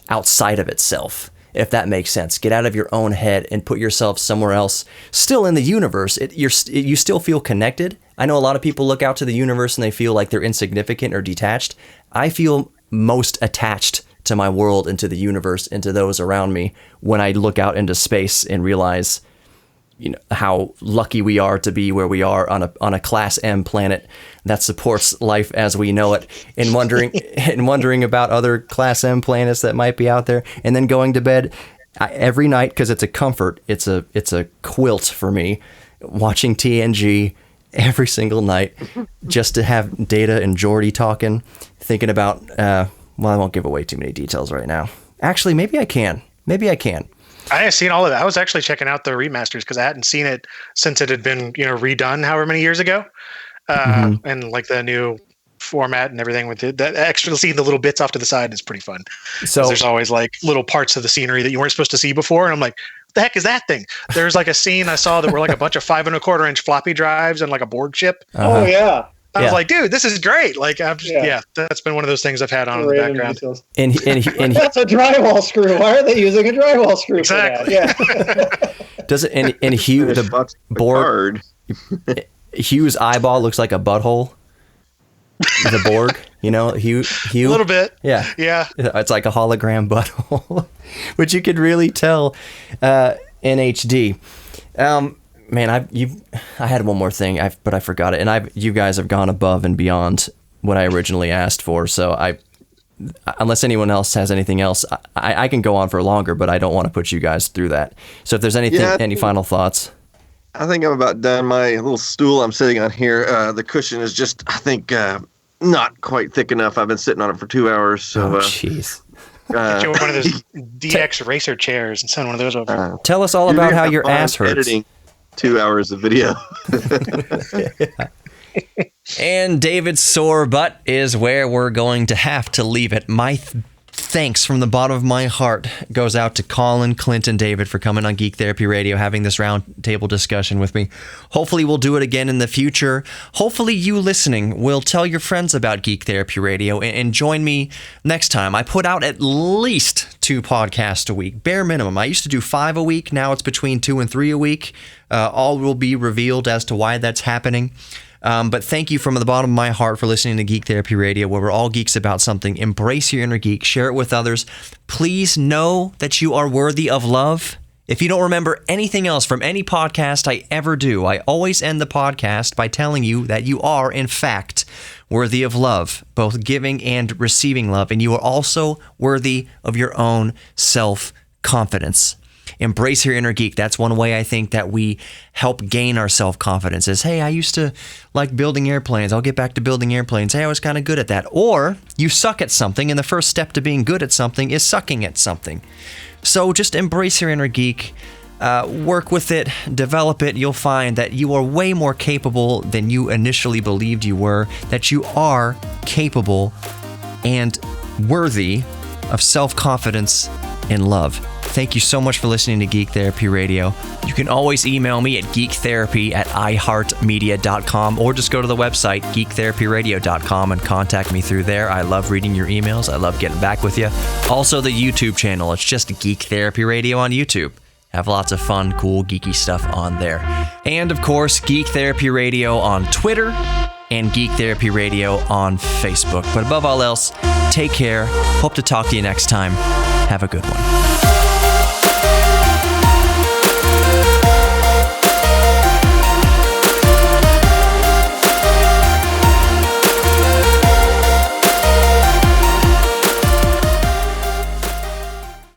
outside of itself, if that makes sense. Get out of your own head and put yourself somewhere else, still in the universe. You still feel connected. I know a lot of people look out to the universe and they feel like they're insignificant or detached. I feel most attached to my world and to the universe and to those around me when I look out into space and realize, how lucky we are to be where we are on a Class M planet that supports life as we know it, and wondering about other Class M planets that might be out there, and then going to bed every night because it's a comfort. It's a quilt for me, watching TNG every single night, just to have Data and Geordi talking, thinking about. I won't give away too many details right now. Actually, maybe I can.
I have seen all of that. I was actually checking out the remasters because I hadn't seen it since it had been, redone however many years ago. And like the new format and everything with it, that extra seeing the little bits off to the side is pretty fun. So there's always like little parts of the scenery that you weren't supposed to see before. And I'm like, what the heck is that thing? There's like a scene I saw that were like a bunch of 5 1/4-inch floppy drives and like a board ship.
Oh yeah.
I was like, dude, this is great. Like, that's been one of those things I've had on in the background.
And
that's a drywall screw. Why are they using a drywall screw for that? Yeah.
Does it? And Hugh, the board, Hugh's eyeball looks like a butthole. The Borg, Hugh.
A little bit.
Yeah. It's like a hologram butthole, which you could really tell in HD. Man, I had one more thing, but I forgot it, and you guys have gone above and beyond what I originally asked for. So unless anyone else has anything else, I can go on for longer, but I don't want to put you guys through that. So if there's any final thoughts.
I think I'm about done. My little stool I'm sitting on here, the cushion is just, I think, not quite thick enough. I've been sitting on it for 2 hours. So,
jeez.
Get you one of those DX racer chairs and send one of those over.
Tell us all about how your ass hurts.
Editing 2 hours of video.
And David's sore butt is where we're going to have to leave it. My thanks from the bottom of my heart goes out to Colin, Clint, and David for coming on Geek Therapy Radio, having this roundtable discussion with me. Hopefully we'll do it again in the future. Hopefully you listening will tell your friends about Geek Therapy Radio and join me next time. I put out at least 2 podcasts a week, bare minimum. I used to do 5 a week. Now it's between 2 and 3 a week. All will be revealed as to why that's happening. But thank you from the bottom of my heart for listening to Geek Therapy Radio, where we're all geeks about something. Embrace your inner geek. Share it with others. Please know that you are worthy of love. If you don't remember anything else from any podcast I ever do, I always end the podcast by telling you that you are, in fact, worthy of love, both giving and receiving love. And you are also worthy of your own self-confidence. Embrace your inner geek. That's one way I think that we help gain our self-confidence is, hey, I used to like building airplanes. I'll get back to building airplanes. Hey, I was kind of good at that. Or you suck at something, and the first step to being good at something is sucking at something. So just embrace your inner geek. Work with it. Develop it. You'll find that you are way more capable than you initially believed you were, that you are capable and worthy of self-confidence and love. Thank you so much for listening to Geek Therapy Radio. You can always email me at geektherapy@iheartmedia.com or just go to the website, geektherapyradio.com, and contact me through there. I love reading your emails. I love getting back with you. Also, the YouTube channel. It's just Geek Therapy Radio on YouTube. Have lots of fun, cool, geeky stuff on there. And, of course, Geek Therapy Radio on Twitter and Geek Therapy Radio on Facebook. But above all else, take care. Hope to talk to you next time. Have a good one.